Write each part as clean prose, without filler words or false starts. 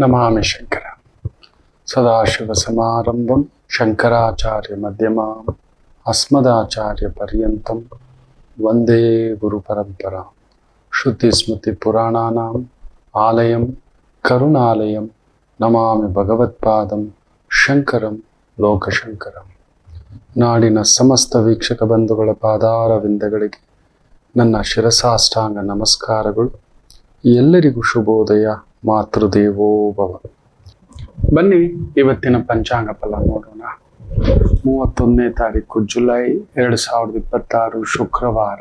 ನಮಾಮಿ ಶಂಕರ ಸದಾಶಿವಸಮಾರಂಭಂ ಶಂಕರಾಚಾರ್ಯ ಮಧ್ಯಮಾಂ ಅಸ್ಮದಾಚಾರ್ಯ ಪರ್ಯಂತಂ ವಂದೇ ಗುರುಪರಂಪರಾ ಶ್ರುತಿಸ್ಮೃತಿ ಪುರಾಣಾನಾಂ ಆಲಯಂ ಕರುಣಾಲಯಂ ನಮಾಮಿ ಭಗವತ್ಪಾದಂ ಶಂಕರಂ ಲೋಕಶಂಕರಂ. ನಾಡಿನ ಸಮಸ್ತ ವೀಕ್ಷಕ ಬಂಧುಗಳ ಪಾದಾರವಿಂದಗಳಿಗೆ ನನ್ನ ಶಿರಸಾಷ್ಟಾಂಗ ನಮಸ್ಕಾರಗಳು. ಎಲ್ಲರಿಗೂ ಶುಭೋದಯ. ಮಾತೃದೇವೋ ಭವ. ಬನ್ನಿ ಇವತ್ತಿನ ಪಂಚಾಂಗ ಫಲ ನೋಡೋಣ. 31ನೇ ತಾರೀಕು ಜುಲೈ 2026 ಶುಕ್ರವಾರ.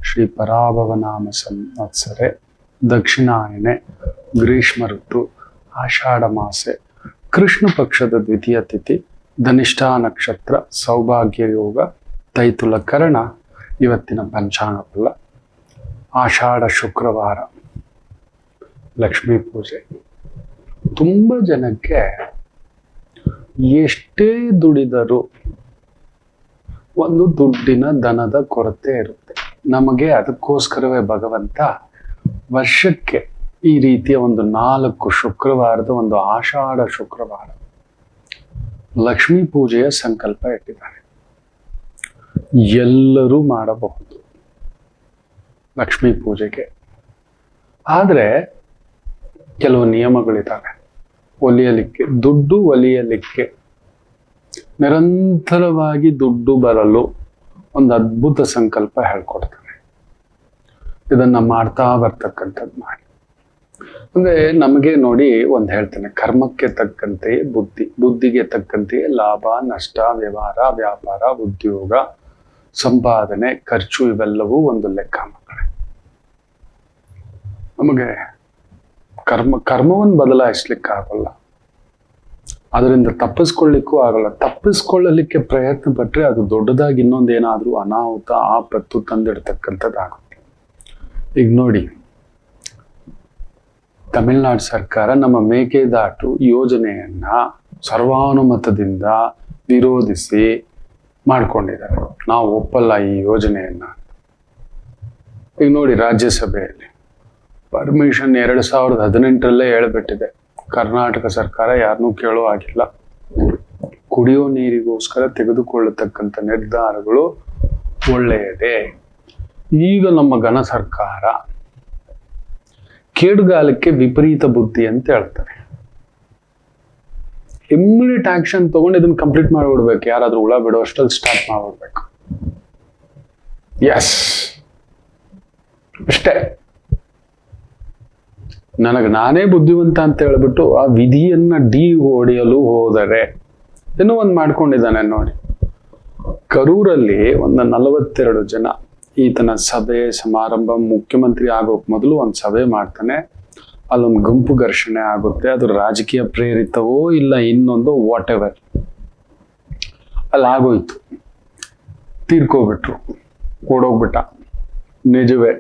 ಶ್ರೀ ಪರಾಭವನಾಮ ಸಂವತ್ಸರೆ, ದಕ್ಷಿಣಾಯನೆ, ಗ್ರೀಷ್ಮ ಋತು, ಆಷಾಢ ಮಾಸೆ, ಕೃಷ್ಣ ಪಕ್ಷದ ದ್ವಿತೀಯ ತಿಥಿ, ಧನಿಷ್ಠಾ ನಕ್ಷತ್ರ, ಸೌಭಾಗ್ಯ ಯೋಗ, ತೈತುಲ ಕರಣ. ಇವತ್ತಿನ ಪಂಚಾಂಗ ಫಲ. ಆಷಾಢ ಶುಕ್ರವಾರ, ಲಕ್ಷ್ಮೀ ಪೂಜೆ. ತುಂಬ ಜನಕ್ಕೆ ಎಷ್ಟೇ ದುಡಿದರೂ ಒಂದು ದುಡ್ಡಿನ ಧನದ ಕೊರತೆ ಇರುತ್ತೆ. ನಮಗೆ ಅದಕ್ಕೋಸ್ಕರವೇ ಭಗವಂತ ವರ್ಷಕ್ಕೆ ಈ ರೀತಿಯ ಒಂದು 4 ಶುಕ್ರವಾರದ ಒಂದು ಆಷಾಢ ಶುಕ್ರವಾರ ಲಕ್ಷ್ಮೀ ಪೂಜೆಯ ಸಂಕಲ್ಪ ಇಟ್ಟಿದ್ದಾರೆ. ಎಲ್ಲರೂ ಮಾಡಬಹುದು ಲಕ್ಷ್ಮೀ ಪೂಜೆಗೆ. ಆದರೆ ಕೆಲವು ನಿಯಮಗಳಿದ್ದಾವೆ. ದುಡ್ಡು ಒಲಿಯಲಿಕ್ಕೆ, ನಿರಂತರವಾಗಿ ದುಡ್ಡು ಬರಲು ಒಂದು ಅದ್ಭುತ ಸಂಕಲ್ಪ ಹೇಳ್ಕೊಡ್ತಾರೆ. ಇದನ್ನ ಮಾಡ್ತಾ ಬರ್ತಕ್ಕಂಥದ್ದು ಮಾಡಿ. ಅಂದ್ರೆ ನಮಗೆ ನೋಡಿ ಒಂದು ಹೇಳ್ತೇನೆ, ಕರ್ಮಕ್ಕೆ ತಕ್ಕಂತೆ ಬುದ್ಧಿ, ಬುದ್ಧಿಗೆ ತಕ್ಕಂತೆ ಲಾಭ ನಷ್ಟ, ವ್ಯವಹಾರ ವ್ಯಾಪಾರ, ಉದ್ಯೋಗ, ಸಂಪಾದನೆ, ಖರ್ಚು, ಇವೆಲ್ಲವೂ ಒಂದು ಲೆಕ್ಕ ಮಕ್ಕಳೇ. ನಮಗೆ ಕರ್ಮವನ್ನು ಬದಲಾಯಿಸ್ಲಿಕ್ಕೆ ಆಗಲ್ಲ, ಅದರಿಂದ ತಪ್ಪಿಸ್ಕೊಳ್ಳಿಕ್ಕೂ ಆಗಲ್ಲ. ತಪ್ಪಿಸ್ಕೊಳ್ಳಲಿಕ್ಕೆ ಪ್ರಯತ್ನ ಪಟ್ಟರೆ ಅದು ದೊಡ್ಡದಾಗಿ ಇನ್ನೊಂದೇನಾದ್ರೂ ಅನಾಹುತ, ಆಪತ್ತು ತಂದಿಡ್ತಕ್ಕಂಥದ್ದಾಗುತ್ತೆ. ಈಗ ನೋಡಿ, ತಮಿಳುನಾಡು ಸರ್ಕಾರ ನಮ್ಮ ಮೇಕೆದಾಟು ಯೋಜನೆಯನ್ನ ಸರ್ವಾನುಮತದಿಂದ ವಿರೋಧಿಸಿ ಮಾಡ್ಕೊಂಡಿದ್ದಾರೆ. ನಾವು ಒಪ್ಪಲ್ಲ ಈ ಯೋಜನೆಯನ್ನ. ಈಗ ನೋಡಿ, ರಾಜ್ಯಸಭೆಯಲ್ಲಿ ಪರ್ಮಿಷನ್ 2018ರಲ್ಲೇ ಹೇಳ್ಬಿಟ್ಟಿದೆ. ಕರ್ನಾಟಕ ಸರ್ಕಾರ ಯಾರನ್ನೂ ಕೇಳೋ ಆಗಿಲ್ಲ. ಕುಡಿಯೋ ನೀರಿಗೋಸ್ಕರ ತೆಗೆದುಕೊಳ್ಳತಕ್ಕಂಥ ನಿರ್ಧಾರಗಳು ಒಳ್ಳೆಯದೇ. ಈಗ ನಮ್ಮ ಘನ ಸರ್ಕಾರ ಕೇಡುಗಾಲಕ್ಕೆ ವಿಪರೀತ ಬುದ್ಧಿ ಅಂತ ಹೇಳ್ತಾರೆ. ಇಮ್ಮಿಡಿಯೇಟ್ ಆಕ್ಷನ್ ತಗೊಂಡು ಇದನ್ನ ಕಂಪ್ಲೀಟ್ ಮಾಡಿಬಿಡ್ಬೇಕು. ಯಾರಾದ್ರೂ ಹುಳ ಬಿಡೋ ಅಷ್ಟಲ್ಲಿ ಸ್ಟಾರ್ಟ್ ಮಾಡ್ಬಿಡ್ಬೇಕು. ಎಸ್, ಅಷ್ಟೇ. ನನಗೆ ನಾನೇ ಬುದ್ಧಿವಂತ ಅಂತ ಹೇಳ್ಬಿಟ್ಟು ಆ ವಿಧಿಯನ್ನ ಹೊಡೆಯಲು ಹೋದರೆ ಇನ್ನೂ ಒಂದು ಮಾಡ್ಕೊಂಡಿದ್ದಾನೆ ನೋಡಿ. ಕರೂರಲ್ಲಿ ಒಂದು 42 ಜನ ಈತನ ಸಭೆ ಸಮಾರಂಭ, ಮುಖ್ಯಮಂತ್ರಿ ಆಗೋಕ್ ಮೊದಲು ಒಂದು ಸಭೆ ಮಾಡ್ತಾನೆ. ಅಲ್ಲೊಂದು ಗುಂಪು ಘರ್ಷಣೆ ಆಗುತ್ತೆ. ಅದು ರಾಜಕೀಯ ಪ್ರೇರಿತವೋ ಇಲ್ಲ ಇನ್ನೊಂದು ವಾಟ್ ಎವರ್, ಅಲ್ಲಿ ಆಗೋಯ್ತು. ತೀರ್ಕೋಬಿಟ್ರು, ಓಡೋಗ್ಬಿಟ್ಟ. ನಿಜವೇ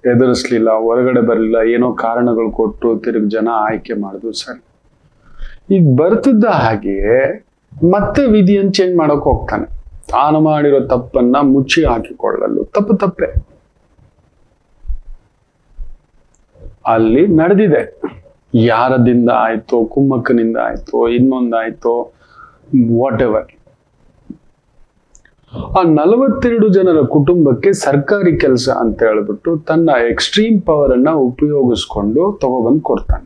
ಎದುರಿಸ್ಲಿಲ್ಲ, ಹೊರಗಡೆ ಬರಲಿಲ್ಲ, ಏನೋ ಕಾರಣಗಳು ಕೊಟ್ಟು ತಿರುಗಿ ಜನ ಆಯ್ಕೆ ಮಾಡಿದ್ರು. ಸರಿ, ಈಗ ಬರ್ತಿದ್ದ ಹಾಗೆ ಮತ್ತೆ ವಿಧಿಯನ್ನು ಚೇಂಜ್ ಮಾಡಕ್ ಹೋಗ್ತಾನೆ. ತಾನು ಮಾಡಿರೋ ತಪ್ಪನ್ನ ಮುಚ್ಚಿ ಹಾಕಿಕೊಳ್ಳಲು. ತಪ್ಪೇ ಅಲ್ಲಿ ನಡೆದಿದೆ. ಯಾರದಿಂದ ಆಯ್ತೋ, ಕುಮ್ಮಕ್ಕನಿಂದ ಆಯ್ತೋ, ಇನ್ನೊಂದಾಯ್ತೋ, ವಾಟ್ ಎವರ್. ಆ 42 ಜನರ ಕುಟುಂಬಕ್ಕೆ ಸರ್ಕಾರಿ ಕೆಲಸ ಅಂತ ಹೇಳ್ಬಿಟ್ಟು ತನ್ನ ಎಕ್ಸ್ಟ್ರೀಮ್ ಪವರ್ ಅನ್ನ ಉಪಯೋಗಿಸ್ಕೊಂಡು ತಗೊಬಂದು ಕೊಡ್ತಾನೆ.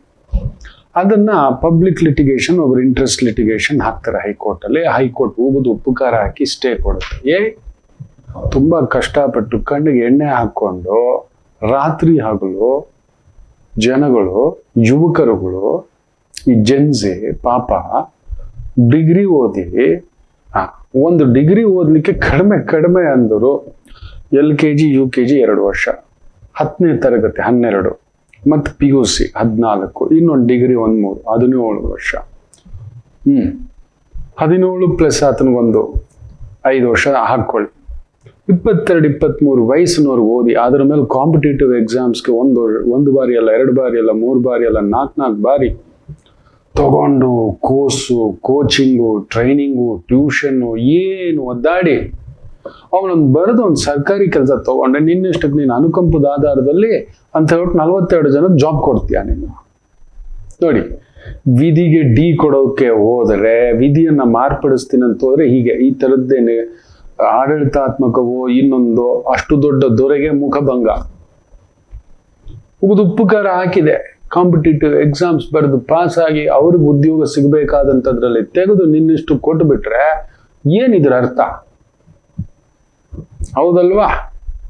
ಅದನ್ನ ಪಬ್ಲಿಕ್ ಲಿಟಿಗೇಷನ್, ಒಬ್ರು ಇಂಟ್ರೆಸ್ಟ್ ಲಿಟಿಗೇಷನ್ ಹಾಕ್ತಾರೆ ಹೈಕೋರ್ಟ್ ಅಲ್ಲಿ. ಹೈಕೋರ್ಟ್ ಹೋಗುದು ಉಪಕಾರ ಹಾಕಿ ಸ್ಟೇ ಕೊಡುತ್ತೆ. ತುಂಬಾ ಕಷ್ಟಪಟ್ಟು ಕಣ್ಣಿಗೆ ಎಣ್ಣೆ ಹಾಕೊಂಡು ರಾತ್ರಿ ಹಗಲು ಜನಗಳು, ಯುವಕರುಗಳು, ಈ ಜೆನ್ಸಿ ಪಾಪ ಡಿಗ್ರಿ ಓದಿ, ಒಂದು ಡಿಗ್ರಿ ಓದ್ಲಿಕ್ಕೆ ಕಡಿಮೆ ಅಂದರು LKG UKG 2 ವರ್ಷ, 10ನೇ ತರಗತಿ 12, ಮತ್ತು PUC 14, ಇನ್ನೊಂದು ಡಿಗ್ರಿ 13, 17 ವರ್ಷ. 17 ಪ್ಲಸ್ ಆತನಿಗೊಂದು 5 ವರ್ಷ ಹಾಕೊಳ್ಳಿ, 22, 23 ವಯಸ್ಸಿನವ್ರಿಗೆ ಓದಿ ಅದ್ರ ಮೇಲೆ ಕಾಂಪಿಟೇಟಿವ್ ಎಕ್ಸಾಮ್ಸ್ಗೆ ಒಂದು ಬಾರಿ ಅಲ್ಲ, 2 ಬಾರಿ ಅಲ್ಲ, 3 ಬಾರಿ ಅಲ್ಲ, 4 ಬಾರಿ ತಗೊಂಡು ಕೋರ್ಸು, ಕೋಚಿಂಗು, ಟ್ರೈನಿಂಗು, ಟ್ಯೂಷನ್ನು ಏನು ಒದ್ದಾಡಿ ಅವನೊಂದು ಬರೆದು ಒಂದು ಸರ್ಕಾರಿ ಕೆಲಸ ತಗೊಂಡೆ. ನಿನ್ನೆಷ್ಟಕ್ಕೆ ನೀನು ಅನುಕಂಪದ ಆಧಾರದಲ್ಲಿ ಅಂತ ಹೇಳ್ಬಿಟ್ಟು 42 ಜನ ಜಾಬ್ ಕೊಡ್ತೀಯ ನೀನು. ನೋಡಿ, ವಿಧಿಗೆ ಡಿ ಕೊಡೋಕೆ ಹೋದರೆ, ವಿಧಿಯನ್ನ ಮಾರ್ಪಡಿಸ್ತೀನಿ ಅಂತ ಹೋದ್ರೆ ಹೀಗೆ ಈ ತರದ್ದೇನೆ ಆಡಳಿತಾತ್ಮಕವೋ ಇನ್ನೊಂದು ಅಷ್ಟು ದೊಡ್ಡ ದೊರೆಗೆ ಮುಖಭಂಗ. ಉಪ್ಪು ಖಾರ ಹಾಕಿದೆ, ಕಾಂಪಿಟೇಟಿವ್ ಎಕ್ಸಾಮ್ಸ್ ಬರೆದು ಪಾಸ್ ಆಗಿ ಅವ್ರಿಗೆ ಉದ್ಯೋಗ ಸಿಗ್ಬೇಕಾದಂಥದ್ರಲ್ಲಿ ತೆಗೆದು ನಿನ್ನಿಷ್ಟು ಕೊಟ್ಟು ಬಿಟ್ರೆ ಏನಿದ್ರ ಅರ್ಥ? ಹೌದಲ್ವಾ?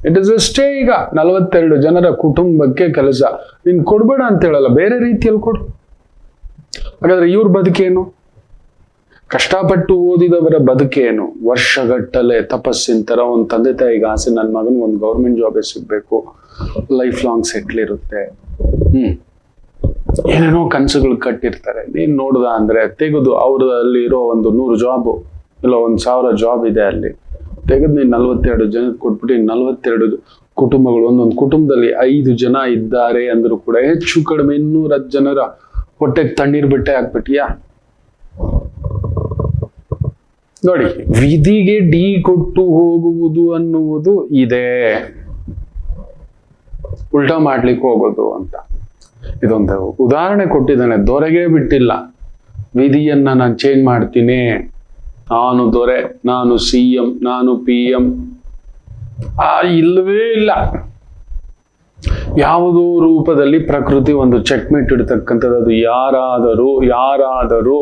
ಇಟ್ ಇಸ್ ಅಷ್ಟೇ. ಈಗ 42 ಜನರ ಕುಟುಂಬಕ್ಕೆ ಕೆಲಸ ನೀನ್ ಕೊಡ್ಬೇಡ ಅಂತ ಹೇಳಲ್ಲ, ಬೇರೆ ರೀತಿಯಲ್ಲಿ ಕೊಡು. ಹಾಗಾದ್ರೆ ಇವ್ರ ಬದುಕೇನು? ಕಷ್ಟಪಟ್ಟು ಓದಿದವರ ಬದುಕೇನು? ವರ್ಷಗಟ್ಟಲೆ ತಪಸ್ಸಿನ ತರ ಒಂದು ತಂದೆ ತಾಯಿಗೆ ಆಸೆ, ನನ್ನ ಮಗನ್ ಒಂದು ಗೌರ್ಮೆಂಟ್ ಜಾಬೇ ಸಿಗ್ಬೇಕು, ಲೈಫ್ ಲಾಂಗ್ ಸೆಟ್ಲ್ ಇರುತ್ತೆ, ಏನೇನೋ ಕನಸುಗಳು ಕಟ್ಟಿರ್ತಾರೆ. ನೀನ್ ನೋಡ್ದ ಅಂದ್ರೆ ತೆಗೆದು ಅವ್ರಲ್ಲಿ ಇರೋ ಒಂದು 100 ಜಾಬು ಇಲ್ಲ 1000 ಜಾಬ್ ಇದೆ, ಅಲ್ಲಿ ತೆಗೆದು ನೀನ್ 42 ಜನಕ್ಕೆ ಕೊಟ್ಬಿಟ್ಟು 42 ಕುಟುಂಬಗಳು, ಒಂದೊಂದು ಕುಟುಂಬದಲ್ಲಿ 5 ಜನ ಇದ್ದಾರೆ ಅಂದ್ರೂ ಕೂಡ ಹೆಚ್ಚು ಕಡಿಮೆ 210 ಜನರ ಹೊಟ್ಟೆಗೆ ತಣ್ಣೀರ್ ಬಿಟ್ಟೆ ಹಾಕ್ಬಿಟ್ಟಿಯಾ? ನೋಡಿ, ವಿಧಿಗೆ ಡಿ ಕೊಟ್ಟು ಹೋಗುವುದು ಅನ್ನುವುದು ಇದೆ, ಉಲ್ಟಾ ಮಾಡ್ಲಿಕ್ಕೆ ಹೋಗೋದು ಅಂತ. ಇದೊಂದು ಉದಾಹರಣೆ ಕೊಟ್ಟಿದ್ದಾನೆ. ದೊರೆಗೆ ಬಿಟ್ಟಿಲ್ಲ, ವಿಧಿಯನ್ನ ನಾನು ಚೇಂಜ್ ಮಾಡ್ತೀನಿ, ನಾನು ದೊರೆ, ನಾನು CM, ನಾನು PM, ಇಲ್ಲವೇ ಇಲ್ಲ. ಯಾವುದೋ ರೂಪದಲ್ಲಿ ಪ್ರಕೃತಿ ಒಂದು ಚೆಕ್ಮೇಟ್ ಇಡ್ತಕ್ಕಂಥದ್ದು. ಅದು ಯಾರಾದರೂ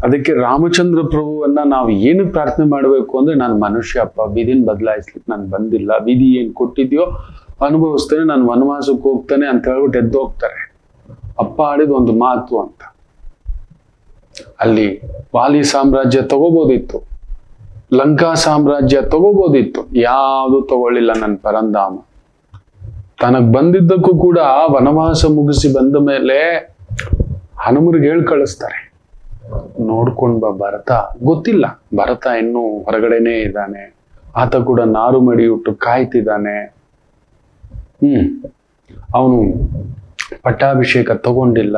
ಅದಕ್ಕೆ ರಾಮಚಂದ್ರ ಪ್ರಭುವನ್ನ ನಾವು ಏನು ಪ್ರಾರ್ಥನೆ ಮಾಡಬೇಕು ಅಂದ್ರೆ, ನಾನು ಮನುಷ್ಯಪ್ಪ, ವಿಧಿನ ಬದಲಾಯಿಸ್ಲಿಕ್ಕೆ ನಾನು ಬಂದಿಲ್ಲ, ವಿಧಿ ಏನ್ ಕೊಟ್ಟಿದ್ಯೋ ಅನುಭವಿಸ್ತೇನೆ, ನಾನು ವನವಾಸಕ್ಕೆ ಹೋಗ್ತಾನೆ ಅಂತ ಹೇಳ್ಬಿಟ್ಟು ಎದ್ದೋಗ್ತಾರೆ. ಅಪ್ಪ ಆಡಿದ ಒಂದು ಮಾತು ಅಂತ. ಅಲ್ಲಿ ವಾಲಿ ಸಾಮ್ರಾಜ್ಯ ತಗೋಬೋದಿತ್ತು, ಲಂಕಾ ಸಾಮ್ರಾಜ್ಯ ತಗೋಬೋದಿತ್ತು, ಯಾವುದು ತಗೊಳ್ಳಿಲ್ಲ ನನ್ನ ಪರಂಧಾಮ. ತನಗ್ ಬಂದಿದ್ದಕ್ಕೂ ಕೂಡ ವನವಾಸ ಮುಗಿಸಿ ಬಂದ ಮೇಲೆ ಹನುಮರಿಗೆ ಹೇಳಿ ಕಳಿಸ್ತಾರೆ, ನೋಡ್ಕೊಂಡ್ ಬಾ ಭರತ. ಗೊತ್ತಿಲ್ಲ, ಭರತ ಇನ್ನೂ ಹೊರಗಡೆನೇ ಇದ್ದಾನೆ, ಆತ ಕೂಡ ನಾರು ಮಡಿಯುಟ್ಟು ಕಾಯ್ತಿದ್ದಾನೆ. ಅವನು ಪಟ್ಟಾಭಿಷೇಕ ತಗೊಂಡಿಲ್ಲ,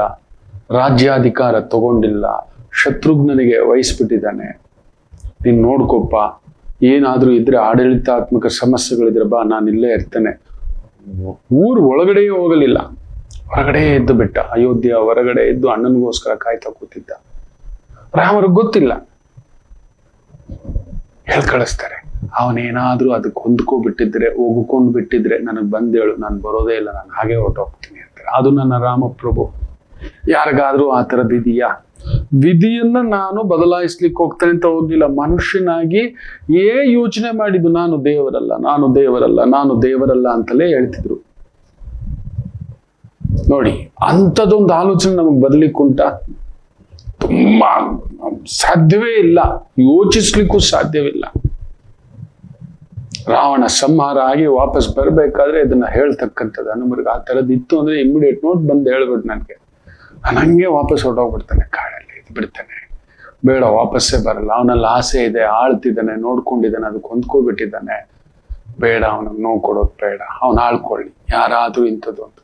ರಾಜ್ಯಾಧಿಕಾರ ತಗೊಂಡಿಲ್ಲ, ಶತ್ರುಘ್ನನಿಗೆ ವಹಿಸ್ಬಿಟ್ಟಿದ್ದಾನೆ. ನೀನ್ ನೋಡ್ಕೊಪ್ಪ, ಏನಾದ್ರೂ ಇದ್ರೆ ಆಡಳಿತಾತ್ಮಕ ಸಮಸ್ಯೆಗಳಿದ್ರೆ ಬಾ, ನಾನು ಇಲ್ಲೇ ಇರ್ತೇನೆ. ಊರ್ ಒಳಗಡೆಯೇ ಹೋಗಲಿಲ್ಲ, ಹೊರಗಡೆ ಎದ್ದು ಬಿಟ್ಟ. ಅಯೋಧ್ಯ ಹೊರಗಡೆ ಎದ್ದು ಅಣ್ಣನಿಗೋಸ್ಕರ ಕಾಯ್ತಾ ಕೂತಿದ್ದ. ರಾಮರಿಗೆ ಗೊತ್ತಿಲ್ಲ, ಹೇಳ್ ಕಳಿಸ್ತಾರೆ. ಅವನೇನಾದ್ರೂ ಅದಕ್ಕೆ ಹೊಂದ್ಕೊಬಿಟ್ಟಿದ್ರೆ, ಒಗ್ಕೊಂಡು ಬಿಟ್ಟಿದ್ರೆ ನನಗ್ ಬಂದೇಳು, ನಾನು ಬರೋದೇ ಇಲ್ಲ, ನಾನು ಹಾಗೆ ಹೊರಟೋಗ್ತೀನಿ ಅಂತಾರೆ. ಅದು ನನ್ನ ರಾಮಪ್ರಭು. ಯಾರಿಗಾದ್ರೂ ಆ ಥರದ್ದು ಇದೆಯಾ? ವಿಧಿಯನ್ನ ನಾನು ಬದಲಾಯಿಸ್ಲಿಕ್ಕೆ ಹೋಗ್ತೇನೆ ಅಂತ ಹೋಗ್ಲಿಲ್ಲ, ಮನುಷ್ಯನಾಗಿ ಯೋಚನೆ ಮಾಡಿದ್ದು, ನಾನು ದೇವರಲ್ಲ, ನಾನು ದೇವರಲ್ಲ, ನಾನು ದೇವರಲ್ಲ ಅಂತಲೇ ಹೇಳ್ತಿದ್ರು. ನೋಡಿ, ಅಂಥದ್ದೊಂದು ಆಲೋಚನೆ ನಮಗ್ ಬರ್ಲಿಕ್ಕೆ ಉಂಟಾ? ತುಂಬಾ ಸಾಧ್ಯವೇ ಇಲ್ಲ, ಯೋಚಿಸ್ಲಿಕ್ಕೂ ಸಾಧ್ಯವಿಲ್ಲ. ರಾವಣ ಸಂಹಾರ ಆಗಿ ವಾಪಸ್ ಬರ್ಬೇಕಾದ್ರೆ ಇದನ್ನ ಹೇಳ್ತಕ್ಕಂಥದ್ದು ಹನುಮರಿಗೆ. ಆ ಥರದ್ದು ಇತ್ತು ಅಂದ್ರೆ ಇಮಿಡಿಯೇಟ್ ನೋಟ್ ಬಂದು ಹೇಳ್ಬಿಟ್ಟು ನನಗೆ, ನಾನು ಹಂಗೆ ವಾಪಸ್ ಹೊರಟೋಗ್ಬಿಡ್ತಾನೆ, ಕಾಡಲ್ಲಿ ಇದು ಬಿಡ್ತಾನೆ, ಬೇಡ ವಾಪಸ್ಸೇ ಬರಲ್ಲ. ಅವನಲ್ಲಿ ಆಸೆ ಇದೆ, ಆಳ್ತಿದ್ದಾನೆ, ನೋಡ್ಕೊಂಡಿದ್ದಾನೆ, ಅದಕ್ಕೆ ಹೊಂದ್ಕೋಬಿಟ್ಟಿದ್ದಾನೆ, ಬೇಡ, ಅವನಿಗೆ ನೋವು ಕೊಡೋದು ಬೇಡ, ಅವನು ಆಳ್ಕೊಳ್ಳಿ, ಯಾರಾದ್ರೂ ಇಂಥದ್ದು ಅಂತ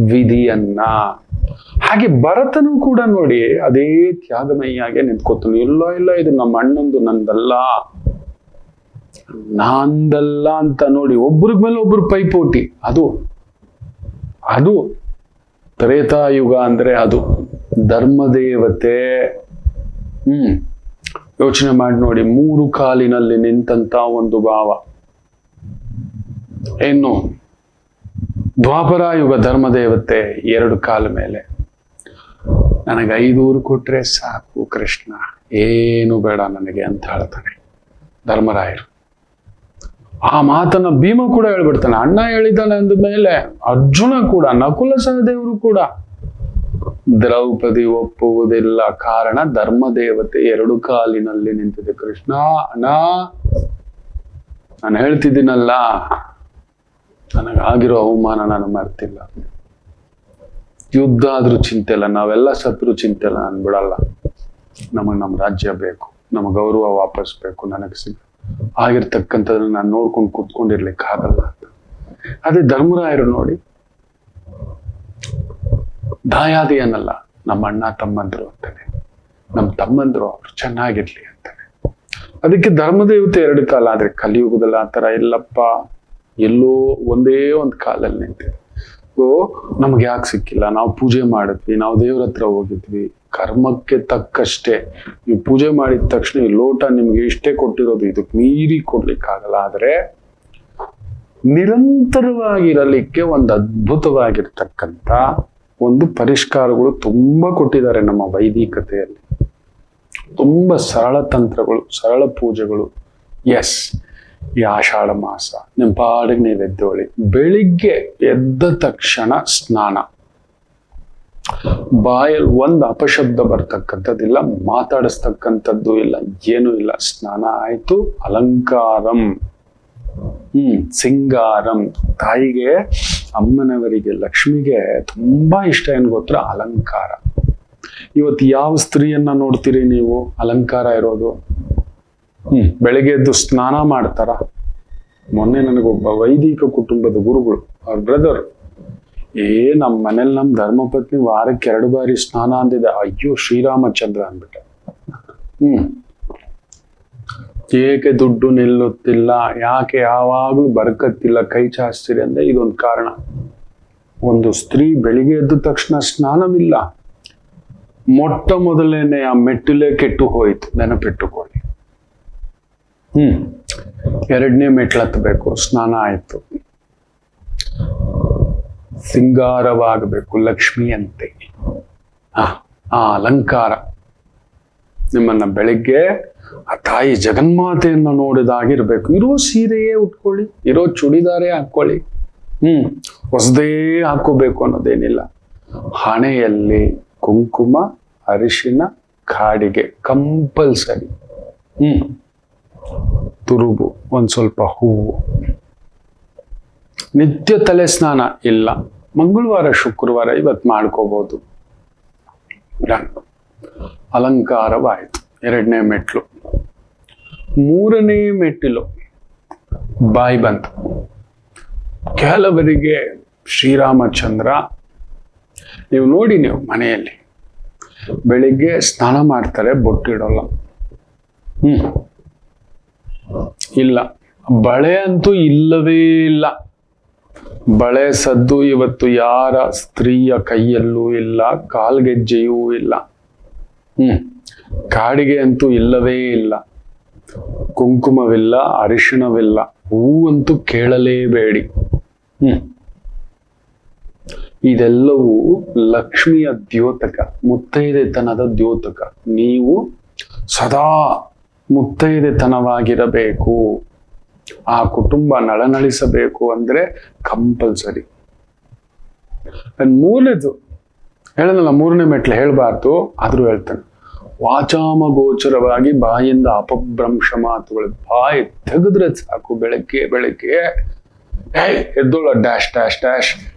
ವಿಧಿಯನ್ನ. ಹಾಗೆ ಭರತನು ಕೂಡ ನೋಡಿ ಅದೇ ತ್ಯಾಗಮಯ್ಯಾಗೆ ನಿಂತ್ಕೋತಾನೆ. ಇಲ್ಲ ಇದು ನಮ್ಮ ಅಣ್ಣಂದು, ನಂದಲ್ಲ ಅಂತ ನೋಡಿ ಒಬ್ರ ಮೇಲೆ ಒಬ್ರು ಪೈಪೋಟಿ. ಅದು ತ್ರೇತಾಯುಗ ಅಂದ್ರೆ ಅದು ಧರ್ಮದೇವತೆ. ಯೋಚನೆ ಮಾಡಿ ನೋಡಿ, 3 ಕಾಲಿನಲ್ಲಿ ನಿಂತಂತ ಒಂದು ಭಾವ. ಏನು ದ್ವಾಪರಾಯುಗ ಧರ್ಮದೇವತೆ 2 ಕಾಲ ಮೇಲೆ. ನನಗೆ 5 ಊರು ಕೊಟ್ರೆ ಸಾಕು ಕೃಷ್ಣ, ಏನು ಬೇಡ ನನಗೆ ಅಂತ ಹೇಳ್ತಾನೆ ಧರ್ಮರಾಯರು. ಆ ಮಾತನ್ನ ಭೀಮ ಕೂಡ ಹೇಳ್ಬಿಡ್ತಾನೆ. ಅಣ್ಣ ಹೇಳಿದಾನೆ ಅಂದ ಮೇಲೆ ಅರ್ಜುನ ಕೂಡ, ನಕುಲ ಸಹದೇವರು ಕೂಡ. ದ್ರೌಪದಿ ಒಪ್ಪುವುದಿಲ್ಲ, ಕಾರಣ ಧರ್ಮದೇವತೆ 2 ಕಾಲಿನಲ್ಲಿ ನಿಂತಿದೆ. ಕೃಷ್ಣ ಅಣ್ಣ, ನಾನು ಹೇಳ್ತಿದ್ದೀನಲ್ಲ, ನನಗಾಗಿರೋ ಅವಮಾನ ನಾನು ಮರ್ತಿಲ್ಲ. ಯುದ್ಧ ಆದ್ರೂ ಚಿಂತೆ ಇಲ್ಲ, ನಾವೆಲ್ಲ ಸತ್ರು ಚಿಂತೆ ಇಲ್ಲ, ನಾನು ಬಿಡಲ್ಲ. ನಮ್ಮ ರಾಜ್ಯ ಬೇಕು, ನಮ್ಮ ಗೌರವ ವಾಪಸ್ ಬೇಕು, ನನಗೆ ಆಗಿರ್ತಕ್ಕಂಥದ್ದನ್ನ ನಾನು ನೋಡ್ಕೊಂಡು ಕೂತ್ಕೊಂಡಿರ್ಲಿಕ್ಕೆ ಆಗಲ್ಲ ಅಂತ. ಅದೇ ಧರ್ಮರಾಯರು ನೋಡಿ, ದಾಯಾದಿ ಅನ್ನಲ್ಲ, ನಮ್ಮ ಅಣ್ಣ ತಮ್ಮಂದ್ರು ಅಂತಾನೆ, ನಮ್ಮ ತಮ್ಮಂದ್ರು ಅವ್ರು ಚೆನ್ನಾಗಿರ್ಲಿ ಅಂತಾನೆ. ಅದಕ್ಕೆ ಧರ್ಮದೇವತೆ 2 ಕಾಲ. ಆದ್ರೆ ಕಲಿಯುಗದಲ್ಲಿ ಆ ತರ ಇಲ್ಲಪ್ಪ, ಎಲ್ಲೋ ಒಂದೇ ಒಂದು ಕಾಲಲ್ಲಿ ನಿಂತಿದೆ. ನಮ್ಗೆ ಯಾಕೆ ಸಿಕ್ಕಿಲ್ಲ, ನಾವು ಪೂಜೆ ಮಾಡಿದ್ವಿ, ನಾವು ದೇವ್ರ ಹತ್ರ ಹೋಗಿದ್ವಿ, ಕರ್ಮಕ್ಕೆ ತಕ್ಕಷ್ಟೇ. ನೀವು ಪೂಜೆ ಮಾಡಿದ ತಕ್ಷಣ ಈ ಲೋಟ ನಿಮ್ಗೆ ಇಷ್ಟೇ ಕೊಟ್ಟಿರೋದು, ಇದಕ್ಕೆ ಮೀರಿ ಕೊಡ್ಲಿಕ್ಕಾಗಲ್ಲ. ಆದ್ರೆ ನಿರಂತರವಾಗಿರಲಿಕ್ಕೆ ಒಂದು ಅದ್ಭುತವಾಗಿರ್ತಕ್ಕಂಥ ಒಂದು ಪರಿಷ್ಕಾರಗಳು ತುಂಬಾ ಕೊಟ್ಟಿದ್ದಾರೆ ನಮ್ಮ ವೈದಿಕತೆಯಲ್ಲಿ. ತುಂಬಾ ಸರಳ ತಂತ್ರಗಳು, ಸರಳ ಪೂಜೆಗಳು. ಎಸ್, ಈ ಆಷಾಢ ಮಾಸ ನಿಮ್ಮ ಪಾಡಿಗೆ ನೀವು ಎದ್ದೋಳಿ. ಬೆಳಿಗ್ಗೆ ಎದ್ದ ತಕ್ಷಣ ಸ್ನಾನ. ಬಾಯಲ್ಲಿ ಒಂದು ಅಪಶಬ್ದ ಬರ್ತಕ್ಕಂಥದ್ದಿಲ್ಲ, ಮಾತಾಡಿಸ್ತಕ್ಕಂಥದ್ದು ಇಲ್ಲ, ಏನೂ ಇಲ್ಲ. ಸ್ನಾನ ಆಯ್ತು, ಅಲಂಕಾರಂ, ಸಿಂಗಾರಂ. ತಾಯಿಗೆ, ಅಮ್ಮನವರಿಗೆ, ಲಕ್ಷ್ಮಿಗೆ ತುಂಬಾ ಇಷ್ಟ ಏನ್ ಗೊತ್ತಾ? ಅಲಂಕಾರ. ಇವತ್ತು ಯಾವ ಸ್ತ್ರೀಯನ್ನ ನೋಡ್ತೀರಿ ನೀವು ಅಲಂಕಾರ ಇರೋದು? ಬೆಳಗ್ಗೆ ಎದ್ದು ಸ್ನಾನ ಮಾಡ್ತಾರ? ಮೊನ್ನೆ ನನಗೊಬ್ಬ ವೈದಿಕ ಕುಟುಂಬದ ಗುರುಗಳು, ಅವ್ರ ಬ್ರದರ್, ನಮ್ಮ ಮನೇಲಿ ನಮ್ಮ ಧರ್ಮಪತ್ನಿ ವಾರಕ್ಕೆ 2 ಬಾರಿ ಸ್ನಾನ ಅಂದಿದೆ. ಅಯ್ಯೋ ಶ್ರೀರಾಮಚಂದ್ರ ಅಂದ್ಬಿಟ್ಟೆ. ಏಕೆ ದುಡ್ಡು ನಿಲ್ಲುತ್ತಿಲ್ಲ, ಯಾಕೆ ಯಾವಾಗ್ಲೂ ಬರ್ಕತ್ತಿಲ್ಲ, ಕೈ ಚಾಸ್ತೀರಿ ಅಂದ್ರೆ ಇದೊಂದು ಕಾರಣ. ಒಂದು ಸ್ತ್ರೀ ಬೆಳಿಗ್ಗೆ ಎದ್ದ ತಕ್ಷಣ ಸ್ನಾನವಿಲ್ಲ. ಮೊಟ್ಟ ಮೊದಲೇನೆ ಆ ಮೆಟ್ಟಿಲೇ ಕೆಟ್ಟು ಹೋಯ್ತು, ನೆನಪಿಟ್ಟುಕೊಳ್ಳಿ. 2ನೇ ಮೆಟ್ಲು ಹತ್ತಬೇಕು, ಸ್ನಾನ ಆಯ್ತು. ಸಿಂಗಾರವಾಗಬೇಕು ಲಕ್ಷ್ಮಿಯಂತೆ. ಆ ಅಲಂಕಾರ ನಿಮ್ಮನ್ನ ಬೆಳಿಗ್ಗೆ ಆ ತಾಯಿ ಜಗನ್ಮಾತೆಯನ್ನ ನೋಡಿದಾಗಿರ್ಬೇಕು. ಇರೋ ಸೀರೆಯೇ ಉಟ್ಕೊಳ್ಳಿ, ಇರೋ ಚೂಡಿದಾರೇ ಹಾಕೊಳ್ಳಿ, ಹೊಸದೇ ಹಾಕೋಬೇಕು ಅನ್ನೋದೇನಿಲ್ಲ. ಹಣೆಯಲ್ಲಿ ಕುಂಕುಮ, ಅರಿಶಿನ, ಕಾಡಿಗೆ ಕಂಪಲ್ಸರಿ. ತುರುಬು, ಒಂದ್ ಸ್ವಲ್ಪ ಹೂವು. ನಿತ್ಯ ತಲೆ ಸ್ನಾನ ಇಲ್ಲ, ಮಂಗಳವಾರ ಶುಕ್ರವಾರ ಇವತ್ತು ಮಾಡ್ಕೋಬಹುದು. ಅಲಂಕಾರವಾಯಿತು. 2ನೇ ಮೆಟ್ಲು. 3ನೇ ಮೆಟ್ಟಿಲು ಬಾಯಿ ಬಂತು. ಕೆಲವರಿಗೆ ಶ್ರೀರಾಮಚಂದ್ರ, ನೀವು ನೋಡಿ, ನೀವು ಮನೆಯಲ್ಲಿ ಬೆಳಿಗ್ಗೆ ಸ್ನಾನ ಮಾಡ್ತಾರೆ, ಬೊಟ್ಟಿಡೋಲ್ಲ. ಇಲ್ಲ, ಬಳೆ ಅಂತೂ ಇಲ್ಲವೇ ಇಲ್ಲ. ಬಳೆ ಸದ್ದು ಇವತ್ತು ಯಾರ ಸ್ತ್ರೀಯ ಕೈಯಲ್ಲೂ ಇಲ್ಲ, ಕಾಲ್ಗೆಜ್ಜೆಯೂ ಇಲ್ಲ. ಕಾಡಿಗೆ ಅಂತೂ ಇಲ್ಲವೇ ಇಲ್ಲ. ಕುಂಕುಮವಿಲ್ಲ, ಅರಿಶಿಣವಿಲ್ಲ, ಹೂವಂತೂ ಕೇಳಲೇಬೇಡಿ. ಇದೆಲ್ಲವೂ ಲಕ್ಷ್ಮಿಯ ದ್ಯೋತಕ, ಮುತ್ತೈದೆತನದ ದ್ಯೋತಕ. ನೀವು ಸದಾ ಮುತ್ತೈದೆತನವಾಗಿರಬೇಕು. ಆ ಕುಟುಂಬ ನಳನಳಿಸಬೇಕು ಅಂದ್ರೆ ಕಂಪಲ್ಸರಿ. 3ನೇದು ಹೇಳಲ್ಲ, 3ನೇ ಮೆಟ್ಲು ಹೇಳ್ಬಾರ್ದು, ಆದ್ರೂ ಹೇಳ್ತಾನೆ. ವಾಚಾಮ ಗೋಚರವಾಗಿ ಬಾಯಿಂದ ಅಪಭ್ರಂಶ ಮಾತುಗಳು. ಬಾಯಿ ತೆಗೆದ್ರೆ ಸಾಕು, ಬೆಳಗ್ಗೆ ಎದ್ದೋಳ ಡ್ಯಾಶ್ ಡ್ಯಾಶ್ ಡ್ಯಾಶ್,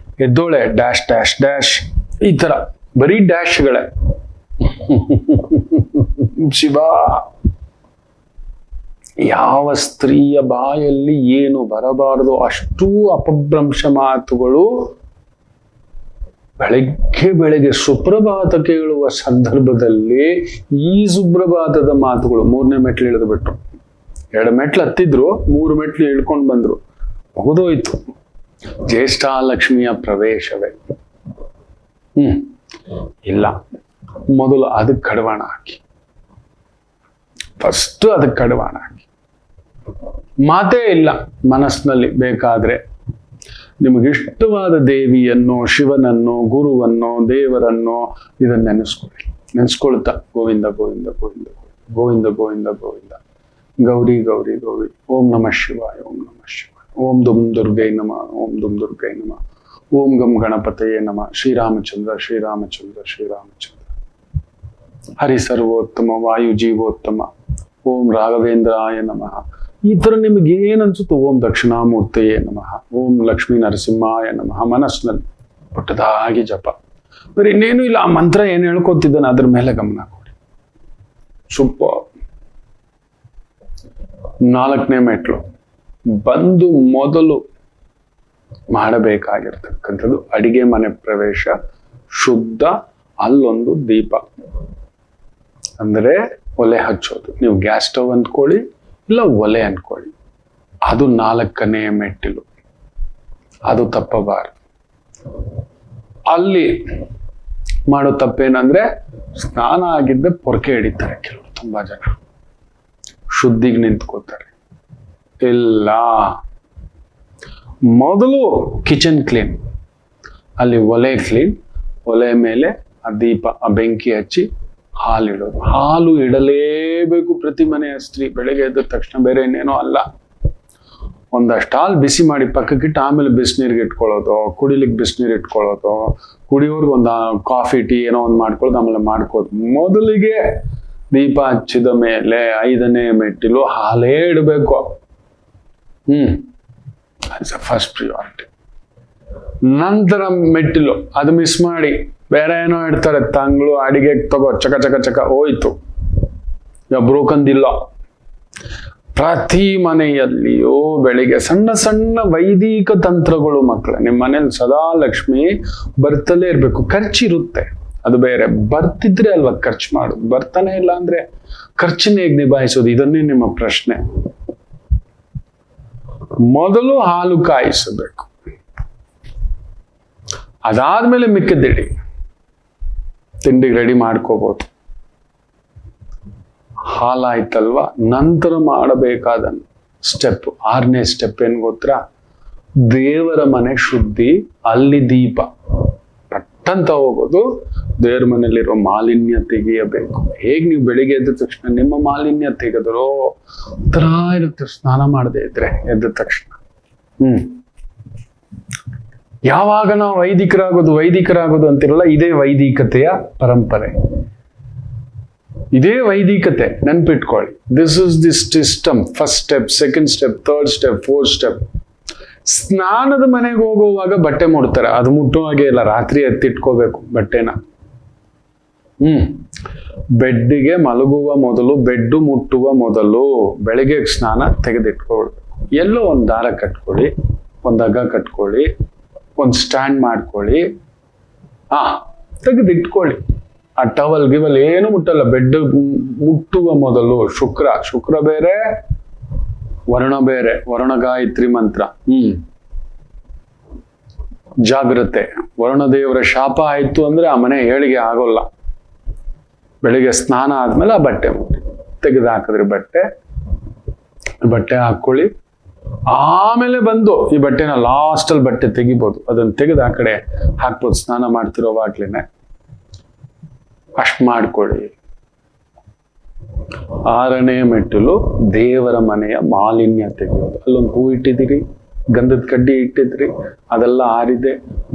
ಎದ್ದೋಳೆ ಡ್ಯಾಶ್ ಡ್ಯಾಶ್ ಡ್ಯಾಶ್, ಈ ತರ ಬರೀ ಡ್ಯಾಶ್ಗಳೇ. ಶಿವ, ಯಾವ ಸ್ತ್ರೀಯ ಬಾಯಲ್ಲಿ ಏನು ಬರಬಾರದು ಅಷ್ಟೂ ಅಪಭ್ರಂಶ ಮಾತುಗಳು. ಬೆಳಗ್ಗೆ ಸುಪ್ರಭಾತ ಕೇಳುವ ಸಂದರ್ಭದಲ್ಲಿ ಈ ಸುಪ್ರಭಾತದ ಮಾತುಗಳು. 3ನೇ ಮೆಟ್ಲು ಇಳಿದು ಬಿಟ್ರು, 2 ಮೆಟ್ಲು ಹತ್ತಿದ್ರು, 3 ಮೆಟ್ಲು ಇಳ್ಕೊಂಡು ಬಂದ್ರು, ಮುಗಿದೋಯ್ತು. ಜ್ಯೇಷ್ಠಾಲಕ್ಷ್ಮಿಯ ಪ್ರವೇಶವೇ. ಇಲ್ಲ, ಮೊದಲು ಅದಕ್ಕೆ ಕಡಿವಾಣ ಹಾಕಿ, ಫಸ್ಟ್ ಅದಕ್ಕೆ ಕಡಿವಾಣ ಹಾಕಿ. ಮಾತೇ ಇಲ್ಲ ಮನಸ್ಸಿನಲ್ಲಿ. ಬೇಕಾದ್ರೆ ನಿಮಗಿಷ್ಟವಾದ ದೇವಿಯನ್ನು, ಶಿವನನ್ನು, ಗುರುವನ್ನು, ದೇವರನ್ನು ಇದನ್ನ ನೆನೆಸ್ಕೊಳ್ತಾ ಗೋವಿಂದ ಗೋವಿಂದ ಗೋವಿಂದ ಗೋವಿಂದ ಗೋವಿಂದ ಗೋವಿಂದ, ಗೌರಿ ಗೌರಿ ಗೌರಿ, ಓಂ ನಮಃ ಶಿವಾಯ, ಓಂ ನಮಃ ಶಿವಾಯ, ಓಂ ದುಂ ದುರ್ಗೈ ನಮಃ, ಓಂ ದುಂ ದುರ್ಗೈ ನಮಃ, ಓಂ ಗಂ ಗಣಪತಯೇ ನಮಃ, ಶ್ರೀರಾಮಚಂದ್ರ ಶ್ರೀರಾಮಚಂದ್ರ ಶ್ರೀರಾಮಚಂದ್ರ, ಹರಿ ಸರ್ವೋತ್ತಮ, ವಾಯು ಜೀವೋತ್ತಮ, ಓಂ ರಾಘವೇಂದ್ರಾಯ ನಮಃ. ಈ ತರ ನಿಮಗೆ ಏನ್ ಅನ್ಸುತ್ತೋ, ಓಂ ದಕ್ಷಿಣಾಮೂರ್ತಿಯೇ ನಮಃ, ಓಂ ಲಕ್ಷ್ಮೀ ನರಸಿಂಹಾಯ ನಮಃ, ಮನಸ್ಸಿನಲ್ಲಿ ಪುಟ್ಟದಾಗಿ ಜಪ. ಬರೀ ಇನ್ನೇನು ಇಲ್ಲ, ಆ ಮಂತ್ರ ಏನ್ ಹೇಳ್ಕೊತಿದ್ದಾನೆ ಅದ್ರ ಮೇಲೆ ಗಮನ ಕೊಡಿ. ಸೂಪರ್. 4ನೇ ಮೆಟ್ಲು ಬಂದು ಮೊದಲು ಮಾಡಬೇಕಾಗಿರ್ತಕ್ಕಂಥದ್ದು ಅಡಿಗೆ ಮನೆ ಪ್ರವೇಶ, ಶುದ್ಧ. ಅಲ್ಲೊಂದು ದೀಪ, ಅಂದ್ರೆ ಒಲೆ ಹಚ್ಚೋದು. ನೀವು ಗ್ಯಾಸ್ ಸ್ಟವ್ ಅಂದ್ಕೊಳ್ಳಿ, ಇಲ್ಲ ಒಲೆ ಅನ್ಕೊಳ್ಳಿ. ಅದು 4ನೇ ಮೆಟ್ಟಿಲು, ಅದು ತಪ್ಪಬಾರದು. ಅಲ್ಲಿ ಮಾಡೋ ತಪ್ಪೇನಂದ್ರೆ ಸ್ನಾನ ಆಗಿದ್ದೆ ಪೊರಕೆ ಹಿಡಿತಾರೆ ಕೆಲವರು, ತುಂಬಾ ಜನ ಶುದ್ಧಿಗೆ ನಿಂತ್ಕೋತಾರೆ. ಇಲ್ಲ, ಮೊದಲು ಕಿಚನ್ ಕ್ಲೀನ್, ಅಲ್ಲಿ ಒಲೆ ಕ್ಲೀನ್, ಒಲೆ ಮೇಲೆ ಆ ದೀಪ, ಆ ಬೆಂಕಿ ಹಚ್ಚಿ ಹಾಲು ಇಡೋದು. ಹಾಲು ಇಡಲೇಬೇಕು ಪ್ರತಿ ಮನೆಯ ಸ್ತ್ರೀ. ಬೆಳಗ್ಗೆ ಎದ್ದ ತಕ್ಷಣ ಬೇರೆ ಇನ್ನೇನೋ ಅಲ್ಲ, ಒಂದಷ್ಟು ಹಾಲು ಬಿಸಿ ಮಾಡಿ ಪಕ್ಕಕ್ಕಿಟ್ಟು ಆಮೇಲೆ ಬಿಸಿನೀರಿಗೆ ಇಟ್ಕೊಳ್ಳೋದು, ಕುಡಿಲಿಕ್ಕೆ ಬಿಸಿನೀರು ಇಟ್ಕೊಳ್ಳೋದು, ಕುಡಿಯೋರ್ಗೆ ಒಂದು ಕಾಫಿ ಟೀ ಏನೋ ಒಂದು ಮಾಡ್ಕೊಳ್ಳೋದು, ಆಮೇಲೆ ಮಾಡ್ಕೋದು. ಮೊದಲಿಗೆ ದೀಪ ಹಚ್ಚಿದ ಮೇಲೆ 5ನೇ ಮೆಟ್ಟಿಲು ಹಾಲೇ ಇಡಬೇಕು. First priority. ನಂತರ ಮೆಟ್ಟಿಲು, ಅದು ಮಿಸ್ ಮಾಡಿ ಬೇರೆ ಏನೋ ಇಡ್ತಾರೆ, ತಂಗಳು ಅಡಿಗೆ ತಗೋ, ಚಕ ಚಕ ಚಕ ಹೋಯ್ತು, ಬ್ರೋಕಂದಿಲ್ಲ. ಪ್ರತಿ ಮನೆಯಲ್ಲಿಯೂ ಬೆಳಿಗ್ಗೆ ಸಣ್ಣ ಸಣ್ಣ ವೈದಿಕ ತಂತ್ರಗಳು ಮಕ್ಕಳೇ. ನಿಮ್ಮ ಮನೇಲಿ ಸದಾ ಲಕ್ಷ್ಮಿ ಬರ್ತಲೇ ಇರ್ಬೇಕು. ಖರ್ಚಿರುತ್ತೆ, ಅದು ಬೇರೆ. ಬರ್ತಿದ್ರೆ ಅಲ್ವಾ ಖರ್ಚು ಮಾಡೋದು. ಬರ್ತಾನೆ ಇಲ್ಲ ಅಂದ್ರೆ ಖರ್ಚನ್ನ ಹೇಗೆ ನಿಭಾಯಿಸೋದು? ಇದನ್ನೇ ನಿಮ್ಮ ಪ್ರಶ್ನೆ. ಮೊದಲು ಹಾಲು ಕಾಯಿಸಬೇಕು, ಅದಾದ್ಮೇಲೆ ಮಿಕ್ಕಿದ್ದಿಡಿ ತಿಂಡಿಗೆ ರೆಡಿ ಮಾಡ್ಕೋಬಹುದು. ಹಾಲಾಯ್ತಲ್ವಾ, ನಂತರ ಮಾಡಬೇಕಾದ ಸ್ಟೆಪ್ 6ನೇ ಸ್ಟೆಪ್ ಏನ್ ಗೊತ್ತಾ? ದೇವರ ಮನೆ ಶುದ್ಧಿ. ಅಲ್ಲಿ ದೀಪ ಪಟ್ಟಂತ ಹೋಗೋದು, ದೇವರ ಮನೆಯಲ್ಲಿರೋ ಮಾಲಿನ್ಯ ತೆಗೆಯಬೇಕು. ಹೇಗ್ ನೀವು ಬೆಳಿಗ್ಗೆ ಎದ್ದ ತಕ್ಷಣ ನಿಮ್ಮ ಮಾಲಿನ್ಯ ತೆಗೆದರೋ ತರ ಇರುತ್ತೆ ಸ್ನಾನ ಮಾಡದೆ ಇದ್ರೆ ಎದ್ದ ತಕ್ಷಣ. ಯಾವಾಗ ನಾವು ವೈದಿಕರಾಗೋದು ಅಂತಿರಲ್ಲ, ಇದೇ ವೈದಿಕತೆಯ ಪರಂಪರೆ, ಇದೇ ವೈದಿಕತೆ. ನೆನ್ಪಿಟ್ಕೊಳ್ಳಿ. This is the system. First step, second step, third step, fourth step. ಸ್ನಾನದ ಮನೆಗೆ ಹೋಗುವಾಗ ಬಟ್ಟೆ ಮುಡ್ತಾರೆ, ಅದು ಮುಟ್ಟೋ ಹಾಗೆ ಇಲ್ಲ, ರಾತ್ರಿ ಎತ್ತಿಟ್ಕೋಬೇಕು ಬಟ್ಟೆನ. ಬೆಡ್ಡಿಗೆ ಮಲಗುವ ಮೊದಲು, ಬೆಡ್ಡು ಮುಟ್ಟುವ ಮೊದಲು ಬೆಳಿಗ್ಗೆ ಸ್ನಾನ ತೆಗೆದಿಟ್ಕೊಳ್ಬೇಕು. ಎಲ್ಲೋ ಒಂದು ದಾರ ಕಟ್ಕೊಳ್ಳಿ, ಒಂದು ಹಗ್ಗ ಕಟ್ಕೊಳ್ಳಿ, ಒಂದು ಸ್ಟ್ಯಾಂಡ್ ಮಾಡ್ಕೊಳ್ಳಿ, ತೆಗೆದಿಟ್ಕೊಳ್ಳಿ. ಆ ಟವಲ್ ಗಿವಲ್ ಏನು ಮುಟ್ಟಲ್ಲ. ಬೆಡ್ ಮುಟ್ಟುವ ಮೊದಲು ಶುಕ್ರ ಬೇರೆ, ವರುಣ ಬೇರೆ. ವರುಣ ಗಾಯತ್ರಿ ಮಂತ್ರ. ಜಾಗ್ರತೆ. ವರುಣ ದೇವರ ಶಾಪ ಆಯ್ತು ಅಂದ್ರೆ ಆ ಮನೆ ಏಳಿಗೆ ಆಗೋಲ್ಲ. ಬೆಳಿಗ್ಗೆ ಸ್ನಾನ ಆದ್ಮೇಲೆ ಆ ಬಟ್ಟೆ ಮುಟ್ಟಿ ತೆಗೆದು ಹಾಕಿದ್ರಿ, ಬಟ್ಟೆ ಹಾಕೊಳ್ಳಿ. ಆಮೇಲೆ ಬಂದು ಈ ಬಟ್ಟೆನ ಲಾಸ್ಟಲ್ಲಿ ಬಟ್ಟೆ ತೆಗಿಬೋದು, ಅದನ್ನ ತೆಗೆದು ಆ ಕಡೆ ಹಾಕ್ಬೋದು. ಸ್ನಾನ ಮಾಡ್ತಿರೋವಾಗ್ಲೇನೆ ಅಷ್ಟ್ ಮಾಡ್ಕೊಳ್ಳಿ. 6ನೇ ಮೆಟ್ಟಿಲು ದೇವರ ಮನೆಯ ಮಾಲಿನ್ಯ ತೆಗೆಯೋದು. ಅಲ್ಲೊಂದು ಹೂ ಇಟ್ಟಿದ್ದೀರಿ, ಗಂಧದ ಕಡ್ಡಿ ಇಟ್ಟಿದ್ರಿ, ಅದೆಲ್ಲ ಆರಿದೆ,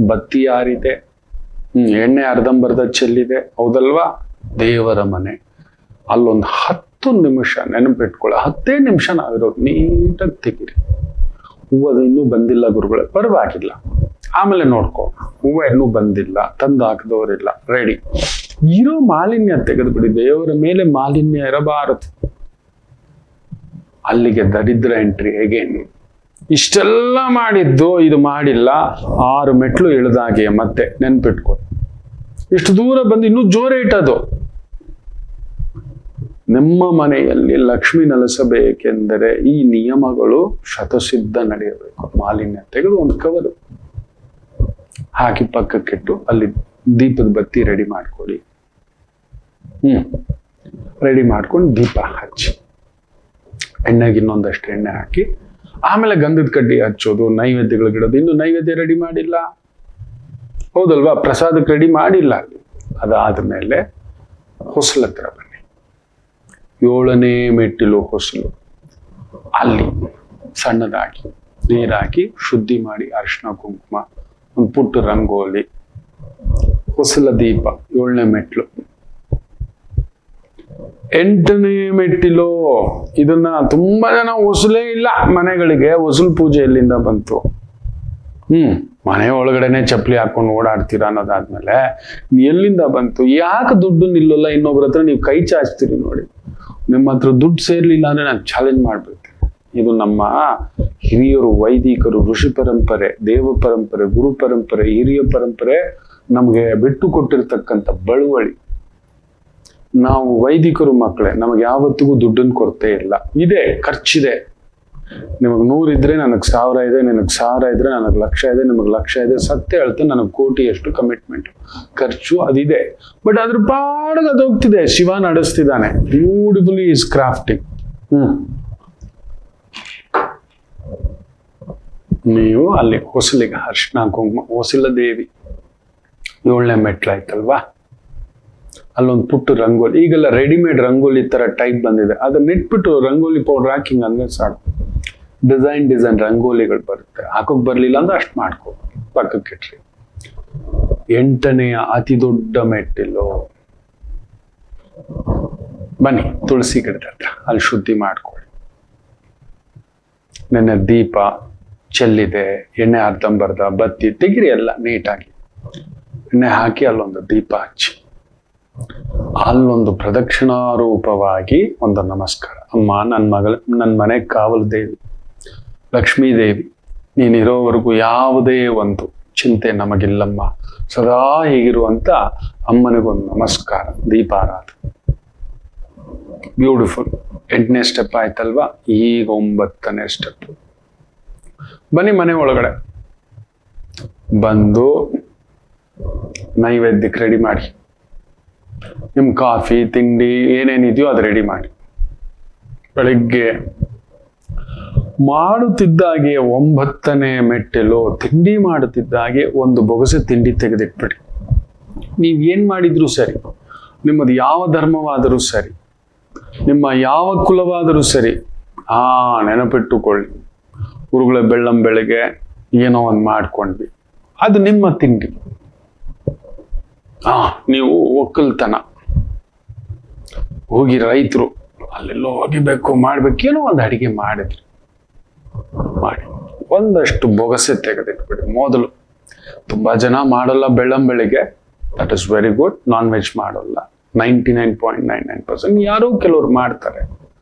ಬತ್ತಿ ಆರಿದೆ, ಎಣ್ಣೆ ಅರ್ಧಂಬರ್ಧ ಚೆಲ್ಲಿದೆ, ಹೌದಲ್ವಾ? ದೇವರ ಮನೆ ಅಲ್ಲೊಂದು 10 ನಿಮಿಷ ನೆನಪಿಟ್ಕೊಳ್ಳಿ. 10 ನಿಮಿಷ ನಾವಿರೋದು ನೀಟಾಗಿ ತೆಗೀರಿ. ಹೂವು ಅದು ಇನ್ನೂ ಬಂದಿಲ್ಲ ಗುರುಗಳೇ, ಪರವಾಗಿಲ್ಲ, ಆಮೇಲೆ ನೋಡ್ಕೊ. ಹೂವು ಇನ್ನೂ ಬಂದಿಲ್ಲ, ತಂದು ಹಾಕಿದವರಿಲ್ಲ, ರೆಡಿ. ಇರೋ ಮಾಲಿನ್ಯ ತೆಗೆದುಬಿಡಿ. ದೇವರ ಮೇಲೆ ಮಾಲಿನ್ಯ ಇರಬಾರದು. ಅಲ್ಲಿಗೆ ದರಿದ್ರ ಎಂಟ್ರಿ. ಹೇಗೆ ಇಷ್ಟೆಲ್ಲ ಮಾಡಿದ್ದು ಇದು ಮಾಡಿಲ್ಲ, 6 ಮೆಟ್ಲು ಇಳಿದಾಗೆ ಮತ್ತೆ ನೆನ್ಪಿಟ್ಕೊಳ್ಳಿ. ಇಷ್ಟು ದೂರ ಬಂದು ಇನ್ನೂ ಜೋರ ಇಟ್ಟದು. ನಿಮ್ಮ ಮನೆಯಲ್ಲಿ ಲಕ್ಷ್ಮಿ ನೆಲೆಸಬೇಕೆಂದರೆ ಈ ನಿಯಮಗಳು ಶತಸಿದ್ಧ ನಡೆಯಬೇಕು. ಮಾಲಿನ್ಯ ತೆಗೆದು ಒಂದು ಕವರು ಹಾಕಿ ಪಕ್ಕಕ್ಕಿಟ್ಟು ಅಲ್ಲಿ ದೀಪದ ಬತ್ತಿ ರೆಡಿ ಮಾಡ್ಕೊಳ್ಳಿ. ರೆಡಿ ಮಾಡ್ಕೊಂಡು ದೀಪ ಹಚ್ಚಿ, ಎಣ್ಣೆಗೆ ಇನ್ನೊಂದಷ್ಟು ಎಣ್ಣೆ ಹಾಕಿ, ಆಮೇಲೆ ಗಂಧದ ಕಡ್ಡಿ ಹಚ್ಚೋದು, ನೈವೇದ್ಯಗಳಿಗಿಡೋದು. ಇನ್ನು ನೈವೇದ್ಯ ರೆಡಿ ಮಾಡಿಲ್ಲ, ಹೌದಲ್ವಾ? ಪ್ರಸಾದಕ್ಕೆ ರೆಡಿ ಮಾಡಿಲ್ಲ. ಅದಾದ್ಮೇಲೆ ಹೊಸಲ ಹತ್ರ ಬನ್ನಿ. 7ನೇ ಮೆಟ್ಟಿಲು ಹೊಸಲು. ಅಲ್ಲಿ ಸಣ್ಣದಾಗಿ ನೀರಾಕಿ ಶುದ್ಧಿ ಮಾಡಿ, ಅರಿಶಿನ ಕುಂಕುಮ, ಒಂದು ಪುಟ್ಟ ರಂಗೋಲಿ, ಹೊಸಲ ದೀಪ. 7ನೇ ಮೆಟ್ಲು. 8ನೇ ಮೆಟ್ಟಿಲು. ಇದನ್ನ ತುಂಬಾ ಜನ ಹೊಸಲೇ ಇಲ್ಲ ಮನೆಗಳಿಗೆ. ಹೊಸಲು ಪೂಜೆ ಎಲ್ಲಿಂದ ಬಂತು? ಮನೆ ಒಳಗಡೆನೆ ಚಪ್ಪಲಿ ಹಾಕೊಂಡು ಓಡಾಡ್ತೀರಾ ಅನ್ನೋದಾದ್ಮೇಲೆ ಎಲ್ಲಿಂದ ಬಂತು? ಯಾಕೆ ದುಡ್ಡು ನಿಲ್ಲಲ್ಲ ಇನ್ನೊಬ್ರ ಹತ್ರ? ನೀವು ಕೈ ಚಾಚ್ತೀರಿ ನೋಡಿ. ನಿಮ್ಮ ಹತ್ರ ದುಡ್ಡು ಸೇರ್ಲಿಲ್ಲ ಅಂದ್ರೆ ನಾನು ಚಾಲೆಂಜ್ ಮಾಡ್ಬಿಡ್ತೀನಿ. ಇದು ನಮ್ಮ ಹಿರಿಯರು, ವೈದಿಕರು, ಋಷಿ ಪರಂಪರೆ, ದೇವ ಪರಂಪರೆ, ಗುರು ಪರಂಪರೆ, ಹಿರಿಯ ಪರಂಪರೆ ನಮ್ಗೆ ಬಿಟ್ಟು ಕೊಟ್ಟಿರ್ತಕ್ಕಂಥ ಬಳುವಳಿ. ನಾವು ವೈದಿಕರು ಮಕ್ಕಳೇ, ನಮಗೆ ಯಾವತ್ತಿಗೂ ದುಡ್ಡನ್ನು ಕೊರತೆ ಇಲ್ಲ. ಇದೆ, ಖರ್ಚಿದೆ. ನಿಮಗೆ 100 ಇದ್ರೆ ನನಗೆ 1000 ಇದೆ, ನಿನಗೆ 1000 ಇದ್ರೆ ನನಗೆ 1,00,000 ಇದೆ, ನಿಮಗೆ 1,00,000 ಇದೆ. ಸತ್ಯ ಹೇಳ್ತೇನೆ, ನನಗೆ ಕೋಟಿಯಷ್ಟು ಕಮಿಟ್ಮೆಂಟ್, ಖರ್ಚು ಅದಿದೆ. ಬಟ್ ಅದ್ರ ಪಾಡಿಗೆ ಅದು ಹೋಗ್ತಿದೆ. ಶಿವ ನಡೆಸ್ತಿದ್ದಾನೆ. Beautifully is crafting. ನೀವು ಅಲ್ಲಿ ಹೊಸಲಿಗೆ ಅರ್ಶಿನ ಕುಂಕುಮ, ಹೊಸಲ ದೇವಿ 7ನೇ ಮೆಟ್ಲಾಯ್ತಲ್ವಾ, ಅಲ್ಲೊಂದು ಪುಟ್ಟ ರಂಗೋಲಿ. ಈಗೆಲ್ಲ ರೆಡಿಮೇಡ್ ರಂಗೋಲಿ ತರ ಟೈಪ್ ಬಂದಿದೆ. ಅದನ್ನ ಇಟ್ಬಿಟ್ಟು ರಂಗೋಲಿ ಪೌಡರ್ ಹಾಕಿಂಗ್ ಅಂದ್ರೆ ಸಾಕು. ಡಿಸೈನ್ ರಂಗೋಲಿಗಳು ಬರುತ್ತೆ. ಹಾಕೋಕ್ ಬರ್ಲಿಲ್ಲ ಅಂದ್ರೆ ಅಷ್ಟು ಮಾಡ್ಕೊ, ಪಕ್ಕಕ್ಕಿಟ್ರಿ. 8ನೆಯ ಅತಿ ದೊಡ್ಡ ಮೆಟ್ಟಿಲು. ಬನ್ನಿ ತುಳಸಿ ಗಿಡದ ಹತ್ರ, ಅಲ್ಲಿ ಶುದ್ಧಿ ಮಾಡ್ಕೊಳ್ಳಿ. ನೆನ್ನೆ ದೀಪ ಚೆಲ್ಲಿದೆ, ಎಣ್ಣೆ ಅರ್ಧಂಬರ್ಧ ಬತ್ತಿ ತೆಗಿರಿ, ಎಲ್ಲ ನೀಟಾಗಿ ಎಣ್ಣೆ ಹಾಕಿ ಅಲ್ಲೊಂದು ದೀಪ ಹಚ್ಚಿ, ಅಲ್ಲೊಂದು ಪ್ರದಕ್ಷಿಣಾರೂಪವಾಗಿ ಒಂದು ನಮಸ್ಕಾರ. ಅಮ್ಮ, ನನ್ನ ಮನೆ ಕಾವಲು ದೇವಿ, ಲಕ್ಷ್ಮೀ ದೇವಿ, ನೀನಿರೋವರೆಗೂ ಯಾವುದೇ ಒಂದು ಚಿಂತೆ ನಮಗಿಲ್ಲಮ್ಮ, ಸದಾ ಹೀಗಿರುವಂತ ಅಮ್ಮನಿಗೊಂದು ನಮಸ್ಕಾರ, ದೀಪಾರಾಧನೆ. ಬ್ಯೂಟಿಫುಲ್. 8ನೇ ಸ್ಟೆಪ್ ಆಯ್ತಲ್ವಾ, ಈಗ 9ನೇ ಸ್ಟೆಪ್. ಬನ್ನಿ ಮನೆ ಒಳಗಡೆ ಬಂದು ನೈವೇದ್ಯಕ್ಕೆ ರೆಡಿ ಮಾಡಿ. ನಿಮ್ ಕಾಫಿ ತಿಂಡಿ ಏನೇನಿದೆಯೋ ಅದು ರೆಡಿ ಮಾಡಿ. ಬೆಳಿಗ್ಗೆ ಮಾಡುತ್ತಿದ್ದಾಗೆ 9ನೇ ಮೆಟ್ಟಿಲು, ತಿಂಡಿ ಮಾಡುತ್ತಿದ್ದಾಗೆ ಒಂದು ಬೊಗಸೆ ತಿಂಡಿ ತೆಗೆದಿಟ್ಬಿಡಿ. ನೀವ್ ಏನ್ ಮಾಡಿದ್ರು ಸರಿ, ನಿಮ್ಮದು ಯಾವ ಧರ್ಮವಾದರೂ ಸರಿ, ನಿಮ್ಮ ಯಾವ ಕುಲವಾದರೂ ಸರಿ, ನೆನಪಿಟ್ಟುಕೊಳ್ಳಿ. ಗುರುಗಳ ಬೆಳ್ಳಂಬೆಳಗ್ಗೆ ಏನೋ ಒಂದು ಮಾಡ್ಕೊಂಡ್ವಿ, ಅದು ನಿಮ್ಮ ತಿಂಡಿ. ನೀವು ಒಕ್ಕಲ್ತನ ಹೋಗಿ ರೈತರು ಅಲ್ಲೆಲ್ಲೋ ಹೋಗಿಬೇಕು, ಮಾಡ್ಬೇಕು, ಏನೋ ಒಂದು ಅಡಿಗೆ ಮಾಡಿದ್ರಿ, ಮಾಡಿ ಒಂದಷ್ಟು ಬೊಗಸೆ ತೆಗೆದಿಟ್ಬಿಡಿ. ಮೊದಲು ತುಂಬಾ ಜನ ಮಾಡಲ್ಲ ಬೆಳ್ಳಂಬೆಳಿಗ್ಗೆ, that is very good. Non veg ಮಾಡೋಲ್ಲ 99.99%. ಯಾರೋ ಕೆಲವ್ರು ಮಾಡ್ತಾರೆ,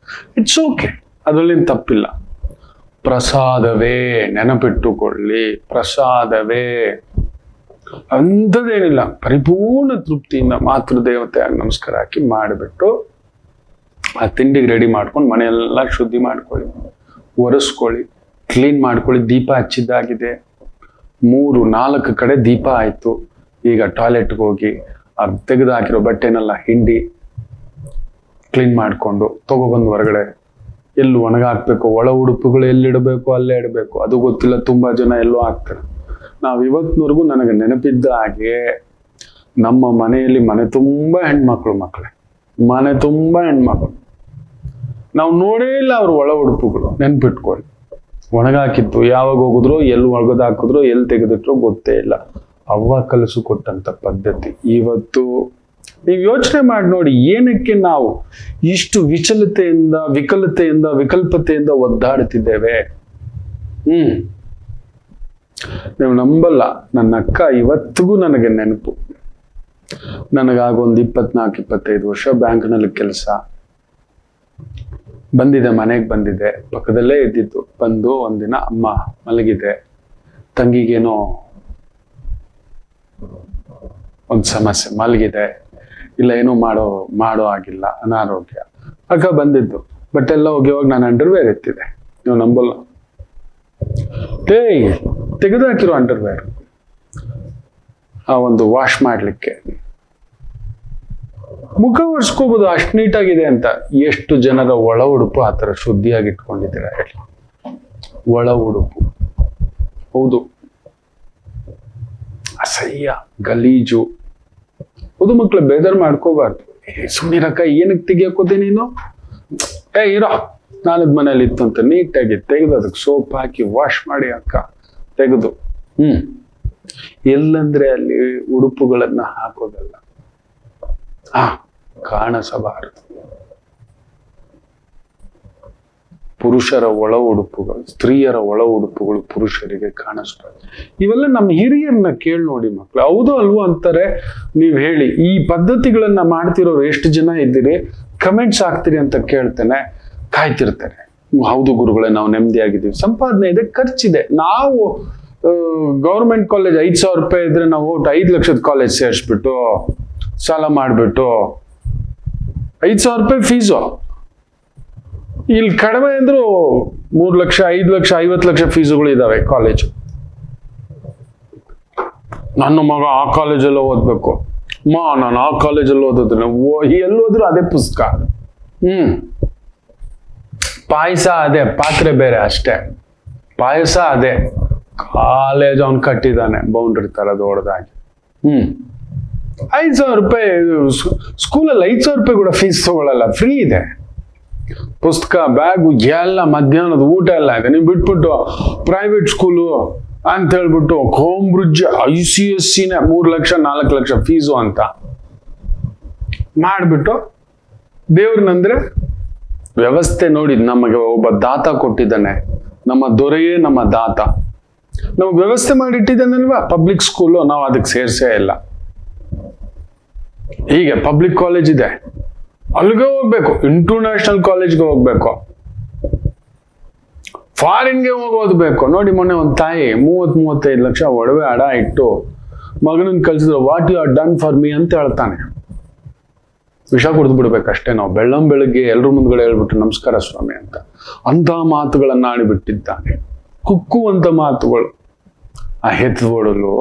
ಇಟ್ಸ್ ಓಕೆ, ಅದರಲ್ಲಿ ತಪ್ಪಿಲ್ಲ. ಪ್ರಸಾದವೇ, ನೆನಪಿಟ್ಟುಕೊಳ್ಳಿ, ಪ್ರಸಾದವೇ, ಅಂಥದ್ದೇನಿಲ್ಲ. ಪರಿಪೂರ್ಣ ತೃಪ್ತಿಯಿಂದ ಮಾತೃದೇವತೆಯಾಗಿ ನಮಸ್ಕಾರ ಹಾಕಿ ಮಾಡಿಬಿಟ್ಟು ಆ ತಿಂಡಿಗೆ ರೆಡಿ ಮಾಡ್ಕೊಂಡು ಮನೆಯೆಲ್ಲ ಶುದ್ಧಿ ಮಾಡ್ಕೊಳ್ಳಿ, ಒರೆಸ್ಕೊಳ್ಳಿ, ಕ್ಲೀನ್ ಮಾಡ್ಕೊಳ್ಳಿ. ದೀಪ ಹಚ್ಚಿದ್ದಾಗಿದೆ, 3-4 ಕಡೆ ದೀಪ ಆಯ್ತು. ಈಗ ಟಾಯ್ಲೆಟ್ಗೆ ಹೋಗಿ ಆ ತೆಗೆದು ಹಾಕಿರೋ ಬಟ್ಟೆನೆಲ್ಲ ಹಿಂಡಿ ಕ್ಲೀನ್ ಮಾಡಿಕೊಂಡು ತಗೊಬಂದು ಹೊರಗಡೆ ಎಲ್ಲಿ ಒಣಗಾಕ್ಬೇಕು, ಒಳ ಉಡುಪುಗಳು ಎಲ್ಲಿಡಬೇಕು ಅಲ್ಲೇ ಇಡಬೇಕು, ಅದು ಗೊತ್ತಿಲ್ಲ. ತುಂಬಾ ಜನ ಎಲ್ಲೋ ಹಾಕ್ತಾರೆ. ನಾವು ಇವತ್ತಿನವರೆಗೂ ನನಗೆ ನೆನಪಿದ್ದ ಹಾಗೆ ನಮ್ಮ ಮನೆಯಲ್ಲಿ ಮನೆ ತುಂಬಾ ಹೆಣ್ಮಕ್ಳು, ಮನೆ ತುಂಬಾ ಹೆಣ್ಮಕ್ಳು. ನಾವು ನೋಡೇ ಇಲ್ಲ ಅವ್ರ ಒಳ ಉಡುಪುಗಳು. ನೆನ್ಪಿಟ್ಕೊಳ್ಳಿ. ಒಣಗಾಕಿತ್ತು, ಯಾವಾಗ ಹೋಗಿದ್ರು, ಎಲ್ಲಿ ಒಳಗದ ಹಾಕಿದ್ರು, ಎಲ್ಲಿ ತೆಗೆದಿಟ್ರು ಗೊತ್ತೇ ಇಲ್ಲ. ಅವ್ವ ಕಲಿಸಿಕೊಟ್ಟಂತ ಪದ್ಧತಿ. ಇವತ್ತು ನೀವು ಯೋಚನೆ ಮಾಡಿ ನೋಡಿ, ಏನಕ್ಕೆ ನಾವು ಇಷ್ಟು ವಿಕಲ್ಪತೆಯಿಂದ ಒದ್ದಾಡ್ತಿದ್ದೇವೆ. ನೀವು ನಂಬಲ್ಲ, ನನ್ನ ಅಕ್ಕ ಇವತ್ತಿಗೂ ನನಗೆ ನೆನಪು. ನನಗಾಗೊಂದು 24-25 ವರ್ಷ ಬ್ಯಾಂಕ್ನಲ್ಲಿ ಕೆಲಸ. ಬಂದಿದೆ, ಮನೆಗೆ ಬಂದಿದೆ, ಪಕ್ಕದಲ್ಲೇ ಇದ್ದಿದ್ದು. ಬಂದು ಒಂದಿನ ಅಮ್ಮ ಮಲಗಿದೆ, ತಂಗಿಗೇನೋ ಒಂದು ಸಮಸ್ಯೆ, ಮಲಗಿದೆ, ಇಲ್ಲ ಏನೋ ಮಾಡೋ ಆಗಿಲ್ಲ, ಅನಾರೋಗ್ಯ. ಅಕ್ಕ ಬಂದಿದ್ದು, ಬಟ್ ಎಲ್ಲ ಹೋಗಿ ನಾನು ಅಂಡರ್ವೇರ್ ಎತ್ತಿದೆ. ನೀವು ನಂಬಲ್ಲ, ತೆಗೆದುಹಾಕಿರೋ ಅಂಡರ್ವೇರ್ ಆ ಒಂದು ವಾಶ್ ಮಾಡ್ಲಿಕ್ಕೆ. ಮುಖ ಒರೆಸ್ಕೋಬಹುದು, ಅಷ್ಟು ನೀಟಾಗಿದೆ ಅಂತ. ಎಷ್ಟು ಜನರ ಒಳ ಉಡುಪು ಆ ಥರ ಶುದ್ಧಿಯಾಗಿ ಇಟ್ಕೊಂಡಿದ್ದೀರಾ ಹೇಳಿ? ಒಳ ಉಡುಪು ಹೌದು, ಅಸಹ್ಯ, ಗಲೀಜು. ಹೌದು ಮಕ್ಳು, ಬೇಜಾರು ಮಾಡ್ಕೋಬಾರ್ದು. ಸುಮ್ಮನಿರಕ್ಕ, ಏನಕ್ಕೆ ತೆಗಿಯೋಕೋದೆ ನೀನು? ಇರೋ, ನಾಲ್ಕು ಮನೇಲಿ ಇತ್ತು ಅಂತ ನೀಟಾಗಿ ತೆಗೆದು ಅದಕ್ಕೆ ಸೋಪ್ ಹಾಕಿ ವಾಶ್ ಮಾಡಿ ಅಕ್ಕ ತೆಗೆದು. ಎಲ್ಲಂದ್ರೆ ಅಲ್ಲಿ ಉಡುಪುಗಳನ್ನ ಹಾಕೋದಲ್ಲ, ಕಾಣಿಸಬಾರದು. ಪುರುಷರ ಒಳ ಉಡುಪುಗಳು, ಸ್ತ್ರೀಯರ ಒಳ ಉಡುಪುಗಳು ಪುರುಷರಿಗೆ ಕಾಣಿಸ್ಬಾರ್ದು. ಇವೆಲ್ಲ ನಮ್ಮ ಹಿರಿಯರನ್ನ ಕೇಳಿ ನೋಡಿ ಮಕ್ಳು. ಹೌದು ಅಲ್ವೋ ಅಂತಾರೆ. ನೀವ್ ಹೇಳಿ, ಈ ಪದ್ಧತಿಗಳನ್ನ ಮಾಡ್ತಿರೋರು ಎಷ್ಟು ಜನ ಇದ್ದೀರಿ? ಕಮೆಂಟ್ಸ್ ಹಾಕ್ತೀರಿ ಅಂತ ಕೇಳ್ತೇನೆ, ಕಾಯ್ತಿರ್ತೇನೆ. ಹೌದು ಗುರುಗಳೇ, ನಾವು ನೆಮ್ಮದಿಯಾಗಿದ್ದೀವಿ, ಸಂಪಾದನೆ ಇದೆ, ಖರ್ಚಿದೆ. ನಾವು ಗೌರ್ಮೆಂಟ್ ಕಾಲೇಜ್ 5,000 ರೂಪಾಯಿ ಇದ್ರೆ ನಾವು 5 ಲಕ್ಷದ ಕಾಲೇಜ್ ಸೇರಿಸ್ಬಿಟ್ಟು ಸಾಲ ಮಾಡ್ಬಿಟ್ಟು 5,000 ರೂಪಾಯಿ ಫೀಸು. ಇಲ್ಲಿ ಕಡಿಮೆ ಅಂದ್ರೂ 3 ಲಕ್ಷ 5 ಲಕ್ಷ 50 ಲಕ್ಷ ಫೀಸುಗಳು ಇದಾವೆ ಕಾಲೇಜು. ನನ್ನ ಮಗ ಆ ಕಾಲೇಜಲ್ಲಿ ಓದ್ಬೇಕು, ನಾನು ಆ ಕಾಲೇಜಲ್ಲಿ ಓದಿದ್ರೆ ಎಲ್ಲೋದ್ರು ಅದೇ ಪುಸ್ತಕ. ಪಾಯಸ ಅದೇ, ಪಾತ್ರೆ ಬೇರೆ ಅಷ್ಟೇ. ಪಾಯಸ ಅದೇ, ಕಾಲೇಜ್ ಅವ್ನು ಕಟ್ಟಿದ್ದಾನೆ ಬೌಂಡ್ರಿ ತರ ದೊಡ್ಡದಾಗಿ. 5,000 ರೂಪಾಯಿ ಸ್ಕೂಲಲ್ಲಿ 5,000 ರೂಪಾಯಿ ಕೂಡ ಫೀಸ್ ತಗೊಳ್ಳಲ್ಲ, ಫ್ರೀ ಇದೆ. ಪುಸ್ತಕ, ಬ್ಯಾಗು ಎಲ್ಲ, ಮಧ್ಯಾಹ್ನದ ಊಟ ಎಲ್ಲ ಇದೆ. ನೀವು ಬಿಟ್ಬಿಟ್ಟು ಪ್ರೈವೇಟ್ ಸ್ಕೂಲು ಅಂತ ಹೇಳ್ಬಿಟ್ಟು ಕೋಂಬ್ರಿಡ್ಜ್ ICSE 3 ಲಕ್ಷ 4 ಲಕ್ಷ ಫೀಸು ಅಂತ ಮಾಡ್ಬಿಟ್ಟು ದೇವ್ರನ್ನಂದ್ರೆ ವ್ಯವಸ್ಥೆ ನೋಡಿ ನಮಗೆ ಒಬ್ಬ ದಾತ ಕೊಟ್ಟಿದ್ದಾನೆ. ನಮ್ಮ ದೊರೆಯೇ ನಮ್ಮ ದಾತ. ನಮಗೆ ವ್ಯವಸ್ಥೆ ಮಾಡಿಟ್ಟಿದ್ದಾನಲ್ವಾ ಪಬ್ಲಿಕ್ ಸ್ಕೂಲು, ನಾವು ಅದಕ್ಕೆ ಸೇರ್ಸೇ ಇಲ್ಲ. ಹೀಗೆ ಪಬ್ಲಿಕ್ ಕಾಲೇಜ್ ಇದೆ, ಅಲ್ಲಿಗೆ ಹೋಗ್ಬೇಕು, ಇಂಟರ್ನ್ಯಾಷನಲ್ ಕಾಲೇಜ್ಗೆ ಹೋಗ್ಬೇಕು, ಫಾರಿನ್ಗೆ ಹೋಗಿ ಓದ್ಬೇಕು. ನೋಡಿ, ಮೊನ್ನೆ ಒಂದು ತಾಯಿ 30-35 ಲಕ್ಷ ಒಡವೆ ಅಡ ಇಟ್ಟು ಮಗನನ್ನ ಕಳ್ಸಿದ್ರು. What you are done for me ಅಂತ ಹೇಳ್ತಾನೆ. ವಿಷ ಕುಡಿದು ಬಿಡ್ಬೇಕಷ್ಟೇ ನಾವು. ಬೆಳಗ್ಗೆ ಎಲ್ರ ಮುಂದ್ಗಡೆ ಹೇಳ್ಬಿಟ್ಟು ನಮಸ್ಕಾರ ಸ್ವಾಮಿ ಅಂತ ಮಾತುಗಳನ್ನ ಆಡಿಬಿಟ್ಟಿದ್ದಾನೆ. ಕುಕ್ಕುವಂತ ಮಾತುಗಳು. ಆ ಹೆತ್ತೋಡಲು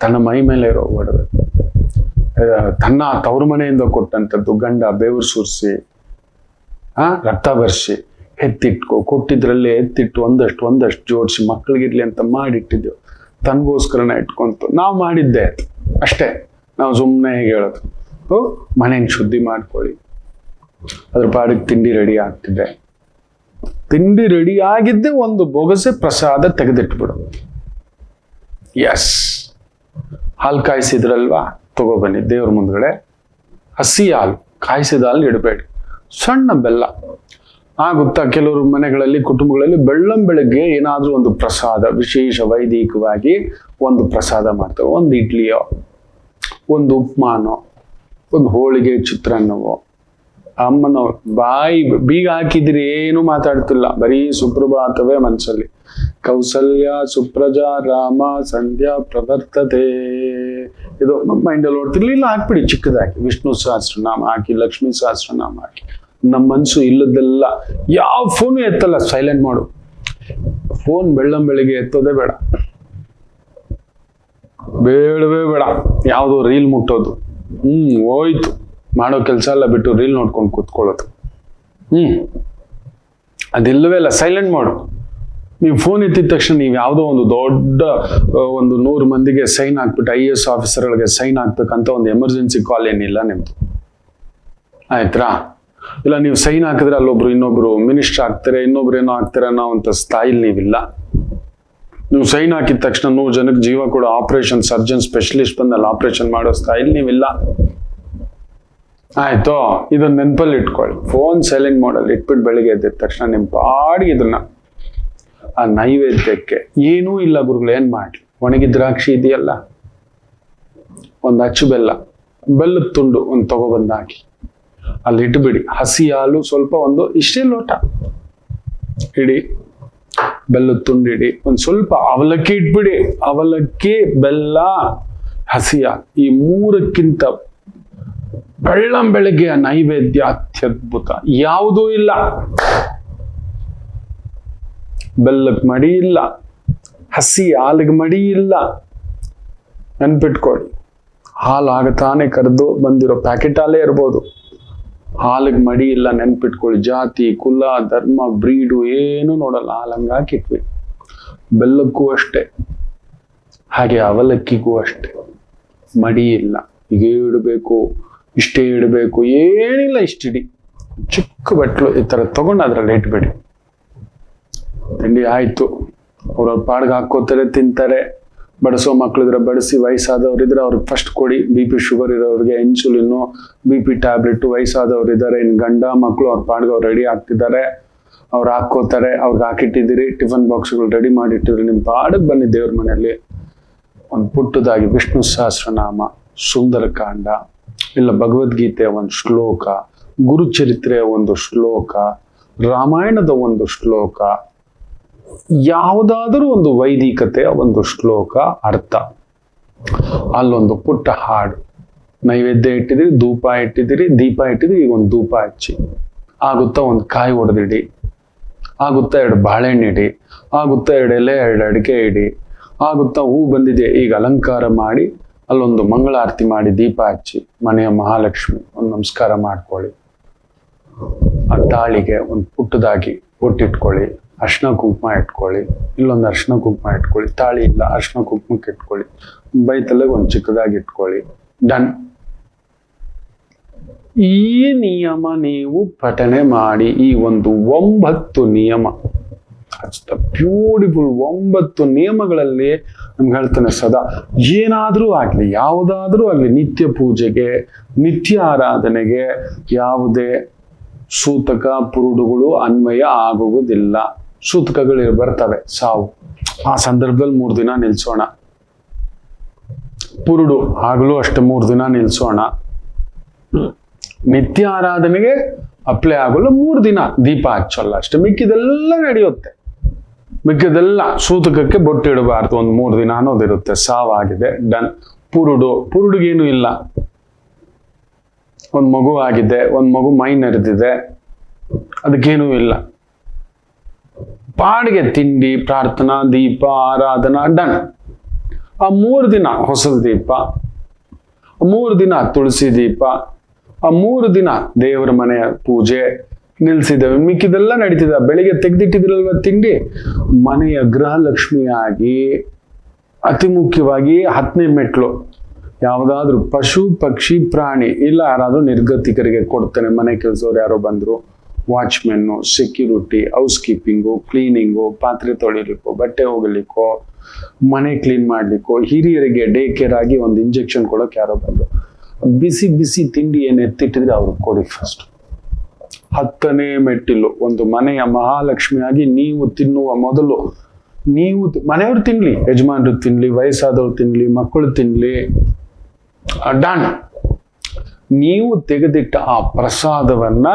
ತನ್ನ ಮೈ ಮೇಲೆ ಇರೋ ಒಡವೆ, ತನ್ನ ತವರು ಮನೆಯಿಂದ ಕೊಟ್ಟಂಥದ್ದು, ಗಂಡ ಬೆವರು ಸುರಿಸಿ ರಕ್ತ ಬರ್ಸಿ ಕೊಟ್ಟಿದ್ರಲ್ಲೇ ಎತ್ತಿಟ್ಟು ಒಂದಷ್ಟು ಜೋಡಿಸಿ ಮಕ್ಕಳಿಗಿರ್ಲಿ ಅಂತ ಮಾಡಿಟ್ಟಿದ್ದೆವು. ತನಗೋಸ್ಕರನ ಇಟ್ಕೊಂತು. ನಾವು ಮಾಡಿದ್ದೆ ಅಷ್ಟೇ. ನಾವು ಸುಮ್ಮನೆ ಹೇಗೆ ಹೇಳೋದು, ಮನೆಯನ್ನು ಶುದ್ಧಿ ಮಾಡ್ಕೊಳ್ಳಿ, ಅದ್ರ ಪಾಡಿಗೆ ತಿಂಡಿ ರೆಡಿ ಆಗ್ತಿದೆ. ತಿಂಡಿ ರೆಡಿ ಆಗಿದ್ದೆ ಒಂದು ಬೊಗಸೆ ಪ್ರಸಾದ ತೆಗೆದಿಟ್ಬಿಡು. ಎಸ್, ಹಾಲು ಕಾಯಿಸಿದ್ರಲ್ವಾ, ತಗೊಬನ್ನಿ ದೇವ್ರ ಮುಂದ್ಗಡೆ. ಹಸಿ ಹಾಲು, ಕಾಯಿಸಿದ ಹಾಲು ಇಡಬೇಡಿ. ಸಣ್ಣ ಬೆಲ್ಲ ಆಗುತ್ತಾ. ಕೆಲವರು ಮನೆಗಳಲ್ಲಿ, ಕುಟುಂಬಗಳಲ್ಲಿ ಬೆಳ್ಳಂಬೆಳಗ್ಗೆ ಏನಾದ್ರೂ ಒಂದು ಪ್ರಸಾದ, ವಿಶೇಷ ವೈದಿಕವಾಗಿ ಒಂದು ಪ್ರಸಾದ ಮಾಡ್ತಾರೆ. ಒಂದು ಇಡ್ಲಿಯೋ, ಒಂದು ಉಪ್ಮಾನೋ, ಒಂದು ಹೋಳಿಗೆ, ಚಿತ್ರಾನ್ನವೋ. ಅಮ್ಮನೋ ಬಾಯಿ ಬೀಗ ಹಾಕಿದ್ರಿ, ಏನು ಮಾತಾಡ್ತಿಲ್ಲ, ಬರೀ ಸುಪ್ರಭಾತವೇ ಮನಸ್ಸಲ್ಲಿ. ಕೌಸಲ್ಯ ಸುಪ್ರಜಾ ರಾಮ ಸಂಧ್ಯಾ ಪ್ರವರ್ತತೆ, ಇದು ಮೈಂಡಲ್ಲಿ ಓಡ್ತಿರ್ಲಿಲ್ಲ. ಹಾಕ್ಬಿಡಿ ಚಿಕ್ಕದಾಗಿ, ವಿಷ್ಣು ಸಹಸ್ರನಾಮ ಹಾಕಿ, ಲಕ್ಷ್ಮೀ ಸಹಸ್ರನಾಮ ಹಾಕಿ. ನಮ್ಮ ಮನಸ್ಸು ಇಲ್ಲದೆಲ್ಲ, ಯಾವ ಫೋನು ಎತ್ತಲ್ಲ, ಸೈಲೆಂಟ್ ಮಾಡು. ಫೋನ್ ಬೆಳ್ಳಂಬೆಳಿಗ್ಗೆ ಎತ್ತೋದೇ ಬೇಡ, ಬೇಡವೇ ಬೇಡ. ಯಾವುದೋ ರೀಲ್ ಮುಟ್ಟೋದು, ಹೋಯ್ತು. ಮಾಡೋ ಕೆಲಸ ಎಲ್ಲ ಬಿಟ್ಟು ರೀಲ್ ನೋಡ್ಕೊಂಡು ಕೂತ್ಕೊಳ್ಳೋದು, ಅದಿಲ್ಲವೇ ಇಲ್ಲ. ಸೈಲೆಂಟ್ ಮಾಡು. ನೀವು ಫೋನ್ ಎತ್ತಿದ ತಕ್ಷಣ ನೀವು ಯಾವುದೋ ಒಂದು ದೊಡ್ಡ 100 ಮಂದಿಗೆ ಸೈನ್ ಹಾಕ್ಬಿಟ್ಟು, IAS ಆಫೀಸರ್ಗಳಿಗೆ ಸೈನ್ ಹಾಕ್ಬೇಕಂತ ಒಂದು ಎಮರ್ಜೆನ್ಸಿ ಕಾಲ್ ಏನಿಲ್ಲ ನಿಮ್ದು, ಆಯ್ತಾ? ಇಲ್ಲ, ನೀವು ಸೈನ್ ಹಾಕಿದ್ರೆ ಅಲ್ಲೊಬ್ರು ಇನ್ನೊಬ್ರು ಮಿನಿಸ್ಟರ್ ಆಗ್ತಾರೆ, ಇನ್ನೊಬ್ರು ಏನೋ ಆಗ್ತಾರೆ ಅನ್ನೋ ಅಂತ ಸ್ಥಾಯಿಲ್ ನೀವಿಲ್ಲ. ನೀವು ಸೈನ್ ಹಾಕಿದ ತಕ್ಷಣ 100 ಜನಕ್ಕೆ ಜೀವ ಕೂಡ ಆಪರೇಷನ್ ಸರ್ಜನ್ ಸ್ಪೆಷಲಿಸ್ಟ್ ಬಂದಲ್ಲಿ ಆಪರೇಷನ್ ಮಾಡೋ ಸ್ಥಾಯಿಲ್ ನೀವಿಲ್ಲ. ಆಯ್ತು, ಇದನ್ನ ನೆನಪಲ್ಲಿ ಇಟ್ಕೊಳ್ಳಿ. ಫೋನ್ ಸೈಲೆಂಟ್ ಮಾಡಲ್ ಇಟ್ಬಿಟ್ಟು ಬೆಳಿಗ್ಗೆ ಎದ್ದ ತಕ್ಷಣ ನಿಮ್ಮ ಪಾಡಿಗೆ ಇದನ್ನ ಆ ನೈವೇದ್ಯಕ್ಕೆ ಏನೂ ಇಲ್ಲ ಗುರುಗಳು, ಏನ್ ಮಾಡ್ಲಿ? ಒಣಗಿದ ದ್ರಾಕ್ಷಿ ಇದೆಯಲ್ಲ, ಒಂದು ಅಚ್ಚು ಬೆಲ್ಲದ ತುಂಡು ಒಂದು ತಗೊಬಂದು ಹಾಕಿ ಅಲ್ಲಿ ಇಟ್ಬಿಡಿ. ಹಸಿ ಹಾಲು ಸ್ವಲ್ಪ, ಒಂದು ಇಷ್ಟೇ ಲೋಟ ಇಡಿ, ಬೆಲ್ಲದ ತುಂಡು ಇಡಿ, ಒಂದು ಸ್ವಲ್ಪ ಅವಲಕ್ಕಿ ಇಟ್ಬಿಡಿ. ಅವಲಕ್ಕಿ, ಬೆಲ್ಲ, ಹಸಿ ಹಾಲು, ಈ 3ಕ್ಕಿಂತ ಬೆಳ್ಳಂಬೆಳಗ್ಗೆ ನೈವೇದ್ಯ ಅತ್ಯದ್ಭುತ. ಯಾವುದೂ ಇಲ್ಲ. ಬೆಲ್ಲಕ್ಕೆ ಮಡಿ ಇಲ್ಲ, ಹಸಿ ಹಾಲಿಗೆ ಮಡಿ ಇಲ್ಲ. ನೆನ್ಪಿಟ್ಕೊಳ್ಳಿ, ಹಾಲು ಆಗತಾನೆ ಕರೆದು ಬಂದಿರೋ ಪ್ಯಾಕೆಟ್ ಹಾಲೇ ಇರ್ಬೋದು, ಹಾಲಿಗೆ ಮಡಿ ಇಲ್ಲ. ನೆನ್ಪಿಟ್ಕೊಳ್ಳಿ. ಜಾತಿ, ಕುಲ, ಧರ್ಮ, ಬ್ರೀಡು ಏನು ನೋಡಲ್ಲ, ಹಾಲಂಗ ಹಾಕಿಟ್ವಿ. ಬೆಲ್ಲಕ್ಕೂ ಅಷ್ಟೇ, ಹಾಗೆ ಅವಲಕ್ಕಿಗೂ ಅಷ್ಟೇ, ಮಡಿ ಇಲ್ಲ. ಹೀಗೆ ಇಡಬೇಕು, ಇಷ್ಟೇ ಇಡಬೇಕು, ಏನಿಲ್ಲ, ಇಷ್ಟಿಡಿ. ಚಿಕ್ಕ ಬಟ್ಲು ಈ ತರ ತಗೊಂಡು ಅದ್ರಲ್ಲಿ ಇಟ್ಬಿಡಿ. ತಿಂಡಿ ಆಯ್ತು, ಅವ್ರವ್ರ ಪಾಡ್ಗೆ ಹಾಕೋತಾರೆ, ತಿಂತಾರೆ. ಬಡಿಸೋ ಮಕ್ಳಿದ್ರೆ ಬಡಿಸಿ, ವಯಸ್ಸಾದವ್ರಿದ್ರೆ ಅವ್ರಿಗೆ ಫಸ್ಟ್ ಕೊಡಿ. BP ಶುಗರ್ ಇರೋರಿಗೆ ಇನ್ಸುಲಿನ್ನು, BP ಟ್ಯಾಬ್ಲೆಟ್. ವಯಸ್ಸಾದವ್ರು ಇದ್ದಾರೆ, ಇನ್ನು ಗಂಡ ಮಕ್ಕಳು ಅವ್ರ ಪಾಡ್ಗೆ ಅವ್ರು ರೆಡಿ ಆಗ್ತಿದ್ದಾರೆ, ಅವ್ರು ಹಾಕೋತಾರೆ. ಅವ್ರಿಗೆ ಹಾಕಿಟ್ಟಿದ್ದೀರಿ, ಟಿಫನ್ ಬಾಕ್ಸ್ಗಳು ರೆಡಿ ಮಾಡಿಟ್ಟಿದ್ರಿ, ನಿಮ್ಮ ಪಾಡಿಗೆ ಬನ್ನಿ ದೇವ್ರ ಮನೆಯಲ್ಲಿ. ಒಂದು ಪುಟ್ಟದಾಗಿ ವಿಷ್ಣು ಸಹಸ್ರನಾಮ, ಸುಂದರಕಾಂಡ, ಇಲ್ಲ ಭಗವದ್ಗೀತೆಯ ಒಂದು ಶ್ಲೋಕ, ಗುರುಚರಿತ್ರೆಯ ಒಂದು ಶ್ಲೋಕ, ರಾಮಾಯಣದ ಒಂದು ಶ್ಲೋಕ, ಯಾವುದಾದರೂ ಒಂದು ವೈದಿಕತೆಯ ಒಂದು ಶ್ಲೋಕ ಅರ್ಥ, ಅಲ್ಲೊಂದು ಪುಟ್ಟ ಹಾಡು. ನೈವೇದ್ಯ ಇಟ್ಟಿದಿರಿ, ಧೂಪ ಇಟ್ಟಿದಿರಿ, ದೀಪ ಇಟ್ಟಿದಿರಿ, ಈಗ ಒಂದು ಧೂಪ ಹಚ್ಚಿ ಆಗುತ್ತಾ, ಒಂದು ಕಾಯಿ ಹೊಡೆದಿಡಿ. ಆಗುತ್ತಾ 2 ಬಾಳೆಹಣ್ಣು ಇಡಿ, ಆಗುತ್ತಾ 2 ಎಲೆ 2 ಅಡಿಕೆ ಇಡಿ, ಆಗುತ್ತಾ ಹೂ ಬಂದಿದೆ ಈಗ ಅಲಂಕಾರ ಮಾಡಿ ಅಲ್ಲೊಂದು ಮಂಗಳಾರತಿ ಮಾಡಿ ದೀಪ ಹಚ್ಚಿ ಮನೆಯ ಮಹಾಲಕ್ಷ್ಮಿ ಒಂದು ನಮಸ್ಕಾರ ಮಾಡ್ಕೊಳ್ಳಿ. ಆ ತಾಳಿಗೆ ಒಂದು ಪುಟ್ಟದಾಗಿ ಬೊಟ್ಟಿಟ್ಕೊಳ್ಳಿ, ಅರ್ಶಿನ ಕುಂಕುಮ ಇಟ್ಕೊಳ್ಳಿ, ಇಲ್ಲೊಂದು ಅರ್ಶಿನ ಕುಂಕುಮ ಇಟ್ಕೊಳ್ಳಿ, ತಾಳಿ ಇಲ್ಲ ಅರ್ಶಿನ ಕುಂಕುಮಕ್ಕೆ ಇಟ್ಕೊಳ್ಳಿ, ಬೈತಲ್ಲಾಗ ಒಂದು ಚಿಕ್ಕದಾಗಿ ಇಟ್ಕೊಳ್ಳಿ. ಡನ್. ಈ ನಿಯಮ ನೀವು ಪಠನೆ ಮಾಡಿ. ಈ ಒಂದು 9 ನಿಯಮ, ಬ್ಯೂಟಿಫುಲ್ 9 ನಿಯಮಗಳಲ್ಲಿ ನಮ್ಗೆ ಹೇಳ್ತಾನೆ ಸದಾ ಏನಾದ್ರೂ ಆಗ್ಲಿ, ಯಾವುದಾದ್ರೂ ಆಗ್ಲಿ, ನಿತ್ಯ ಪೂಜೆಗೆ ನಿತ್ಯ ಆರಾಧನೆಗೆ ಯಾವುದೇ ಸೂತಕ ಪುರುಡುಗಳು ಅನ್ವಯ ಆಗುವುದಿಲ್ಲ. ಸೂತಕಗಳು ಬರ್ತವೆ, ಸಾವು, ಆ ಸಂದರ್ಭದಲ್ಲಿ 3 ದಿನ ನಿಲ್ಸೋಣ. ಪುರುಡು ಆಗಲೂ ಅಷ್ಟೇ 3 ದಿನ ನಿಲ್ಸೋಣ. ನಿತ್ಯ ಆರಾಧನೆಗೆ ಅಪ್ಲೈ ಆಗಲು 3 ದಿನ ದೀಪ ಹಚ್ಚಲ್ಲ ಅಷ್ಟೇ, ಮಿಕ್ಕಿದೆಲ್ಲ ನಡೆಯುತ್ತೆ. ಮಿಕ್ಕಿದೆಲ್ಲ ಸೂತಕಕ್ಕೆ ಬೊಟ್ಟಿಡಬಾರ್ದು, ಒಂದು 3 ದಿನ ಅನ್ನೋದಿರುತ್ತೆ. ಸಾವಾಗಿದೆ, ಡನ್. ಪುರುಡುಗೇನು ಇಲ್ಲ. ಒಂದು ಮಗು ಆಗಿದೆ, ಒಂದು ಮಗು ಮೈ ನೆರೆದಿದೆ, ಅದಕ್ಕೇನೂ ಇಲ್ಲ. ಪಾಡಿಗೆ ತಿಂಡಿ, ಪ್ರಾರ್ಥನಾ, ದೀಪ, ಆರಾಧನಾ, ಡನ್. ಆ 3 ದಿನ ಹೊಸ ದೀಪ, 3 ದಿನ ತುಳಸಿ ದೀಪ, ಆ 3 ದಿನ ದೇವರ ಮನೆಯ ಪೂಜೆ ನಿಲ್ಸಿದ್ದೇವೆ. ಮಿಕ್ಕಿದೆಲ್ಲ ನಡೀತಿದೆ. ಬೆಳಿಗ್ಗೆ ತೆಗೆದಿಟ್ಟಿದ್ರಲ್ವ ತಿಂಡಿ, ಮನೆಯ ಗೃಹಲಕ್ಷ್ಮಿಯಾಗಿ ಅತಿ ಮುಖ್ಯವಾಗಿ 10ನೇ ಮೆಟ್ಲು ಯಾವುದಾದ್ರೂ ಪಶು ಪಕ್ಷಿ ಪ್ರಾಣಿ ಇಲ್ಲ ಯಾರಾದ್ರೂ ನಿರ್ಗತಿಕರಿಗೆ ಕೊಡ್ತೇನೆ. ಮನೆ ಕೆಲಸದವ್ರು ಯಾರೋ ಬಂದ್ರು, ವಾಚ್ಮೆನ್ನು, ಸೆಕ್ಯೂರಿಟಿ, ಹೌಸ್ ಕೀಪಿಂಗು, ಕ್ಲೀನಿಂಗು, ಪಾತ್ರೆ ತೊಳಿಲಿಕ್ಕೋ, ಬಟ್ಟೆ ಹೋಗ್ಲಿಕ್ಕೋ, ಮನೆ ಕ್ಲೀನ್ ಮಾಡ್ಲಿಕ್ಕೋ, ಹಿರಿಯರಿಗೆ ಡೇ ಕೇರ್ ಆಗಿ ಒಂದು ಇಂಜೆಕ್ಷನ್ ಕೊಡೋಕೆ ಯಾರೋ ಬಂದ್ರು, ಬಿಸಿ ಬಿಸಿ ತಿಂಡಿ ಏನು ಎತ್ತಿಟ್ಟಿದ್ರೆ ಅವ್ರಿಗೆ ಕೊಡಿ ಫಸ್ಟ್. 10ನೇ ಮೆಟ್ಟಿಲು. ಒಂದು ಮನೆಯ ಮಹಾಲಕ್ಷ್ಮಿಯಾಗಿ ನೀವು ತಿನ್ನುವ ಮೊದಲು ನೀವು ಮನೆಯವ್ರು ತಿನ್ಲಿ, ಯಜಮಾನ್ರು ತಿನ್ಲಿ, ವಯಸ್ಸಾದವ್ರು ತಿನ್ಲಿ, ಮಕ್ಕಳು ತಿನ್ಲಿ, ಡನ್. ನೀವು ತೆಗೆದಿಟ್ಟ ಆ ಪ್ರಸಾದವನ್ನ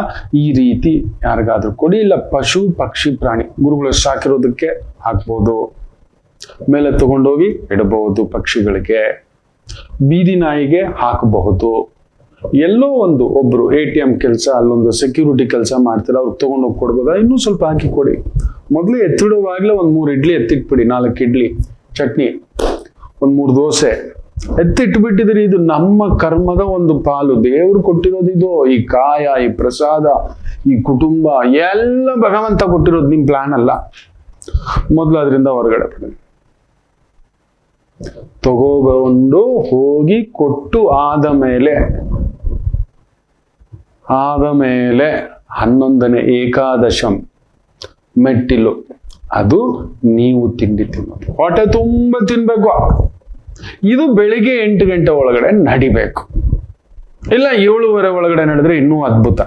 ಈ ರೀತಿ ಯಾರಿಗಾದ್ರೂ ಕೊಡಿ. ಇಲ್ಲ ಪಶು ಪಕ್ಷಿ ಪ್ರಾಣಿ ಗುರುಗಳು ಸಾಕಿರೋದಕ್ಕೆ ಹಾಕ್ಬೋದು, ಮೇಲೆ ತಗೊಂಡೋಗಿ ಇಡಬಹುದು. ಪಕ್ಷಿಗಳಿಗೆ, ಬೀದಿ ನಾಯಿಗೆ ಹಾಕಬಹುದು. ಎಲ್ಲೋ ಒಬ್ರು ATM ಕೆಲಸ, ಅಲ್ಲೊಂದು ಸೆಕ್ಯೂರಿಟಿ ಕೆಲಸ ಮಾಡ್ತಾರೆ, ಅವ್ರಿಗೆ ತಗೊಂಡೋಗಿ ಕೊಡ್ಬೋದಾ? ಇನ್ನೂ ಸ್ವಲ್ಪ ಹಾಕಿ ಕೊಡಿ. ಮೊದಲು ಎತ್ತಿಡುವಾಗ್ಲೇ 3 ಇಡ್ಲಿ ಎತ್ತಿಟ್ಬಿಡಿ, 4 ಇಡ್ಲಿ, ಚಟ್ನಿ, 3 ದೋಸೆ ಎತ್ತಿಟ್ಬಿಟ್ಟಿದ್ರಿ. ಇದು ನಮ್ಮ ಕರ್ಮದ ಒಂದು ಪಾಲು, ದೇವ್ರು ಕೊಟ್ಟಿರೋದು ಇದು. ಈ ಕಾಯ, ಈ ಪ್ರಸಾದ, ಈ ಕುಟುಂಬ ಎಲ್ಲ ಭಗವಂತ ಕೊಟ್ಟಿರೋದು, ನಿಮ್ ಪ್ಲಾನ್ ಅಲ್ಲ. ಮೊದಲು ಅದರಿಂದ ಹೊರಗಡೆ ಬಿಡಿ. ತಗೋಬಂದು ಹೋಗಿ ಕೊಟ್ಟು ಆದ ಮೇಲೆ 11ನೇ ಏಕಾದಶಂ ಮೆಟ್ಟಿಲು, ಅದು ನೀವು ತಿಂಡಿ ತಿನ್ನೋದು. ಹೊಟ್ಟೆ ತುಂಬ ತಿನ್ಬೇಕು. ಇದು ಬೆಳಿಗ್ಗೆ 8 ಗಂಟೆ ಒಳಗಡೆ ನಡಿಬೇಕು. ಇಲ್ಲ 7:30 ಒಳಗಡೆ ನಡೆದ್ರೆ ಇನ್ನೂ ಅದ್ಭುತ.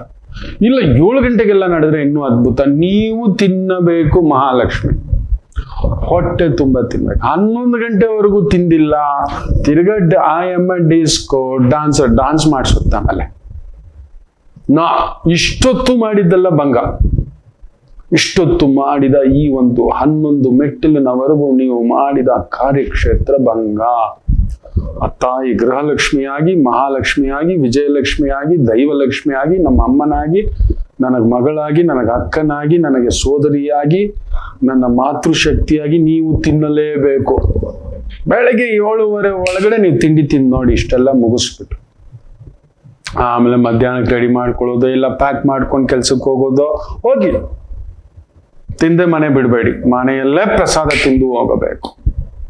ಇಲ್ಲ 7 ಗಂಟೆಗೆಲ್ಲ ನಡೆದ್ರೆ ಇನ್ನೂ ಅದ್ಭುತ. ನೀವು ತಿನ್ನಬೇಕು ಮಹಾಲಕ್ಷ್ಮಿ, ಹೊಟ್ಟೆ ತುಂಬ ತಿನ್ಬೇಕು. 11 ಗಂಟೆವರೆಗೂ ತಿಂದಿಲ್ಲ, ತಿರ್ಗಾ ಡಿಸ್ಕೋ ಡಾನ್ಸ್ ಮಾಡಿಸುತ್ತ. ಆಮೇಲೆ ಇಷ್ಟೊತ್ತು ಮಾಡಿದ್ದಲ್ಲ ಭಂಗ. ಇಷ್ಟೊತ್ತು ಮಾಡಿದ ಈ ಒಂದು 11 ಮೆಟ್ಟಿಲಿನವರೆಗೂ ನೀವು ಮಾಡಿದ ಕಾರ್ಯಕ್ಷೇತ್ರ ಭಂಗ. ಆ ತಾಯಿ ಗೃಹಲಕ್ಷ್ಮಿಯಾಗಿ, ಮಹಾಲಕ್ಷ್ಮಿಯಾಗಿ, ವಿಜಯಲಕ್ಷ್ಮಿಯಾಗಿ, ದೈವಲಕ್ಷ್ಮಿಯಾಗಿ, ನಮ್ಮ ಅಮ್ಮನಾಗಿ, ನನಗೆ ಮಗಳಾಗಿ, ನನಗೆ ಅಕ್ಕನಾಗಿ, ನನಗೆ ಸೋದರಿಯಾಗಿ, ನನ್ನ ಮಾತೃಶಕ್ತಿಯಾಗಿ ನೀವು ತಿನ್ನಲೇಬೇಕು. ಬೆಳಗ್ಗೆ 7:30 ಒಳಗಡೆ ನೀವು ತಿಂಡಿ ತಿಂದು ನೋಡಿ. ಇಷ್ಟೆಲ್ಲ ಮುಗಿಸ್ಬಿಟ್ಟು ಆಮೇಲೆ ಮಧ್ಯಾಹ್ನಕ್ಕೆ ರೆಡಿ ಮಾಡ್ಕೊಳ್ಳೋದು, ಇಲ್ಲ ಪ್ಯಾಕ್ ಮಾಡ್ಕೊಂಡು ಕೆಲ್ಸಕ್ಕೆ ಹೋಗೋದು, ಹೋಗಿ ತಿಂದೆ ಮನೆ ಬಿಡಬೇಡಿ. ಮನೆಯಲ್ಲೇ ಪ್ರಸಾದ ತಿಂದು ಹೋಗಬೇಕು.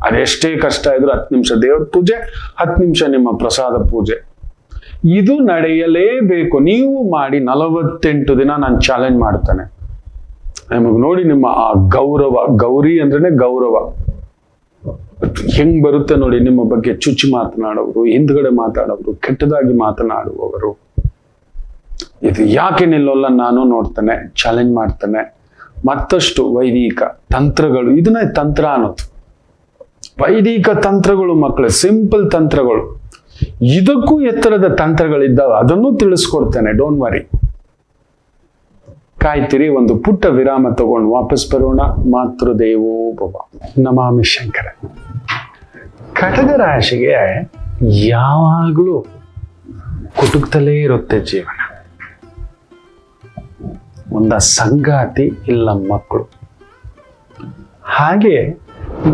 ಅದೆಷ್ಟೇ ಕಷ್ಟ ಇದ್ರು 10 ನಿಮಿಷ ದೇವ್ರ ಪೂಜೆ, 10 ನಿಮಿಷ ನಿಮ್ಮ ಪ್ರಸಾದ ಪೂಜೆ, ಇದು ನಡೆಯಲೇಬೇಕು. ನೀವು ಮಾಡಿ 48 ದಿನ ನಾನು ಚಾಲೆಂಜ್ ಮಾಡ್ತೇನೆ. ನಿಮಗೆ ನೋಡಿ ನಿಮ್ಮ ಆ ಗೌರವ, ಗೌರಿ ಅಂದ್ರೇನೆ ಗೌರವ ಹೆಂಗ್ ಬರುತ್ತೆ ನೋಡಿ. ನಿಮ್ಮ ಬಗ್ಗೆ ಚುಚ್ಚಿ ಮಾತನಾಡೋರು, ಹಿಂದ್ಗಡೆ ಮಾತಾಡೋರು, ಕೆಟ್ಟದಾಗಿ ಮಾತನಾಡುವವರು, ಇದು ಯಾಕೆ ನಿಲ್ಲೋಲ್ಲ ನಾನು ನೋಡ್ತೇನೆ, ಚಾಲೆಂಜ್ ಮಾಡ್ತೇನೆ. ಮತ್ತಷ್ಟು ವೈದಿಕ ತಂತ್ರಗಳು, ಇದನ್ನೇ ತಂತ್ರ ಅನ್ನೋದು. ವೈದಿಕ ತಂತ್ರಗಳು ಮಕ್ಕಳೇ, ಸಿಂಪಲ್ ತಂತ್ರಗಳು. ಇದಕ್ಕೂ ಎತ್ತರದ ತಂತ್ರಗಳಿದ್ದಾವೆ, ಅದನ್ನು ತಿಳಿಸ್ಕೊಡ್ತೇನೆ. Don't worry. ಕಾಯ್ತಿರಿ. ಒಂದು ಪುಟ್ಟ ವಿರಾಮ ತಗೊಂಡು ವಾಪಸ್ ಬರೋಣ. ಮಾತೃದೇವೋ ಭವ. ನಮಾಮಿ ಶಂಕರ. ಕಟಕ ರಾಶಿಗೆ ಯಾವಾಗಲೂ ಕುಟುಕ್ತಲೇ ಇರುತ್ತೆ ಜೀವನ. ಒಂದ ಸಂಗಾತಿ ಇಲ್ಲ ಮಕ್ಕಳು. ಹಾಗೆ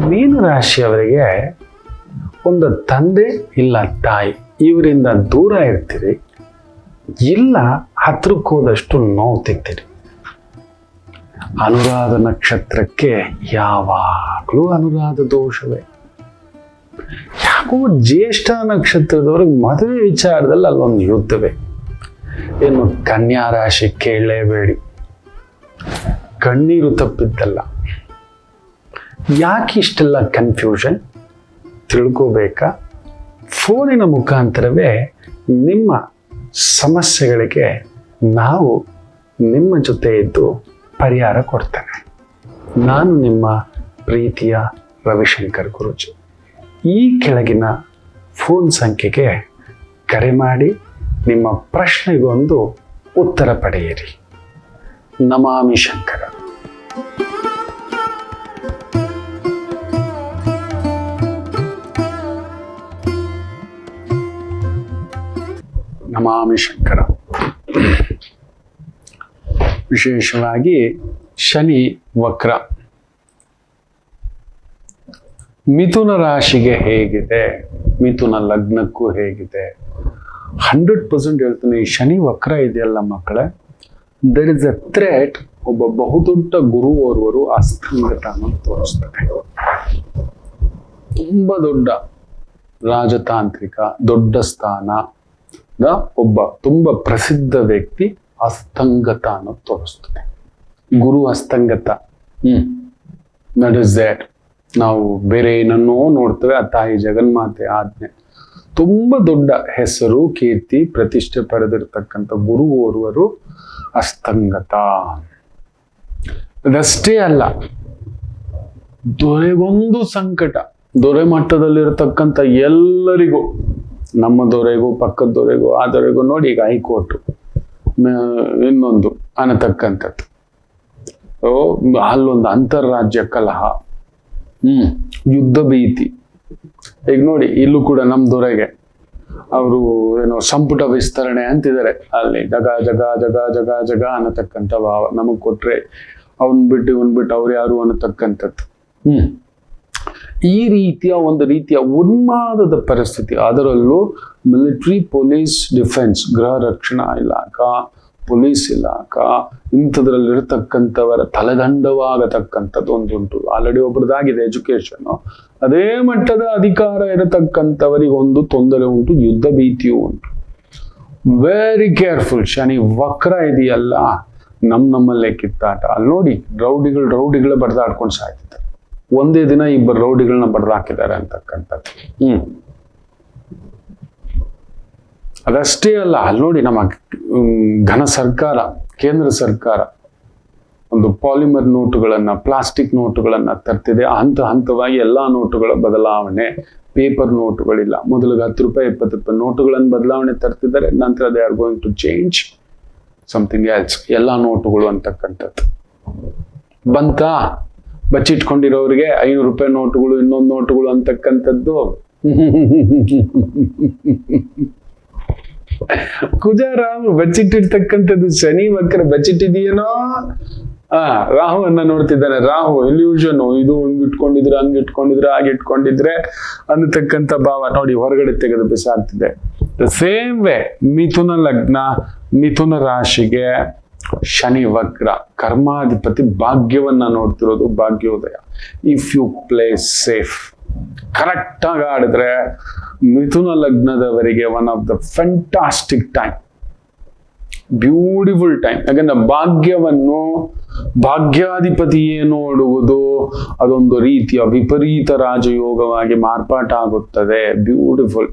ಮೀನರಾಶಿಯವರಿಗೆ ಒಂದು ತಂದೆ ಇಲ್ಲ ತಾಯಿ, ಇವರಿಂದ ದೂರ ಇರ್ತೀರಿ, ಇಲ್ಲ ಹತ್ರಕ್ಕೆ ಹೋದಷ್ಟು ನೋವು ತಿಂತೀರಿ. ಅನುರಾಧ ನಕ್ಷತ್ರಕ್ಕೆ ಯಾವಾಗಲೂ ಅನುರಾಧ ದೋಷವೇ. ಯಾಕೋ ಜ್ಯೇಷ್ಠ ನಕ್ಷತ್ರದವ್ರಿಗೆ ಮದುವೆ ವಿಚಾರದಲ್ಲಿ ಅಲ್ಲೊಂದು ಯುದ್ಧವೇ. ಇನ್ನು ಕನ್ಯಾ ರಾಶಿ ಕೇಳಲೇಬೇಡಿ, ಕಣ್ಣೀರು ತಪ್ಪಿದ್ದಲ್ಲ. ಯಾಕೆ ಇಷ್ಟೆಲ್ಲ ಕನ್ಫ್ಯೂಷನ್ ತಿಳ್ಕೋಬೇಕಾ? ಫೋನಿನ ಮುಖಾಂತರವೇ ನಿಮ್ಮ ಸಮಸ್ಯೆಗಳಿಗೆ ನಾವು ನಿಮ್ಮ ಜೊತೆ ಇದ್ದು ಪರಿಹಾರ ಕೊಡ್ತೇನೆ. ನಾನು ನಿಮ್ಮ ಪ್ರೀತಿಯ ರವಿಶಂಕರ್ ಗುರೂಜಿ. ಈ ಕೆಳಗಿನ ಫೋನ್ ಸಂಖ್ಯೆಗೆ ಕರೆ ಮಾಡಿ ನಿಮ್ಮ ಪ್ರಶ್ನೆಗೊಂದು ಉತ್ತರ ಪಡೆಯಿರಿ. ನಮಾಮಿ ಶಂಕರ. ನಮಾಮಿ ಶಂಕರ. ವಿಶೇಷವಾಗಿ ಶನಿ ವಕ್ರ ಮಿಥುನ ರಾಶಿಗೆ ಹೇಗಿದೆ, ಮಿಥುನ ಲಗ್ನಕ್ಕೂ ಹೇಗಿದೆ? 100% ಹೇಳ್ತೀನಿ, ಈ ಶನಿ ವಕ್ರ ಇದೆಯಲ್ಲ ಮಕ್ಕಳೇ, ದರ್ ಇಸ್ ಎ ಥ್ರೆಟ್. ಒಬ್ಬ ಬಹುದೊಡ್ಡ ಗುರು ಓರ್ವರು ಅಸ್ತಂಗತನ ತೋರಿಸ್ತಾರೆ. ತುಂಬಾ ದೊಡ್ಡ ರಾಜತಾಂತ್ರಿಕ, ದೊಡ್ಡ ಸ್ಥಾನ ಒಬ್ಬ ತುಂಬಾ ಪ್ರಸಿದ್ಧ ವ್ಯಕ್ತಿ ಅಸ್ತಂಗತ ಅನ್ನೋದು ತೋರಿಸ್ತದೆ. ಗುರು ಅಸ್ತಂಗತ. That is that. ನಾವು ಬೇರೆ ಏನನ್ನೋ ನೋಡ್ತೇವೆ, ಆ ತಾಯಿ ಜಗನ್ಮಾತೆ ಆಜ್ಞೆ. ತುಂಬಾ ದೊಡ್ಡ ಹೆಸರು, ಕೀರ್ತಿ, ಪ್ರತಿಷ್ಠೆ ಪಡೆದಿರ್ತಕ್ಕಂಥ ಗುರು ಓರ್ವರು ಅಸ್ತಂಗತ. ಅದಷ್ಟೇ ಅಲ್ಲ, ದೊರೆಗೊಂದು ಸಂಕಟ. ದೊರೆ ಮಟ್ಟದಲ್ಲಿರತಕ್ಕಂಥ ಎಲ್ಲರಿಗೂ, ನಮ್ಮ ದೊರೆಗೂ, ಪಕ್ಕದ ದೊರೆಗೂ, ಆ ದೊರೆಗೂ ನೋಡಿ, ಈಗ ಹೈಕೋರ್ಟ್ ಇನ್ನೊಂದು ಅನ್ನತಕ್ಕಂಥದ್ದು, ಅಲ್ಲೊಂದು ಅಂತಾರಾಜ್ಯ ಕಲಹ, ಯುದ್ಧ ಭೀತಿ. ಈಗ ನೋಡಿ, ಇಲ್ಲೂ ಕೂಡ ನಮ್ಮ ದೊರೆಗೆ ಅವರು ಏನೋ ಸಂಪುಟ ವಿಸ್ತರಣೆ ಅಂತಿದ್ದಾರೆ. ಅಲ್ಲಿ ಜಗ ಜಗ ಜಗ ಜಗ ಜಗ ಅನ್ನತಕ್ಕಂಥ ಭಾವ. ನಮಗ್ ಕೊಟ್ರೆ ಅವನ್ ಬಿಟ್ಟು ಅವ್ರು ಯಾರು ಅನ್ನತಕ್ಕಂಥದ್ದು. ಈ ರೀತಿಯ ಒಂದು ರೀತಿಯ ಉನ್ಮಾದದ ಪರಿಸ್ಥಿತಿ. ಅದರಲ್ಲೂ ಮಿಲಿಟರಿ, ಪೊಲೀಸ್, ಡಿಫೆನ್ಸ್, ಗೃಹ ರಕ್ಷಣಾ ಇಲಾಖಾ, ಪೊಲೀಸ್ ಇಲಾಖಾ, ಇಂಥದ್ರಲ್ಲಿರ್ತಕ್ಕಂಥವರ ತಲೆದಂಡವಾಗತಕ್ಕಂಥದ್ದು ಒಂದುಂಟು. Already ಒಬ್ರದ್ದಾಗಿದೆ education. ಅದೇ ಮಟ್ಟದ ಅಧಿಕಾರ ಇರತಕ್ಕಂಥವರಿಗೆ ಒಂದು ತೊಂದರೆ ಉಂಟು, ಯುದ್ಧ ಭೀತಿಯೂ ಉಂಟು. Very careful. ಶನಿ ವಕ್ರ ಇದೆಯಲ್ಲ, ನಮ್ಮಲ್ಲೇ ಕಿತ್ತಾಟ. ಅಲ್ಲಿ ನೋಡಿ, ರೌಡಿಗಳ ಬಡ್ದಾಡ್ಕೊಂಡು ಸಾಯ್ತಿದ್ದಾರೆ. ಒಂದೇ ದಿನ ಇಬ್ಬರು ರೌಡಿಗಳನ್ನ ಬಡ್ದಾಕಿದ್ದಾರೆ ಅಂತಕ್ಕಂಥದ್ದು. ಅದಷ್ಟೇ ಅಲ್ಲ, ಅಲ್ಲಿ ನೋಡಿ, ನಮ್ಮ ಘನ ಸರ್ಕಾರ, ಕೇಂದ್ರ ಸರ್ಕಾರ ಒಂದು ಪಾಲಿಮರ್ ನೋಟುಗಳನ್ನ, ಪ್ಲಾಸ್ಟಿಕ್ ನೋಟುಗಳನ್ನ ತರ್ತಿದೆ. ಹಂತವಾಗಿ ಎಲ್ಲಾ ನೋಟುಗಳ ಬದಲಾವಣೆ. ಪೇಪರ್ ನೋಟುಗಳಿಲ್ಲ. ಮೊದಲಿಗೆ 10 ರೂಪಾಯಿ 20 ರೂಪಾಯಿ ನೋಟುಗಳನ್ನು ಬದಲಾವಣೆ ತರ್ತಿದ್ದಾರೆ. ನಂತರ they are going to change something else. ಎಲ್ಲಾ ನೋಟುಗಳು ಅಂತಕ್ಕಂಥದ್ದು ಬಂತಾ? ಬಚ್ಚಿಟ್ಕೊಂಡಿರೋರಿಗೆ 500 ರೂಪಾಯಿ ನೋಟುಗಳು, ಇನ್ನೊಂದು ನೋಟುಗಳು ಅಂತಕ್ಕಂಥದ್ದು. ಕುಜರಾಮ್ ಬಚ್ಚಿಟ್ಟಿರ್ತಕ್ಕಂಥದ್ದು. ಶನಿ ವಕ್ರ ಬಚ್ಚಿಟ್ಟಿದೆಯೇನೋ. ರಾಹುವನ್ನ ನೋಡ್ತಿದ್ದಾನೆ. ರಾಹು ಇಲ್ಯೂಷನ್. ಇದು ಹಂಗಿಟ್ಕೊಂಡಿದ್ರೆ, ಹಾಗೆ ಇಟ್ಕೊಂಡಿದ್ರೆ ಅನ್ನತಕ್ಕಂಥ ಭಾವ. ನೋಡಿ, ಹೊರಗಡೆ ತೆಗೆದು ಬಿಸಾಡ್ತಿದೆ. ದ ಸೇಮ್ ವೇ ಮಿಥುನ ಲಗ್ನ, ಮಿಥುನ ರಾಶಿಗೆ ಶನಿ ವಕ್ರ, ಕರ್ಮಾಧಿಪತಿ ಭಾಗ್ಯವನ್ನ ನೋಡ್ತಿರೋದು, ಭಾಗ್ಯೋದಯ. If you play safe, correct ಆಗಿ ಆಡಿದ್ರೆ ಮಿಥುನ ಲಗ್ನದವರಿಗೆ one of the fantastic time, beautiful time. ಯಾಕಂದ್ರೆ ಭಾಗ್ಯವನ್ನು ಭಾಗ್ಯಾಧಿಪತಿಯೇ ನೋಡುವುದು ಅದೊಂದು ರೀತಿಯ ವಿಪರೀತ ರಾಜಯೋಗವಾಗಿ ಮಾರ್ಪಾಟಾಗುತ್ತದೆ. Beautiful,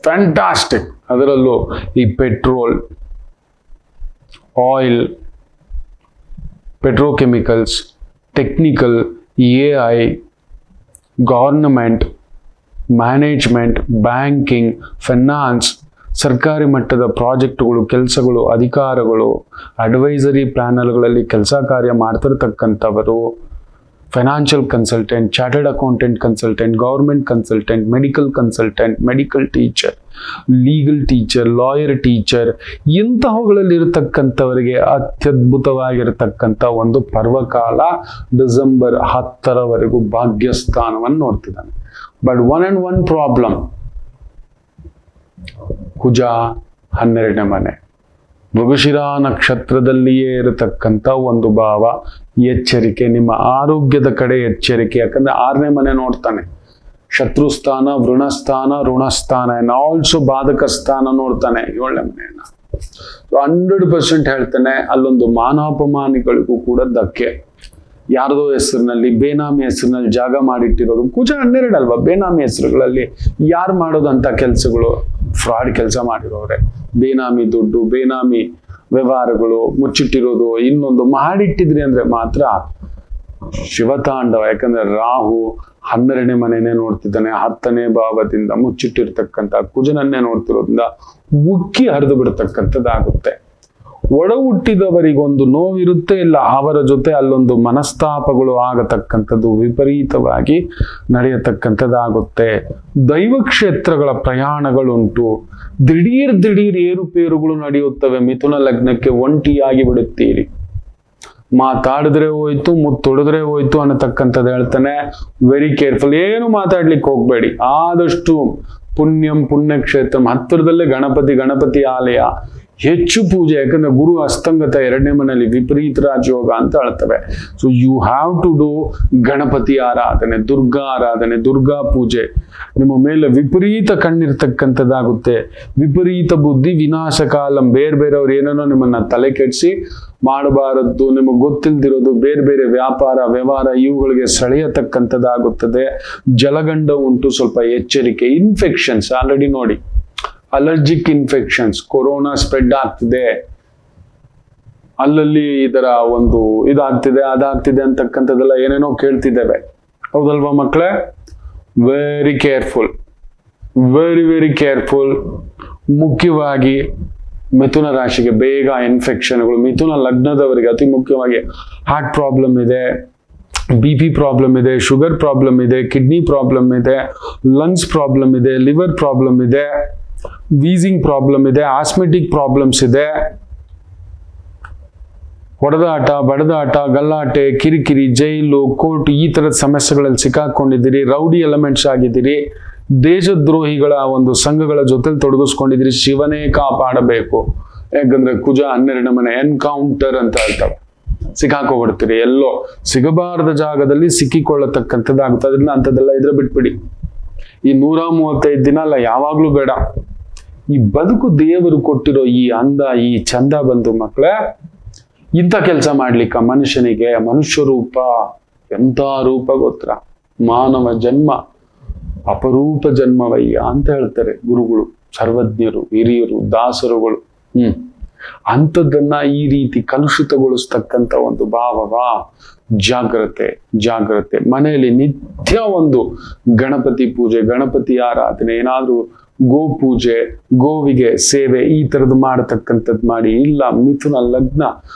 fantastic. ಅದರಲ್ಲೂ ಈ petrol, oil, petrochemicals, technical, AI, government, management, banking, finance, ಸರ್ಕಾರಿ ಮಟ್ಟದ ಪ್ರಾಜೆಕ್ಟ್ಗಳು, ಕೆಲಸಗಳು, ಅಧಿಕಾರಗಳು, ಅಡ್ವೈಸರಿ ಪ್ಯಾನಲ್ಗಳಲ್ಲಿ ಕೆಲಸ ಕಾರ್ಯ ಮಾಡ್ತಿರ್ತಕ್ಕಂಥವರು, financial consultant, chartered accountant consultant, government consultant, medical consultant, medical teacher, legal teacher, lawyer teacher, ಇಂತಹವುಗಳಲ್ಲಿ ಇರತಕ್ಕಂಥವರಿಗೆ ಅತ್ಯದ್ಭುತವಾಗಿರತಕ್ಕಂಥ ಒಂದು ಪರ್ವಕಾಲ ಡಿಸೆಂಬರ್ 10ರವರೆಗೂ ಭಾಗ್ಯಸ್ಥಾನವನ್ನು ನೋಡ್ತಿದ್ದಾನೆ. ಬಟ್ ಒನ್ ಪ್ರಾಬ್ಲಮ್, ಕುಜ 12ನೇ ಮನೆ, ಮೃಗಶಿರ ನಕ್ಷತ್ರದಲ್ಲಿಯೇ ಇರತಕ್ಕಂಥ ಒಂದು ಭಾವ. ಎಚ್ಚರಿಕೆ, ನಿಮ್ಮ ಆರೋಗ್ಯದ ಕಡೆ ಎಚ್ಚರಿಕೆ. ಯಾಕಂದ್ರೆ 6ನೇ ಮನೆ ನೋಡ್ತಾನೆ, ಶತ್ರುಸ್ಥಾನ, ವೃಣಸ್ಥಾನ, ಋಣಸ್ಥಾನ ಅಂಡ್ ಆಲ್ಸೋ ಬಾಧಕ ಸ್ಥಾನ ನೋಡ್ತಾನೆ 7ನೇ ಮನೆಯನ್ನ. 100% ಹೇಳ್ತಾನೆ, ಅಲ್ಲೊಂದು ಮಾನಾಪಮಾನಿಗಳಿಗೂ ಕೂಡ ಧಕ್ಕೆ. ಯಾರದೋ ಹೆಸರಿನಲ್ಲಿ, ಬೇನಾಮಿ ಹೆಸರಿನಲ್ಲಿ ಜಾಗ ಮಾಡಿಟ್ಟಿರೋದು. ಕುಜ 12 ಅಲ್ವಾ, ಬೇನಾಮಿ ಹೆಸರುಗಳಲ್ಲಿ ಯಾರು ಮಾಡೋದಂತ ಕೆಲಸಗಳು? ಫ್ರಾಡ್ ಕೆಲಸ ಮಾಡಿರೋರೆ, ಬೇನಾಮಿ ದುಡ್ಡು, ಬೇನಾಮಿ ವ್ಯವಹಾರಗಳು, ಮುಚ್ಚಿಟ್ಟಿರೋದು, ಇನ್ನೊಂದು ಮಾಡಿಟ್ಟಿದ್ರಿ ಅಂದ್ರೆ ಮಾತ್ರ ಶಿವತಾಂಡವ. ಯಾಕಂದ್ರೆ ರಾಹು 12ನೇ ಮನೆನೇ ನೋಡ್ತಿದ್ದಾನೆ, 10ನೇ ಭಾವದಿಂದ ಮುಚ್ಚಿಟ್ಟಿರ್ತಕ್ಕಂಥ ಕುಜನನ್ನೇ ನೋಡ್ತಿರೋದ್ರಿಂದ ಉಕ್ಕಿ ಹರಿದು ಬಿಡ್ತಕ್ಕಂಥದ್ದಾಗುತ್ತೆ. ಒಡ ಹುಟ್ಟಿದವರಿಗೊಂದು ನೋವಿರುತ್ತೆ, ಇಲ್ಲ ಅವರ ಜೊತೆ ಅಲ್ಲೊಂದು ಮನಸ್ತಾಪಗಳು ಆಗತಕ್ಕಂಥದ್ದು, ವಿಪರೀತವಾಗಿ ನಡೆಯತಕ್ಕಂಥದ್ದಾಗುತ್ತೆ. ದೈವ ಕ್ಷೇತ್ರಗಳ ಪ್ರಯಾಣಗಳುಂಟು, ದಿಢೀರ್ ಏರುಪೇರುಗಳು ನಡೆಯುತ್ತವೆ. ಮಿಥುನ ಲಗ್ನಕ್ಕೆ ಒಂಟಿಯಾಗಿ ಬಿಡುತ್ತೀರಿ. ಮಾತಾಡಿದ್ರೆ ಹೋಯ್ತು, ಮುತ್ತೊಡಿದ್ರೆ ಹೋಯ್ತು ಅನ್ನತಕ್ಕಂಥದ್ದು ಹೇಳ್ತಾನೆ. ವೆರಿ ಕೇರ್ಫುಲ್, ಏನು ಮಾತಾಡ್ಲಿಕ್ಕೆ ಹೋಗ್ಬೇಡಿ. ಆದಷ್ಟು ಪುಣ್ಯಕ್ಷೇತ್ರ ಹತ್ತಿರದಲ್ಲೇ ಗಣಪತಿ ಆಲಯ, ಹೆಚ್ಚು ಪೂಜೆ. ಯಾಕಂದ್ರೆ ಗುರು ಅಸ್ತಂಗತ 2ನೇ ಮನೆಯಲ್ಲಿ ವಿಪರೀತ ರಾಜಯೋಗ ಅಂತ ಹೇಳ್ತವೆ. So you have to do Ganapati ಆರಾಧನೆ, ದುರ್ಗಾ ಆರಾಧನೆ, ದುರ್ಗಾ ಪೂಜೆ. ನಿಮ್ಮ ಮೇಲೆ ವಿಪರೀತ ಕಣ್ಣಿರ್ತಕ್ಕಂಥದ್ದಾಗುತ್ತೆ. ವಿಪರೀತ ಬುದ್ಧಿ ವಿನಾಶ ಕಾಲಂ. ಬೇರೆಯವ್ರು ಏನೇನೋ ನಿಮ್ಮನ್ನ ತಲೆ ಕೆಡಿಸಿ ಮಾಡಬಾರದ್ದು, ನಿಮಗೆ ಗೊತ್ತಿಲ್ದಿರೋದು ಬೇರೆ ವ್ಯಾಪಾರ ವ್ಯವಹಾರ ಇವುಗಳಿಗೆ ಸೆಳೆಯತಕ್ಕಂಥದ್ದಾಗುತ್ತದೆ. ಜಲಗಂಡ ಉಂಟು, ಸ್ವಲ್ಪ ಎಚ್ಚರಿಕೆ. ಇನ್ಫೆಕ್ಷನ್ಸ್ ಆಲ್ರೆಡಿ ನೋಡಿ, ಅಲರ್ಜಿಕ್ ಇನ್ಫೆಕ್ಷನ್ಸ್, ಕೊರೋನಾ ಸ್ಪ್ರೆಡ್ ಆಗ್ತಿದೆ, ಅಲ್ಲಲ್ಲಿ ಇದರ ಒಂದು ಇದಾಗ್ತಿದೆ ಅದಾಗ್ತಿದೆ ಅಂತಕ್ಕಂಥದ್ದೆಲ್ಲ ಏನೇನೋ ಕೇಳ್ತಿದ್ದೇವೆ, ಹೌದಲ್ವಾ ಮಕ್ಕಳೇ? Very careful, very careful. ಮುಖ್ಯವಾಗಿ ಮಿಥುನ ರಾಶಿಗೆ ಬೇಗ ಇನ್ಫೆಕ್ಷನ್ಗಳು. ಮಿಥುನ ಲಗ್ನದವರಿಗೆ ಅತಿ ಮುಖ್ಯವಾಗಿ ಹಾರ್ಟ್ ಪ್ರಾಬ್ಲಮ್ ಇದೆ, BP ಪ್ರಾಬ್ಲಮ್ ಇದೆ, ಶುಗರ್ ಪ್ರಾಬ್ಲಮ್ ಇದೆ, ಕಿಡ್ನಿ ಪ್ರಾಬ್ಲಮ್ ಇದೆ, ಲಂಗ್ಸ್ ಪ್ರಾಬ್ಲಮ್ ಇದೆ, ಲಿವರ್ ಪ್ರಾಬ್ಲಮ್ ಇದೆ, ವೀಸಿಂಗ್ ಪ್ರಾಬ್ಲಮ್ ಇದೆ, ಆಸ್ಮೆಟಿಕ್ ಪ್ರಾಬ್ಲಮ್ಸ್ ಇದೆ, ಹೊಡೆದಾಟ, ಬಡದಾಟ, ಗಲ್ಲಾಟೆ, ಕಿರಿಕಿರಿ, ಜೈಲು, ಕೋರ್ಟ್, ಈ ತರದ ಸಮಸ್ಯೆಗಳಲ್ಲಿ ಸಿಕ್ಕಾಕೊಂಡಿದ್ದೀರಿ. ರೌಡಿ ಎಲಿಮೆಂಟ್ಸ್ ಆಗಿದ್ದೀರಿ. ದೇಶದ್ರೋಹಿಗಳ ಒಂದು ಸಂಘಗಳ ಜೊತೆಲಿ ತೊಡಗಿಸ್ಕೊಂಡಿದ್ದೀರಿ. ಶಿವನೇ ಕಾಪಾಡಬೇಕು. ಯಾಕಂದ್ರೆ ಕುಜ 12ನೇ ಮನೆ ಎನ್ಕೌಂಟರ್ ಅಂತ ಹೇಳ್ತವೆ. ಸಿಕ್ಕಾಕೋಗ್ಬಿಡ್ತೀರಿ, ಎಲ್ಲೋ ಸಿಗಬಾರದ ಜಾಗದಲ್ಲಿ ಸಿಕ್ಕಿಕೊಳ್ಳತಕ್ಕಂಥದ್ದಾಗುತ್ತೆ. ಅದರಿಂದ ಅಂಥದ್ದೆಲ್ಲ ಇದ್ರೆ ಬಿಟ್ಬಿಡಿ. ಈ 135 ದಿನ ಅಲ್ಲ, ಯಾವಾಗ್ಲೂ ಬೇಡ. ಈ ಬದುಕು ದೇವರು ಕೊಟ್ಟಿರೋ ಈ ಅಂದ, ಈ ಚಂದ ಬಂದು ಮಕ್ಕಳೇ, ಇಂಥ ಕೆಲಸ ಮಾಡ್ಲಿಕ್ಕ ಮನುಷ್ಯನಿಗೆ ಮನುಷ್ಯ ರೂಪ ಎಂಥ ರೂಪ ಗೊತ್ತಾ? ಮಾನವ ಜನ್ಮ ಅಪರೂಪ ಜನ್ಮವಯ್ಯ ಅಂತ ಹೇಳ್ತಾರೆ ಗುರುಗಳು, ಸರ್ವಜ್ಞರು, ಹಿರಿಯರು, ದಾಸರುಗಳು. ಅಂಥದ್ದನ್ನ ಈ ರೀತಿ ಕಲುಷಿತಗೊಳಿಸ್ತಕ್ಕಂಥ ಒಂದು ಭಾವವಾ. ಜಾಗ್ರತೆ. ಮನೆಯಲ್ಲಿ ನಿತ್ಯ ಒಂದು ಗಣಪತಿ ಪೂಜೆ, ಗಣಪತಿ ಆರಾಧನೆ, ಏನಾದ್ರೂ ಗೋ ಪೂಜೆ, ಗೋವಿಗೆ ಸೇವೆ, ಈ ತರದ್ದು ಮಾಡತಕ್ಕಂಥದ್ದು ಮಾಡಿ. ಇಲ್ಲ, ಮಿಥುನ ಲಗ್ನ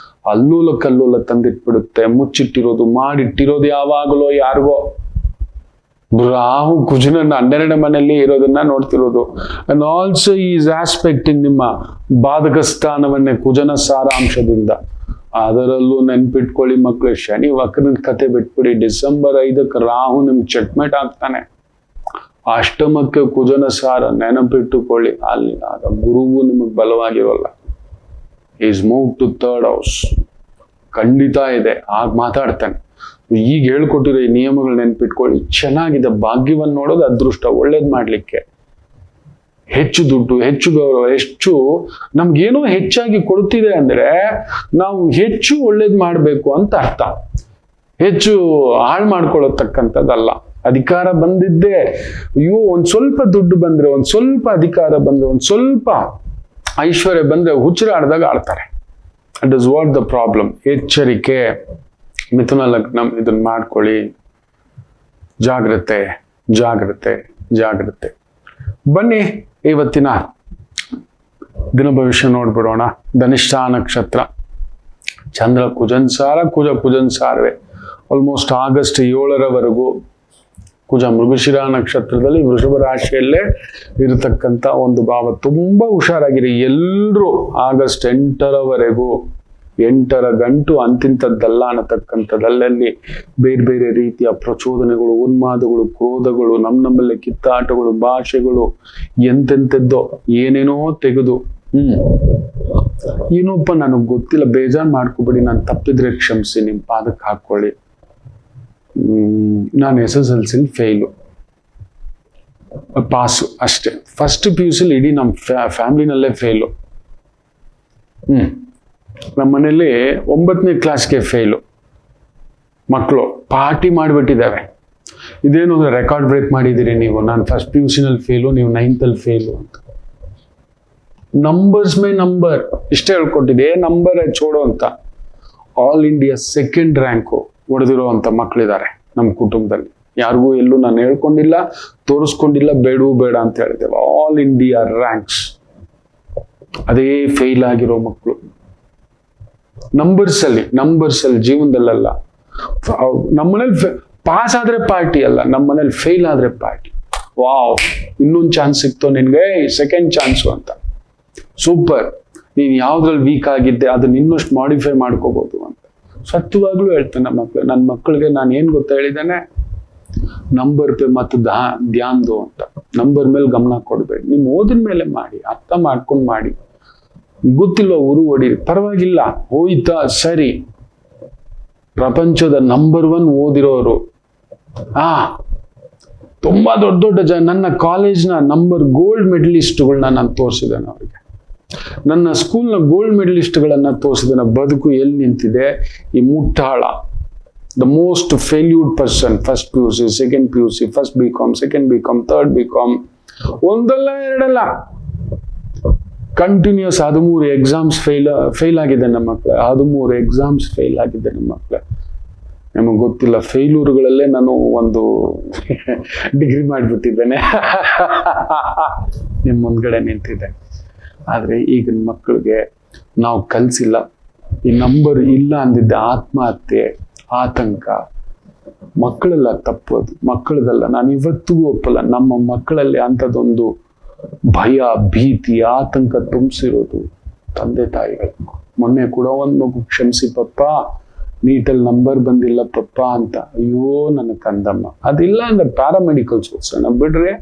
ಅಲ್ಲೋಲ ಕಲ್ಲೋಲ ತಂದಿಟ್ಬಿಡುತ್ತೆ. ಮುಚ್ಚಿಟ್ಟಿರೋದು, ಮಾಡಿಟ್ಟಿರೋದು ಯಾವಾಗಲೋ ಯಾರಿಗೋ. ರಾಹು ಕುಜನನ್ನ 12ನೇ ಮನೆಯಲ್ಲಿ ಇರೋದನ್ನ ನೋಡ್ತಿರೋದು. ಅಂಡ್ ಆಲ್ಸೋ ಈಸ್ ಆಸ್ಪೆಕ್ಟಿಂಗ್ ನಿಮ್ಮ ಬಾಧಕ ಸ್ಥಾನವನ್ನೇ ಕುಜನ ಸಾರಾಂಶದಿಂದ. ಅದರಲ್ಲೂ ನೆನ್ಪಿಟ್ಕೊಳ್ಳಿ ಮಕ್ಕಳು, ಶನಿ ವಕ್ರನ ಕತೆ ಬಿಟ್ಬಿಡಿ. ಡಿಸೆಂಬರ್ 5ಕ್ಕೆ ರಾಹು ನಿಮ್ಗೆ ಚೆಕ್ಮೇಟ್ ಆಗ್ತಾನೆ. ಅಷ್ಟಮಕ್ಕೆ ಕುಜನ ಸಾರ ನೆನಪಿಟ್ಟುಕೊಳ್ಳಿ. ಅಲ್ಲಿ ಆಗ ಗುರುವು ನಿಮಗೆ ಬಲವಾಗಿರೋಲ್ಲ. Is move to 3rd house. ಖಂಡಿತ ಇದೆ, ಆಗ ಮಾತಾಡ್ತಾನೆ. ಈಗ ಹೇಳ್ಕೊಟ್ಟಿರೋ ಈ ನಿಯಮಗಳು ನೆನ್ಪಿಟ್ಕೊಳ್ಳಿ. ಚೆನ್ನಾಗಿದೆ. ಭಾಗ್ಯವನ್ನು ನೋಡೋದು ಅದೃಷ್ಟ, ಒಳ್ಳೇದ್ ಮಾಡ್ಲಿಕ್ಕೆ. ಹೆಚ್ಚು ದುಡ್ಡು, ಹೆಚ್ಚು ಗೌರವ, ಹೆಚ್ಚು ನಮ್ಗೇನೋ ಹೆಚ್ಚಾಗಿ ಕೊಡ್ತಿದೆ ಅಂದ್ರೆ ನಾವು ಹೆಚ್ಚು ಒಳ್ಳೇದ್ ಮಾಡ್ಬೇಕು ಅಂತ ಅರ್ಥ. ಹೆಚ್ಚು ಹಾಳು ಮಾಡ್ಕೊಳ್ಳತಕ್ಕಂಥದ್ದಲ್ಲ. ಅಧಿಕಾರ ಬಂದಿದ್ದೆ, ಅಯ್ಯೋ ಒಂದ್ ಸ್ವಲ್ಪ ದುಡ್ಡು ಬಂದ್ರೆ, ಒಂದ್ ಸ್ವಲ್ಪ ಅಧಿಕಾರ ಬಂದ್ರೆ, ಒಂದ್ ಸ್ವಲ್ಪ ಐಶ್ವರ್ಯ ಬಂದ್ರೆ ಹುಚ್ಚರಾಡ್ದಾಗ ಆಡ್ತಾರೆ. That is what the problem. ಎಚ್ಚರಿಕೆ. ಮಿಥುನ ಲಗ್ನ ಇದನ್ನ ಮಾಡ್ಕೊಳ್ಳಿ. ಜಾಗ್ರತೆ. ಬನ್ನಿ ಇವತ್ತಿನ ದಿನ ಭವಿಷ್ಯ ನೋಡ್ಬಿಡೋಣ. ಧನಿಷ್ಠ ನಕ್ಷತ್ರ, ಚಂದ್ರ ಕುಜನ್ ಸಾರ, ಕುಜನ್ ಸಾರವೇ. ಆಲ್ಮೋಸ್ಟ್ ಆಗಸ್ಟ್ 7ರವರೆಗೂ ಕುಜ ಮೃಗಶಿರ ನಕ್ಷತ್ರದಲ್ಲಿ ವೃಷಭ ರಾಶಿಯಲ್ಲೇ ಇರತಕ್ಕಂಥ ಒಂದು ಭಾವ. ತುಂಬಾ ಹುಷಾರಾಗಿರಿ ಎಲ್ಲರೂ. ಆಗಸ್ಟ್ 8ರವರೆಗೂ, 8ರ ಗಂಟು ಅಂತಿಂಥದ್ದಲ್ಲ ಅನ್ನತಕ್ಕಂಥದ್ದಲ್ಲಲ್ಲಿ ಬೇರೆ ಬೇರೆ ರೀತಿಯ ಪ್ರಚೋದನೆಗಳು, ಉನ್ಮಾದಗಳು, ಕ್ರೋಧಗಳು, ನಮ್ಮಲ್ಲೇ ಕಿತ್ತಾಟಗಳು, ಭಾಷೆಗಳು, ಎಂತೆಂಥದ್ದೋ ಏನೇನೋ ತೆಗೆದು ಏನೋಪ್ಪ ನನಗೆ ಗೊತ್ತಿಲ್ಲ, ಬೇಜಾರು ಮಾಡ್ಕೊಬೇಡಿ, ನಾನು ತಪ್ಪಿದ್ರೆ ಕ್ಷಮಿಸಿ, ನಿಮ್ಮ ಪಾದಕ್ಕೆ ಹಾಕೊಳ್ಳಿ. ನಾನು SSLC ಫೇಲು, ಪಾಸು ಅಷ್ಟೇ. ಫಸ್ಟ್ PUC ಇಡೀ ನಮ್ಮ ಫ್ಯಾಮಿಲಿನಲ್ಲೇ ಫೇಲು. ನಮ್ಮ ಮನೇಲಿ 9ನೇ ಕ್ಲಾಸ್ಗೆ ಫೇಲು. ಮಕ್ಕಳು ಪಾರ್ಟಿ ಮಾಡಿಬಿಟ್ಟಿದ್ದಾವೆ. ಇದೇನು ರೆಕಾರ್ಡ್ ಬ್ರೇಕ್ ಮಾಡಿದ್ದೀರಿ ನೀವು, ನಾನು ಫಸ್ಟ್ PUC ಫೇಲು, ನೀವು 9th ಫೇಲು ಅಂತ. ನಂಬರ್ಸ್ ಮೇ ನಂಬರ್ ಇಷ್ಟೇ ಹೇಳ್ಕೊಟ್ಟಿದೆ, ನಂಬರ್ ಚೋಡೋ ಅಂತ. ಆಲ್ ಇಂಡಿಯಾ 2nd ರ್ಯಾಂಕು ಹೊಡೆದಿರೋ ಅಂತ ಮಕ್ಕಳಿದ್ದಾರೆ ನಮ್ಮ ಕುಟುಂಬದಲ್ಲಿ. ಯಾರಿಗೂ ಎಲ್ಲೂ ನಾನು ಹೇಳ್ಕೊಂಡಿಲ್ಲ, ತೋರಿಸ್ಕೊಂಡಿಲ್ಲ, ಬೇಡ ಅಂತ ಹೇಳಿದ್ದೇವೆ. All India ranks. ಅದೇ ಫೇಲ್ ಆಗಿರೋ ಮಕ್ಕಳು ನಂಬರ್ಸ್ ಅಲ್ಲಿ ಜೀವನದಲ್ಲ. ನಮ್ಮನೇಲಿ ಪಾಸ್ ಆದ್ರೆ ಪಾರ್ಟಿ ಅಲ್ಲ, ನಮ್ಮನೇಲಿ ಫೇಲ್ ಆದ್ರೆ ಪಾರ್ಟಿ. ವಾವ್, ಇನ್ನೊಂದು ಚಾನ್ಸ್ ಸಿಕ್ತು ನಿನ್ಗೆ, 2nd ಚಾನ್ಸು ಅಂತ. ಸೂಪರ್, ನೀನ್ ಯಾವ್ದ್ರಲ್ಲಿ ವೀಕ್ ಆಗಿದ್ದೆ ಅದನ್ನ ಇನ್ನಷ್ಟು ಮಾಡಿಫೈ ಮಾಡ್ಕೋಬಹುದು ಅಂತ ಸತ್ಯವಾಗ್ಲೂ ಹೇಳ್ತೇನೆ. ನನ್ನ ಮಕ್ಕಳಿಗೆ ನಾನು ಏನ್ ಗೊತ್ತಾ ಹೇಳಿದ್ದೇನೆ, ನಂಬರ್ ಪೇ ಮತ್ತು ಧ್ಯಾನ್ದು ಅಂತ. ನಂಬರ್ ಮೇಲೆ ಗಮನ ಕೊಡ್ಬೇಡಿ, ನಿಮ್ ಓದಿನ ಮೇಲೆ ಮಾಡಿ, ಅರ್ಥ ಮಾಡ್ಕೊಂಡು ಮಾಡಿ. ಗೊತ್ತಿಲ್ವ ಉರು ಹೊಡೀರಿ, ಪರವಾಗಿಲ್ಲ, ಹೋಯ್ತಾ ಸರಿ. ಪ್ರಪಂಚದ ನಂಬರ್ 1 ಓದಿರೋರು ತುಂಬಾ ದೊಡ್ಡ ದೊಡ್ಡ ನನ್ನ ಕಾಲೇಜ್ನ ಗೋಲ್ಡ್ ಮೆಡಲಿಸ್ಟ್ಗಳನ್ನ ನಾನು ತೋರಿಸಿದ್ದೇನೆ ಅವರಿಗೆ. ನನ್ನ ಸ್ಕೂಲ್ನ ಗೋಲ್ಡ್ ಮೆಡಲಿಸ್ಟ್ಗಳನ್ನ ತೋರಿಸಿದ್ದೇನೆ. ಬದುಕು ಎಲ್ಲಿ ನಿಂತಿದೆ, ಈ ಮುಟ್ಟಾಳ, the most failured person, first PUC, 2nd PUC, first BCom, 2nd BCom, 3rd BCom, ಒಂದಲ್ಲ ಎರಡಲ್ಲ, ಕಂಟಿನ್ಯೂಸ್ 13 ಎಕ್ಸಾಮ್ಸ್ ಫೇಲ್ ಆಗಿದೆ ನಮ್ಮ ಮಕ್ಕಳು. 13 ಎಕ್ಸಾಮ್ಸ್ ಫೇಲ್ ಆಗಿದೆ ನಮ್ಮ ಮಕ್ಕಳು. ನಮಗೆ ಗೊತ್ತಿಲ್ಲ, ಫೇಲ್ಯೂರ್ಗಳಲ್ಲೇ ನಾನು ಒಂದು ಡಿಗ್ರಿ ಮಾಡಿಬಿಟ್ಟಿದ್ದೇನೆ, ನಿಮ್ಮ ಮುಂದ್ಗಡೆ ನಿಂತಿದ್ದೆ. ಆದ್ರೆ ಈಗಿನ ಮಕ್ಕಳಿಗೆ ನಾವು ಕಲಿಸಿಲ್ಲ. ಈ ನಂಬರ್ ಇಲ್ಲ ಅಂದಿದ್ದೆ ಆತ್ಮಹತ್ಯೆ, ಆತಂಕ. ಮಕ್ಕಳೆಲ್ಲ ತಪ್ಪೋದು, ಮಕ್ಕಳದಲ್ಲ. ನಾನು ಇವತ್ತಿಗೂ ಒಪ್ಪಲ್ಲ, ನಮ್ಮ ಮಕ್ಕಳಲ್ಲಿ ಅಂಥದ್ದೊಂದು ಭಯ, ಭೀತಿ, ಆತಂಕ ತುಂಬಿಸಿರೋದು ತಂದೆ ತಾಯಿಗಳು. ಮೊನ್ನೆ ಕೂಡ ಒಂದು ಮಗು ಕ್ಷಮಿಸಿ ಪಪ್ಪ, ನೀಟಲ್ಲಿ ನಂಬರ್ ಬಂದಿಲ್ಲ ಪಪ್ಪ ಅಂತ. ಅಯ್ಯೋ ನನ್ನ ಕಂದಮ್ಮ, ಅದಿಲ್ಲ ಅಂದ್ರೆ ಪ್ಯಾರಾಮೆಡಿಕಲ್ಸ್ ಓದ್ಸೋಣ, ಬಿಡ್ರಿ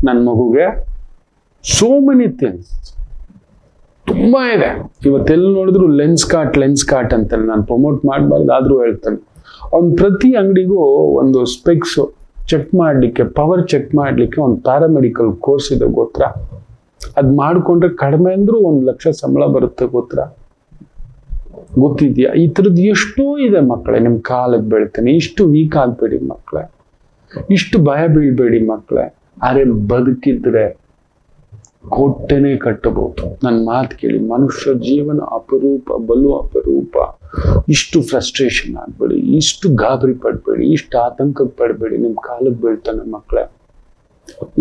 ನನ್ನ ಮಗುಗೆ. ಸೋ ಮೆನಿ ಥಿಂಗ್ಸ್ ತುಂಬಾ ಇದೆ. ಇವತ್ತೆಲ್ಲಿ ನೋಡಿದ್ರು ಲೆನ್ಸ್ ಕಾರ್ಟ್ ಅಂತಾನೆ. ನಾನು ಪ್ರಮೋಟ್ ಮಾಡಬಾರ್ದು, ಆದ್ರೂ ಹೇಳ್ತಾನೆ. ಅವ್ನು ಪ್ರತಿ ಅಂಗಡಿಗೂ ಒಂದು ಸ್ಪೆಕ್ಸ್ ಚೆಕ್ ಮಾಡ್ಲಿಕ್ಕೆ, ಪವರ್ ಚೆಕ್ ಮಾಡ್ಲಿಕ್ಕೆ ಒಂದು ಪ್ಯಾರಾಮೆಡಿಕಲ್ ಕೋರ್ಸ್ ಇದೆ ಗೊತ್ತಾ? ಅದ್ ಮಾಡ್ಕೊಂಡ್ರೆ ಕಡಿಮೆ ಅಂದ್ರೂ 1 ಲಕ್ಷ ಸಂಬಳ ಬರುತ್ತೆ ಗೊತ್ತಿದ್ಯಾ? ಈ ತರದ್ ಎಷ್ಟೋ ಇದೆ ಮಕ್ಕಳೇ. ನಿಮ್ ಕಾಲಕ್ಕೆ ಬೆಳಿತೇನೆ. ಇಷ್ಟು ವೀಕ್ ಆಗ್ಬೇಡಿ ಮಕ್ಕಳೇ, ಇಷ್ಟು ಭಯ ಬೀಳ್ಬೇಡಿ ಮಕ್ಕಳೇ. ಅರೆ ಬದುಕಿದ್ರೆ ಕೋಟೆನೆ ಕಟ್ಟಬಹುದು. ನನ್ನ ಮಾತು ಕೇಳಿ, ಮನುಷ್ಯ ಜೀವನ ಅಪರೂಪ, ಬಲು ಅಪರೂಪ. ಇಷ್ಟು ಫ್ರಸ್ಟ್ರೇಷನ್ ಆಗ್ಬೇಡಿ, ಇಷ್ಟು ಗಾಬರಿ ಪಡ್ಬೇಡಿ, ಇಷ್ಟು ಆತಂಕ ಪಡ್ಬೇಡಿ. ನಿಮ್ ಕಾಲಕ್ಕೆ ಬೀಳ್ತಾನೆ ಮಕ್ಕಳೇ.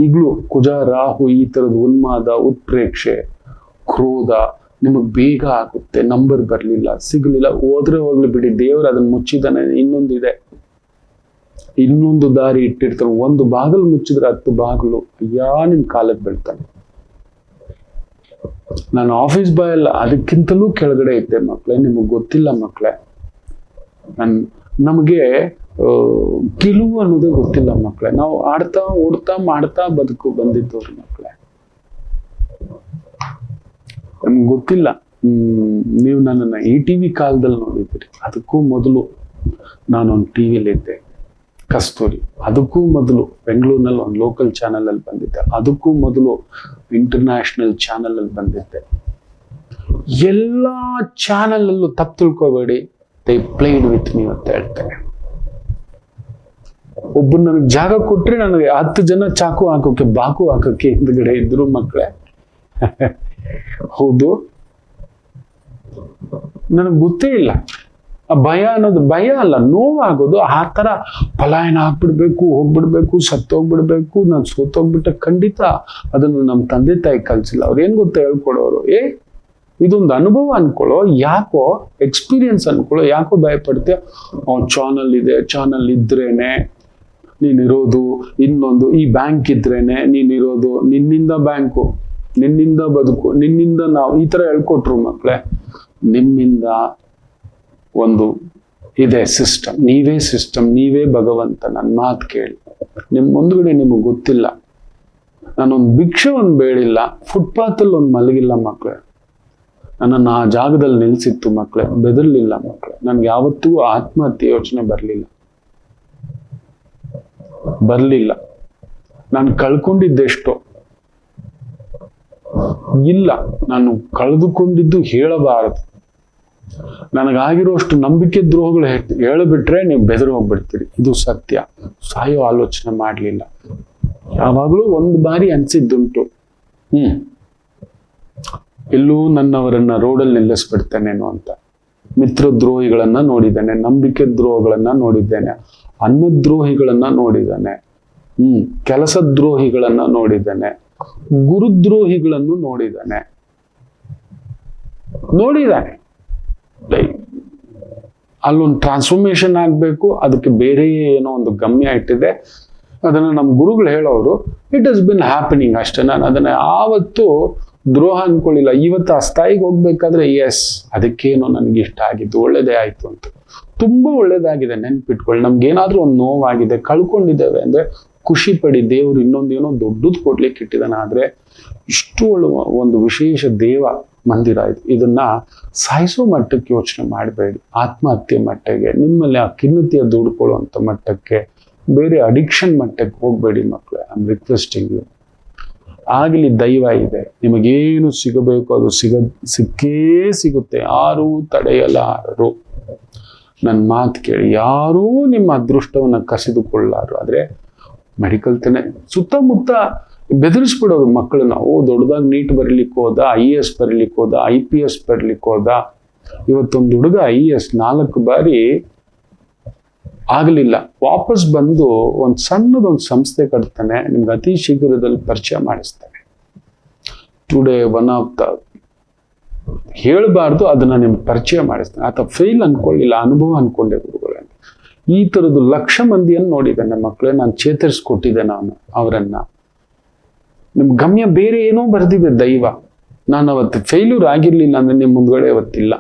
ಈಗ್ಲೂ ಕುಜ, ರಾಹು, ಈ ತರದ ಉನ್ಮಾದ, ಉತ್ಪ್ರೇಕ್ಷೆ, ಕ್ರೋಧ ನಿಮಗ್ ಬೇಗ ಆಗುತ್ತೆ. ನಂಬರ್ ಬರ್ಲಿಲ್ಲ, ಸಿಗ್ಲಿಲ್ಲ, ಹೋದ್ರೆ ಹೋಗ್ಲಿ ಬಿಡಿ, ದೇವ್ರು ಅದನ್ನ ಮುಚ್ಚಿದಾನೆ. ಇನ್ನೊಂದಿದೆ, ಇನ್ನೊಂದು ದಾರಿ ಇಟ್ಟಿರ್ತಾನೆ. ಒಂದು ಬಾಗಿಲು ಮುಚ್ಚಿದ್ರೆ 10 ಬಾಗಿಲು. ನಿಮ್ ಕಾಲಕ್ಕೆ ಬೀಳ್ತಾನೆ. ನಾನು ಆಫೀಸ್ ಬಾಯ್ ಅಲ್ಲ, ಅದಕ್ಕಿಂತಲೂ ಕೆಳಗಡೆ ಇದ್ದೆ ಮಕ್ಕಳೇ. ನಿಮಗ್ ಗೊತ್ತಿಲ್ಲ ಮಕ್ಕಳೇ, ನಮಗೆ ಗೆಲುವು ಅನ್ನೋದೇ ಗೊತ್ತಿಲ್ಲ ಮಕ್ಕಳೇ. ನಾವು ಆಡ್ತಾ ಓಡ್ತಾ ಮಾಡ್ತಾ ಬದುಕು ಬಂದಿದ್ದವ್ರು ಮಕ್ಕಳೇ. ನಮ್ಗೆ ಗೊತ್ತಿಲ್ಲ. ನೀವು ನನ್ನನ್ನು ETV ಕಾಲದಲ್ಲಿ ನೋಡಿದ್ದೀರಿ. ಅದಕ್ಕೂ ಮೊದಲು ನಾನೊಂದು ಟಿವಿಲಿ ಇದ್ದೆ, ಕಸ್ತೂರಿ. ಅದಕ್ಕೂ ಮೊದಲು ಬೆಂಗಳೂರಿನಲ್ಲಿ ಒಂದು ಲೋಕಲ್ ಚಾನೆಲ್ ಅಲ್ಲಿ ಬಂದಿದ್ದೆ. ಅದಕ್ಕೂ ಮೊದಲು ಇಂಟರ್ನ್ಯಾಷನಲ್ ಚಾನೆಲ್ ಅಲ್ಲಿ ಬಂದಿದ್ದೆ. ಎಲ್ಲಾ ಚಾನೆಲ್ ಅಲ್ಲೂ ತಪ್ಪು ತಿಳ್ಕೋಬೇಡಿ, ದೇ ಪ್ಲೇಡ್ ವಿತ್ ಮೀ ಅಂತ ಹೇಳ್ತೇನೆ. ಒಬ್ಬರು ನನಗೆ ಜಾಗ ಕೊಟ್ರೆ ನನಗೆ 10 ಜನ ಚಾಕು ಹಾಕೋಕೆ, ಬಾಕು ಹಾಕೋಕೆ ಹಿಂದ್ಗಡೆ ಇದ್ರು ಮಕ್ಕಳೇ. ಹೌದು, ನನಗೆ ಗೊತ್ತೇ ಇಲ್ಲ. ಆ ಭಯ ಅನ್ನೋದು ಭಯ ಅಲ್ಲ, ನೋವಾಗೋದು. ಆ ತರ ಪಲಾಯನ ಆಗ್ಬಿಡ್ಬೇಕು, ಹೋಗ್ಬಿಡ್ಬೇಕು, ಸತ್ತೋಗ್ಬಿಡ್ಬೇಕು, ನಾನು ಸೋತೋಗ್ಬಿಟ್ಟೆ. ಖಂಡಿತ ಅದನ್ನು ನಮ್ಮ ತಂದೆ ತಾಯಿ ಕಲ್ಸಿಲ್ಲ. ಅವ್ರು ಏನ್ ಗೊತ್ತಾ ಹೇಳ್ಕೊಡೋರು, ಇದೊಂದು ಅನುಭವ ಅನ್ಕೊಳ್ಳೋ, ಯಾಕೋ ಎಕ್ಸ್ಪೀರಿಯನ್ಸ್ ಅನ್ಕೊಳ್ಳೋ, ಯಾಕೋ ಭಯ ಪಡ್ತೀಯ. ಚಾನಲ್ ಇದೆ, ಚಾನಲ್ ಇದ್ರೇನೆ ನೀನಿರೋದು, ಇನ್ನೊಂದು ಈ ಬ್ಯಾಂಕ್ ಇದ್ರೇನೆ ನೀನಿರೋದು, ನಿನ್ನಿಂದ ಬ್ಯಾಂಕು, ನಿನ್ನಿಂದ ಬದುಕು, ನಿನ್ನಿಂದ ನಾವು, ಈ ತರ ಹೇಳ್ಕೊಟ್ರು ಮಕ್ಕಳೇ. ನಿಮ್ಮಿಂದ ಒಂದು ಇದೆ ಸಿಸ್ಟಮ್, ನೀವೇ ಸಿಸ್ಟಮ್, ನೀವೇ ಭಗವಂತ. ನನ್ನ ಮಾತು ಕೇಳಿ, ನಿಮ್ ಮುಂದ್ಗಡೆ ನಿಮಗೆ ಗೊತ್ತಿಲ್ಲ. ನಾನೊಂದು ಭಿಕ್ಷೆ ಒಂದು ಬೇಡಿಲ್ಲ, ಫುಟ್ಪಾತಲ್ಲಿ ಒಂದು ಮಲಗಿಲ್ಲ ಮಕ್ಕಳೇ. ನನ್ನನ್ನು ಆ ಜಾಗದಲ್ಲಿ ನಿಲ್ಸಿತ್ತು ಮಕ್ಕಳೇ, ಬೆದರ್ಲಿಲ್ಲ ಮಕ್ಕಳೇ. ನನ್ಗೆ ಯಾವತ್ತೂ ಆತ್ಮಹತ್ಯೆ ಯೋಚನೆ ಬರ್ಲಿಲ್ಲ. ನಾನು ಕಳ್ಕೊಂಡಿದ್ದೆಷ್ಟೋ ಇಲ್ಲ, ನಾನು ಕಳೆದುಕೊಂಡಿದ್ದು ಹೇಳಬಾರದು. ನನಗಾಗಿರೋಷ್ಟು ನಂಬಿಕೆ ದ್ರೋಹಗಳು ಹೇಳಿಬಿಟ್ರೆ ನೀವು ಬೆದರು ಹೋಗ್ಬಿಡ್ತೀರಿ. ಇದು ಸತ್ಯ. ಸಾಯೋ ಆಲೋಚನೆ ಮಾಡ್ಲಿಲ್ಲ. ಯಾವಾಗ್ಲೂ ಒಂದು ಬಾರಿ ಅನ್ಸಿದ್ದುಂಟು, ಎಲ್ಲೂ ನನ್ನವರನ್ನ ರೋಡಲ್ಲಿ ನಿಲ್ಲಿಸ್ಬಿಡ್ತೇನೇನೋ ಅಂತ. ಮಿತ್ರದ್ರೋಹಿಗಳನ್ನ ನೋಡಿದ್ದೇನೆ, ನಂಬಿಕೆ ದ್ರೋಹಗಳನ್ನ ನೋಡಿದ್ದೇನೆ, ಅನ್ನದ್ರೋಹಿಗಳನ್ನ ನೋಡಿದ್ದೇನೆ, ಕೆಲಸ ದ್ರೋಹಿಗಳನ್ನ ನೋಡಿದ್ದೇನೆ, ಗುರುದ್ರೋಹಿಗಳನ್ನು ನೋಡಿದ್ದಾನೆ. ಅಲ್ಲೊಂದು ಟ್ರಾನ್ಸ್ಫಾರ್ಮೇಶನ್ ಆಗ್ಬೇಕು, ಅದಕ್ಕೆ ಬೇರೆ ಏನೋ ಒಂದು ಗಮ್ಯ ಇಟ್ಟಿದೆ. ಅದನ್ನ ನಮ್ಮ ಗುರುಗಳು ಹೇಳೋರು, ಇಟ್ ಹಸ್ ಬಿನ್ ಹ್ಯಾಪನಿಂಗ್ ಅಷ್ಟೇ. ನಾನು ಅದನ್ನ ಆವತ್ತು ದ್ರೋಹ ಅನ್ಕೊಳ್ಳಿಲ್ಲ. ಇವತ್ತು ಆ ಸ್ಥಾಯಿಗೆ ಹೋಗ್ಬೇಕಾದ್ರೆ ಎಸ್, ಅದಕ್ಕೇನೋ ನನಗೆ ಇಷ್ಟ ಆಗಿದ್ದು, ಒಳ್ಳೇದೇ ಆಯ್ತು ಅಂತ. ತುಂಬಾ ಒಳ್ಳೇದಾಗಿದೆ. ನೆನ್ಪಿಟ್ಕೊಳ್ಳಿ, ನಮ್ಗೇನಾದ್ರೂ ಒಂದು ನೋವಾಗಿದೆ, ಕಳ್ಕೊಂಡಿದ್ದೇವೆ ಅಂದ್ರೆ ಖುಷಿ ಪಡಿ. ದೇವ್ರು ಇನ್ನೊಂದೇನೋ ದೊಡ್ಡದು ಕೊಡ್ಲಿಕ್ಕೆ ಇಟ್ಟಿದ್ದಾನೆ. ಆದ್ರೆ ಇಷ್ಟು ಒಂದು ವಿಶೇಷ ದೇವ ಮಂದಿರ ಇದು. ಇದನ್ನ ಸಾಯಿಸೋ ಮಟ್ಟಕ್ಕೆ ಯೋಚನೆ ಮಾಡಬೇಡಿ. ಆತ್ಮಹತ್ಯೆ ಮಟ್ಟಕ್ಕೆ, ನಿಮ್ಮಲ್ಲಿ ಆ ಖಿನ್ನತೆಯ ದುಡ್ಕೊಳ್ಳುವಂತ ಮಟ್ಟಕ್ಕೆ, ಬೇರೆ ಅಡಿಕ್ಷನ್ ಮಟ್ಟಕ್ಕೆ ಹೋಗ್ಬೇಡಿ ಮಕ್ಕಳೇ. I am requesting you. ಆಗಲಿ ದೈವ ಇದೆ, ನಿಮಗೇನು ಸಿಗಬೇಕು ಅದು ಸಿಕ್ಕೇ ಸಿಗುತ್ತೆ. ಯಾರೂ ತಡೆಯಲಾರರು. ನನ್ನ ಮಾತು ಕೇಳಿ, ಯಾರೂ ನಿಮ್ಮ ಅದೃಷ್ಟವನ್ನ ಕಸಿದುಕೊಳ್ಳಾರು. ಆದ್ರೆ ಮೆಡಿಕಲ್ ತಾನೆ ಸುತ್ತಮುತ್ತ ಬೆದರಿಸ್ಬಿಡೋದು ಮಕ್ಕಳನ್ನ. ದೊಡ್ಡದಾಗಿ ನೀಟ್ ಬರೀಲಿಕ್ಕೆ ಹೋದ, IAS ಬರೀಲಿಕ್ಕೆ ಹೋದ, IPS ಬರೀಲಿಕ್ಕೆ ಹೋದ. ಇವತ್ತೊಂದು ಹುಡುಗ IAS 4 ಬಾರಿ ಆಗಲಿಲ್ಲ, ವಾಪಸ್ ಬಂದು ಒಂದು ಸಣ್ಣದೊಂದು ಸಂಸ್ಥೆ ಕಟ್ತಾನೆ. ನಿಮ್ಗೆ ಅತಿ ಶೀಘ್ರದಲ್ಲಿ ಪರಿಚಯ ಮಾಡಿಸ್ತಾನೆ. ಟುಡೇ ಒನ್ ಆಫ್ ದ ಹೇಳಬಾರ್ದು, ಅದನ್ನ ನಿಮ್ಗೆ ಪರಿಚಯ ಮಾಡಿಸ್ತಾನೆ. ಆತ ಫೇಲ್ ಅನ್ಕೊಳ್ಳಿಲ್ಲ, ಅನುಭವ ಅನ್ಕೊಂಡೆ ಗುರುಗಳನ್ನ. ಈ ತರದ್ದು ಲಕ್ಷ ಮಂದಿಯನ್ನು ನೋಡಿದ್ದಾನೆ ಮಕ್ಕಳೇ. ನಾನು ಚೇತರಿಸ್ಕೊಟ್ಟಿದ್ದೆ ನಾನು ಅವರನ್ನ. ನಿಮ್ ಗಮ್ಯ ಬೇರೆ ಏನೋ ಬರ್ದಿದೆ ದೈವ. ನಾನು ಅವತ್ತು ಫೇಲ್ಯೂರ್ ಆಗಿರ್ಲಿಲ್ಲ ಅಂದ್ರೆ ನಿಮ್ ಮುಂದ್ಗಡೆ ಅವತ್ತಿಲ್ಲ.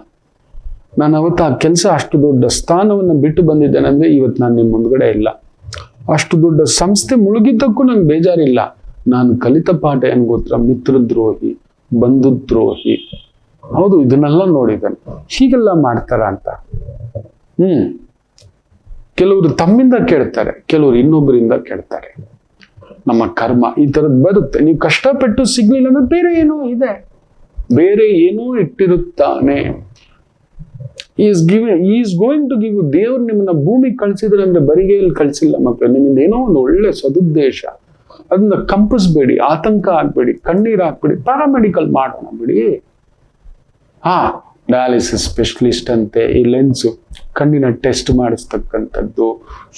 ನಾನು ಅವತ್ತು ಆ ಕೆಲಸ ಅಷ್ಟು ದೊಡ್ಡ ಸ್ಥಾನವನ್ನು ಬಿಟ್ಟು ಬಂದಿದ್ದೇನೆ ಅಂದ್ರೆ ಇವತ್ತು ನಾನು ನಿಮ್ಮ ಮುಂದ್ಗಡೆ ಇಲ್ಲ. ಅಷ್ಟು ದೊಡ್ಡ ಸಂಸ್ಥೆ ಮುಳುಗಿದ್ದಕ್ಕೂ ನಂಗೆ ಬೇಜಾರಿಲ್ಲ. ನಾನು ಕಲಿತ ಪಾಠ ಏನ್ ಗೊತ್ತಾ? ಮಿತ್ರದ್ರೋಹಿ, ಬಂಧುದ್ರೋಹಿ. ಹೌದು, ಇದನ್ನೆಲ್ಲ ನೋಡಿದ್ದಾನೆ. ಹೀಗೆಲ್ಲ ಮಾಡ್ತಾರ ಅಂತ. ಕೆಲವರು ತಮ್ಮಿಂದ ಕೇಳ್ತಾರೆ, ಕೆಲವರು ಇನ್ನೊಬ್ಬರಿಂದ ಕೇಳ್ತಾರೆ. ನಮ್ಮ ಕರ್ಮ ಈ ತರದ್ ಬರುತ್ತೆ. ನೀವು ಕಷ್ಟಪಟ್ಟು ಸಿಗ್ಲಿಲ್ಲ ಅಂದ್ರೆ ಬೇರೆ ಏನೋ ಇದೆ, ಬೇರೆ ಏನೋ ಇಟ್ಟಿರುತ್ತಾನೆ. Is going to give you. ದೇವ್ರು ನಿಮ್ಮನ್ನ ಭೂಮಿಗೆ ಕಳ್ಸಿದ್ರೆ ಅಂದ್ರೆ ಬರಿಗೆಯಲ್ಲಿ ಕಳ್ಸಿಲ್ಲ ಮಕ್ಕಳು. ನಿಮ್ಮಿಂದ ಏನೋ ಒಂದು ಒಳ್ಳೆ ಸದುದ್ದೇಶ. ಅದನ್ನ ಕಂಪಿಸ್ಬೇಡಿ, ಆತಂಕ ಆಗ್ಬೇಡಿ, ಕಣ್ಣೀರ್ ಹಾಕ್ಬೇಡಿ. ಪ್ಯಾರಾಮೆಡಿಕಲ್ ಮಾಡೋಣ ಬಿಡಿ. ಡಯಾಲಿಸಿಸ್ ಸ್ಪೆಷಲಿಸ್ಟ್ ಅಂತೆ, ಈ ಲೆನ್ಸು, ಕಣ್ಣಿನ ಟೆಸ್ಟ್ ಮಾಡಿಸ್ತಕ್ಕಂಥದ್ದು,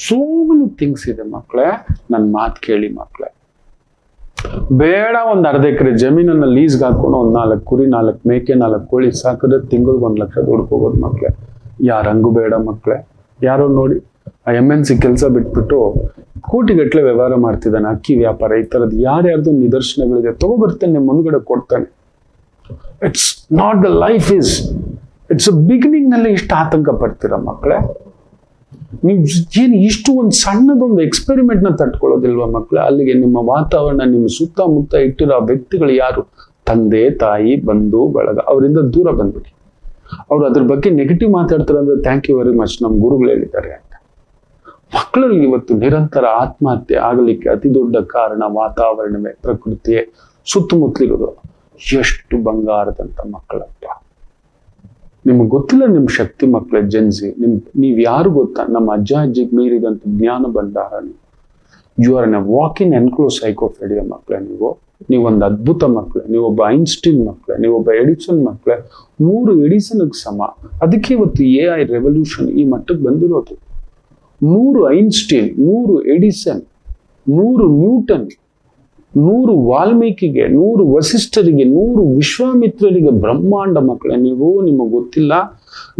ಸೋ ಮೆನಿ ಥಿಂಗ್ಸ್ ಇದೆ ಮಕ್ಕಳೇ. ನನ್ನ ಮಾತು ಕೇಳಿ ಮಕ್ಕಳೇ. ಬೇಡ ಒಂದು ಅರ್ಧ ಎಕರೆ ಜಮೀನನ್ನ ಲೀಸ್ಗೆ ಹಾಕೊಂಡು ಒಂದು 4 ಕುರಿ, 4 ಮೇಕೆ, 4 ಕೋಳಿ ಸಾಕಿದ್ರೆ ತಿಂಗಳಿಗೆ 1 ಲಕ್ಷ ದುಡ್ಕೋಬೋದು ಮಕ್ಕಳೇ. ಯಾರಂಗೂ ಬೇಡ ಮಕ್ಕಳೇ. ಯಾರೋ ನೋಡಿ ಆ MNC ಕೆಲಸ ಬಿಟ್ಬಿಟ್ಟು ಕೋಟಿಗಟ್ಟಲೆ ವ್ಯವಹಾರ ಮಾಡ್ತಿದ್ದಾನೆ, ಅಕ್ಕಿ ವ್ಯಾಪಾರ, ಈ ತರದ್ದು ಯಾರ್ಯಾರ್ದು ನಿದರ್ಶನಗಳಿದೆ. ತಗೋಬರ್ತೇನೆ, ನಿಮ್ಮ ಮುಂದ್ಗಡೆ ಕೊಡ್ತಾನೆ. It's not the life is, it's beginning ನಲ್ಲಿ ಇಷ್ಟು ಆತಂಕ ಪಡ್ತೀರ ಮಕ್ಕಳೇ. ನೀವು ಏನು ಇಷ್ಟು ಒಂದು ಸಣ್ಣದೊಂದು ಎಕ್ಸ್ಪೆರಿಮೆಂಟ್ ನ ತಟ್ಕೊಳ್ಳೋದಿಲ್ವಾ ಮಕ್ಕಳೇ? ಅಲ್ಲಿಗೆ ನಿಮ್ಮ ವಾತಾವರಣ, ನಿಮ್ಮ ಸುತ್ತಮುತ್ತ ಇಟ್ಟಿರೋ ವ್ಯಕ್ತಿಗಳು ಯಾರು? ತಂದೆ, ತಾಯಿ, ಬಂಧು ಬಳಗ, ಅವರಿಂದ ದೂರ ಬಂದ್ಬಿಡಿ. ಅವ್ರು ಅದ್ರ ಬಗ್ಗೆ ನೆಗೆಟಿವ್ ಮಾತಾಡ್ತಾರೆ ಅಂದ್ರೆ ಥ್ಯಾಂಕ್ ಯು ವೆರಿ ಮಚ್, ನಮ್ಮ ಗುರುಗಳು ಹೇಳಿದ್ದಾರೆ ಅಂತ. ಮಕ್ಕಳಲ್ಲಿ ಇವತ್ತು ನಿರಂತರ ಆತ್ಮಹತ್ಯೆ ಆಗಲಿಕ್ಕೆ ಅತಿ ದೊಡ್ಡ ಕಾರಣ ವಾತಾವರಣವೇ, ಪ್ರಕೃತಿಯೇ, ಸುತ್ತಮುತ್ತಲಿರೋದು. ಎಷ್ಟು ಬಂಗಾರದಂತ ಮಕ್ಕಳಪ್ಪ. ನಿಮ್ಗೆ ಗೊತ್ತಿಲ್ಲ ನಿಮ್ ಶಕ್ತಿ ಮಕ್ಕಳೇ. ಜನ್ಸಿ ನೀವ್ ಯಾರು ಗೊತ್ತಾ? ನಮ್ಮ ಅಜ್ಜ ಅಜ್ಜಿಗೆ ಮೀರಿದಂತ ಜ್ಞಾನ ಭಂಡಾರ. ಯು ಆರ್ ಎನ್ ವಾಕಿನ್ ಎನ್ಕ್ಲೋಸೈಕೋಪೆಡಿಯಾ ಮಕ್ಕಳೇ. ನೀವೊಂದು ಅದ್ಭುತ ಮಕ್ಕಳೇ. ನೀವೊಬ್ಬ ಐನ್ಸ್ಟೀನ್ ಮಕ್ಕಳೇ, ನೀವೊಬ್ಬ ಎಡಿಸನ್ ಮಕ್ಕಳೇ. 3 ಎಡಿಸನ್ಗೆ ಸಮ. ಅದಕ್ಕೆ ಇವತ್ತು AI ರೆವಲ್ಯೂಷನ್ ಈ ಮಟ್ಟಕ್ಕೆ ಬಂದಿರೋದು. 3 ಐನ್ಸ್ಟೀನ್, 3 ಎಡಿಸನ್, 3 ನ್ಯೂಟನ್, 100 ವಾಲ್ಮೀಕಿಗೆ, 100 ವಸಿಷ್ಠರಿಗೆ, 100 ವಿಶ್ವಾಮಿತ್ರರಿಗೆ ಬ್ರಹ್ಮಾಂಡ ಮಕ್ಕಳೇ ನೀವು. ನಿಮಗೆ ಗೊತ್ತಿಲ್ಲ,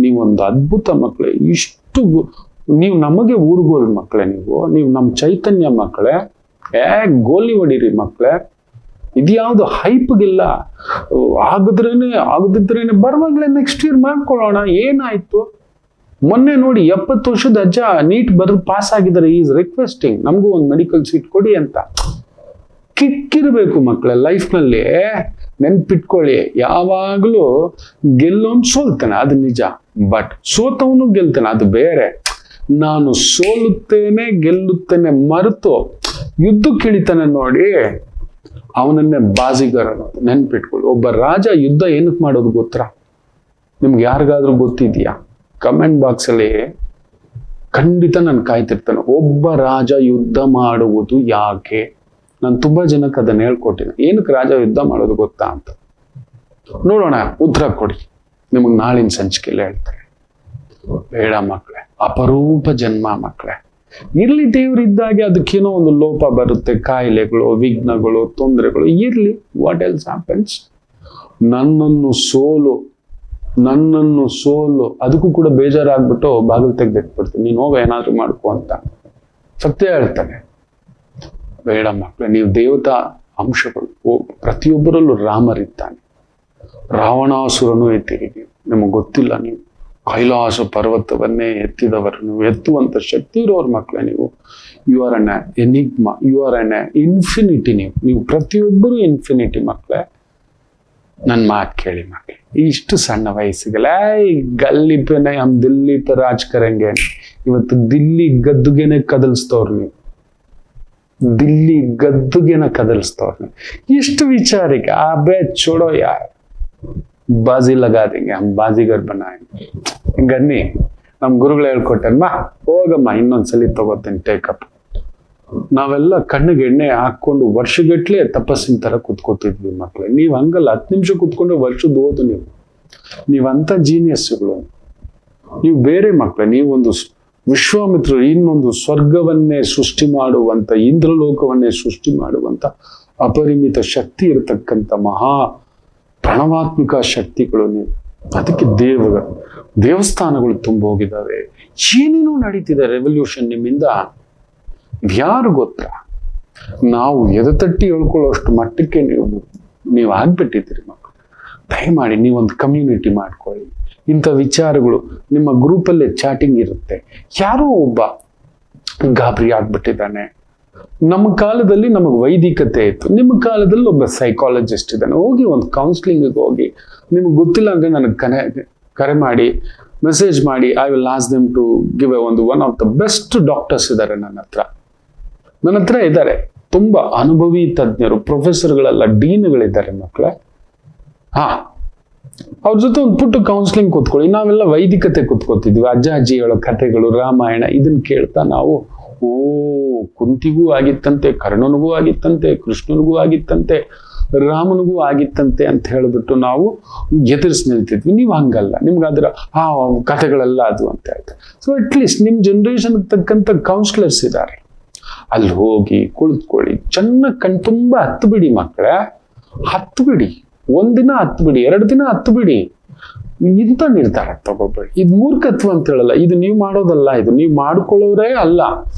ನೀವೊಂದು ಅದ್ಭುತ ಮಕ್ಕಳೇ. ಇಷ್ಟು ನೀವು ನಮಗೆ ಊರುಗೋಲ್ ಮಕ್ಕಳೇ. ನೀವು ನಮ್ಮ ಚೈತನ್ಯ ಮಕ್ಕಳೇ. ಗೋಲಿ ಹೊಡೀರಿ ಮಕ್ಕಳೇ. ಇದ್ಯಾವುದು ಹೈಪ್ಗಿಲ್ಲ. ಆಗದಿದ್ರೇನೆ ಬರುವಾಗಲೇ ನೆಕ್ಸ್ಟ್ ಇಯರ್ ಮಾಡ್ಕೊಳ್ಳೋಣ. ಏನಾಯ್ತು? ಮೊನ್ನೆ ನೋಡಿ 70 ವರ್ಷದ ಅಜ್ಜ ನೀಟ್ ಬರೆದು ಪಾಸ್ ಆಗಿದ್ದಾರೆ. ಈಸ್ ರಿಕ್ವೆಸ್ಟಿಂಗ್ ನಮಗೂ ಒಂದು ಮೆಡಿಕಲ್ ಸೀಟ್ ಕೊಡಿ ಅಂತ. ಕಿಕ್ಕಿರ್ಬೇಕು ಮಕ್ಕಳ ಲೈಫ್ನಲ್ಲಿ. ನೆನ್ಪಿಟ್ಕೊಳ್ಳಿ, ಯಾವಾಗಲೂ ಗೆಲ್ಲೋನ್ ಸೋಲ್ತಾನೆ, ಅದು ನಿಜ. ಬಟ್ ಸೋತವನು ಗೆಲ್ತಾನೆ, ಅದು ಬೇರೆ. ನಾನು ಸೋಲುತ್ತೇನೆ ಗೆಲ್ಲುತ್ತೇನೆ ಮರೆತು ಯುದ್ಧಕ್ಕೆ ಇಳಿತಾನೆ ನೋಡಿ, ಅವನನ್ನೇ ಬಾಜಿಗಾರ ಅನ್ನೋದು. ನೆನ್ಪಿಟ್ಕೊಳ್ಳಿ. ಒಬ್ಬ ರಾಜ ಯುದ್ಧ ಏನಕ್ಕೆ ಮಾಡೋದು ಗೊತ್ತಾ? ನಿಮ್ಗೆ ಯಾರಿಗಾದ್ರೂ ಗೊತ್ತಿದ್ಯಾ? ಕಮೆಂಟ್ ಬಾಕ್ಸ್ ಅಲ್ಲಿ ಖಂಡಿತ ನಾನು ಕಾಯ್ತಿರ್ತಾನೆ. ಒಬ್ಬ ರಾಜ ಯುದ್ಧ ಮಾಡುವುದು ಯಾಕೆ? ನಾನು ತುಂಬಾ ಜನಕ್ಕೆ ಅದನ್ನ ಹೇಳ್ಕೊಟ್ಟಿದ್ದೆ. ಏನಕ್ಕೆ ರಾಜ ಯುದ್ಧ ಮಾಡೋದು ಗೊತ್ತಾ ಅಂತ. ನೋಡೋಣ, ಉತ್ತರ ಕೊಡಿ. ನಿಮಗೆ ನಾಳಿನ ಸಂಚಿಕೆಯಲ್ಲಿ ಹೇಳ್ತಾರೆ. ಬೇಡ ಮಕ್ಕಳೇ, ಅಪರೂಪ ಜನ್ಮ ಮಕ್ಕಳೇ. ಇರ್ಲಿ, ದೇವರಿದ್ದಾಗೆ ಅದಕ್ಕೇನೋ ಒಂದು ಲೋಪ ಬರುತ್ತೆ, ಕಾಯಿಲೆಗಳು, ವಿಘ್ನಗಳು, ತೊಂದರೆಗಳು ಇರ್ಲಿ. What else happens? ನನ್ನನ್ನು ಸೋಲು ಅದಕ್ಕೂ ಕೂಡ ಬೇಜಾರಾಗ್ಬಿಟ್ಟು ಬಾಗಿಲು ತೆಗೆದಿಟ್ಬಿಡ್ತೀನಿ. ನೀನು ಹೋಗ ಏನಾದ್ರು ಮಾಡ್ಕೊ ಅಂತ ಸತ್ಯ ಹೇಳ್ತಾನೆ. ಬೇಡ ಮಕ್ಕಳೇ, ನೀವು ದೇವತಾ ಅಂಶಗಳು. ಪ್ರತಿಯೊಬ್ಬರಲ್ಲೂ ರಾಮರಿದ್ದಾನೆ. ರಾವಣಾಸುರನು ಎತ್ತಿರಿ. ನಿಮಗೆ ಗೊತ್ತಿಲ್ಲ, ನೀವು ಕೈಲಾಸ ಪರ್ವತವನ್ನೇ ಎತ್ತಿದವರು. ನೀವು ಎತ್ತುವಂತ ಶಕ್ತಿ ಇರೋರ ಮಕ್ಕಳೇ ನೀವು. You are an enigma, you are an infinity. ನೀವು ಪ್ರತಿಯೊಬ್ಬರು ಇನ್ಫಿನಿಟಿ ಮಕ್ಕಳೇ. ನನ್ನ ಮಾತು ಕೇಳಿ ಮಕ್ಕಳೇ. ಇಷ್ಟು ಸಣ್ಣ ವಯಸ್ಸಿಗೆಲ್ಲ ಗಲ್ಲಿ ಪೇನೆ ಹಮ್ ದಿಲ್ಲಿ ಪೆ ರಾಜ್ ಕರೆಂಗೆ. ಇವತ್ತು ದಿಲ್ಲಿ ಗದ್ದುಗೆನೆ ಕದಲ್ಸ್ತವ್ರು ನೀವು. ದಿಲ್ಲಿ ಗದ್ದುಗೆನ ಕದಲ್ಸ್ತವ್ರು ನೀವು. ಇಷ್ಟು ವಿಚಾರಕ್ಕೆ ಬೇ ಚೋಡೋ ಯಾರ್, ಬಾಜಿ ಲಗಾ ದೇಂಗೆ, ಹಮ್ ಬಾಜಿಗರ್ ಬನಾಯಂಗೆ. ಗನ್ನಿ, ನಮ್ ಗುರುಗಳು ಹೇಳ್ಕೊಟ್ಟಮ್ಮ, ಹೋಗಮ್ಮ ಇನ್ನೊಂದ್ಸಲಿ ತಗೋತೇನೆ ಟೇಕಪ್. ನಾವೆಲ್ಲ ಕಣ್ಣಿಗೆ ಎಣ್ಣೆ ಹಾಕೊಂಡು ವರ್ಷಗಟ್ಲೆ ತಪಸ್ಸಿನ ತರ ಕುತ್ಕೋತಿದ್ವಿ ಮಕ್ಳೇ. ನೀವ್ ಹಂಗಲ್ಲ, 10 ನಿಮಿಷ ಕುತ್ಕೊಂಡು ವರ್ಷದ ಓದು ನೀವು. ನೀವಂತ ಜೀನಿಯಸ್ಗಳು. ನೀವು ಬೇರೆ ಮಕ್ಳೇ. ನೀವೊಂದು ವಿಶ್ವಾಮಿತ್ರರು, ಇನ್ನೊಂದು ಸ್ವರ್ಗವನ್ನೇ ಸೃಷ್ಟಿ ಮಾಡುವಂತ, ಇಂದ್ರಲೋಕವನ್ನೇ ಸೃಷ್ಟಿ ಮಾಡುವಂತ ಅಪರಿಮಿತ ಶಕ್ತಿ ಇರತಕ್ಕಂಥ ಮಹಾ ಪ್ರಣವಾತ್ಮಿಕ ಶಕ್ತಿಗಳು ನೀವು. ಅದಕ್ಕೆ ದೇವಸ್ಥಾನಗಳು ತುಂಬ ಹೋಗಿದ್ದಾವೆ. ಏನೇನೋ ನಡೀತಿದೆ ರೆವಲ್ಯೂಷನ್ ನಿಮ್ಮಿಂದ. ಯಾರು ಗೊತ್ತಾ? ನಾವು ಎದೆತಟ್ಟಿ ಹೇಳ್ಕೊಳ್ಳೋಷ್ಟು ಮಟ್ಟಕ್ಕೆ ನೀವು ಆಗ್ಬಿಟ್ಟಿದ್ದೀರಿ ಮಕ್ಕಳು. ದಯಮಾಡಿ ನೀವೊಂದು ಕಮ್ಯುನಿಟಿ ಮಾಡ್ಕೊಳ್ಳಿ. ಇಂಥ ವಿಚಾರಗಳು ನಿಮ್ಮ ಗ್ರೂಪಲ್ಲೇ ಚಾಟಿಂಗ್ ಇರುತ್ತೆ. ಯಾರೋ ಒಬ್ಬ ಗಾಬರಿ ಆಗ್ಬಿಟ್ಟಿದ್ದಾನೆ. ನಮ್ಮ ಕಾಲದಲ್ಲಿ ನಮಗೆ ವೈದಿಕತೆ ಇತ್ತು, ನಿಮ್ಮ ಕಾಲದಲ್ಲಿ ಒಬ್ಬ ಸೈಕಾಲಜಿಸ್ಟ್ ಇದ್ದಾನೆ. ಹೋಗಿ ಒಂದು ಕೌನ್ಸಿಲಿಂಗ್ಗೆ ಹೋಗಿ. ನಿಮ್ಗೆ ಗೊತ್ತಿಲ್ಲ ಅಂದ್ರೆ ನನಗೆ ಕರೆ ಮಾಡಿ, ಮೆಸೇಜ್ ಮಾಡಿ. I will ask them to give one of the best doctors ಇದ್ದಾರೆ ನನ್ನ ಹತ್ರ ಇದ್ದಾರೆ. ತುಂಬಾ ಅನುಭವಿ ತಜ್ಞರು, ಪ್ರೊಫೆಸರ್ಗಳೆಲ್ಲ, ಡೀನ್ಗಳಿದ್ದಾರೆ ಮಕ್ಕಳೇ. ಅವ್ರ ಜೊತೆ ಒಂದು ಪುಟ್ಟು ಕೌನ್ಸಿಲಿಂಗ್ ಕೂತ್ಕೊಳ್ಳಿ. ನಾವೆಲ್ಲ ವೈದಿಕತೆ ಕೂತ್ಕೋತಿದ್ವಿ. ಅಜ್ಜ ಅಜ್ಜಿ ಹೇಳೋ ಕಥೆಗಳು, ರಾಮಾಯಣ ಇದನ್ನ ಕೇಳ್ತಾ ನಾವು ಕುಂತಿಗೂ ಆಗಿತ್ತಂತೆ, ಕರ್ಣನಿಗೂ ಆಗಿತ್ತಂತೆ, ಕೃಷ್ಣನಿಗೂ ಆಗಿತ್ತಂತೆ, ರಾಮನಿಗೂ ಆಗಿತ್ತಂತೆ ಅಂತ ಹೇಳ್ಬಿಟ್ಟು ನಾವು ಎದುರಿಸಿ ನಿಲ್ತಿದ್ವಿ. ನೀವು ಹಂಗಲ್ಲ. ನಿಮ್ಗೆ ಅದರ ಕಥೆಗಳೆಲ್ಲ ಅದು ಅಂತ ಹೇಳ್ತಾರೆ. ಸೊ ಅಟ್ಲೀಸ್ಟ್ ನಿಮ್ ಜನರೇಷನ್ ತಕ್ಕಂತ ಕೌನ್ಸಿಲರ್ಸ್ ಇದ್ದಾರೆ. ಅಲ್ಲಿ ಹೋಗಿ ಕುಳಿತುಕೊಳ್ಳಿ. ಚೆನ್ನಾಗಿ ಕಣ್ ತುಂಬಾ ಹತ್ತು ಬಿಡಿ ಮಕ್ಕಳೇ. ಹತ್ತು ಬಿಡಿ. ಒಂದಿನ ಹತ್ತು ಬಿಡಿ, 2 ದಿನ ಹತ್ತು ಬಿಡಿ. ಇಂಥ ನಿರ್ಧಾರ ತಗೋಬೇಡಿ. ಇದು ಮೂರ್ಖತ್ವ ಅಂತ ಹೇಳಲ್ಲ. ಇದು ನೀವು ಮಾಡೋದಲ್ಲ. ಇದು ನೀವು ಮಾಡ್ಕೊಳ್ಳೋರೇ ಅಲ್ಲ.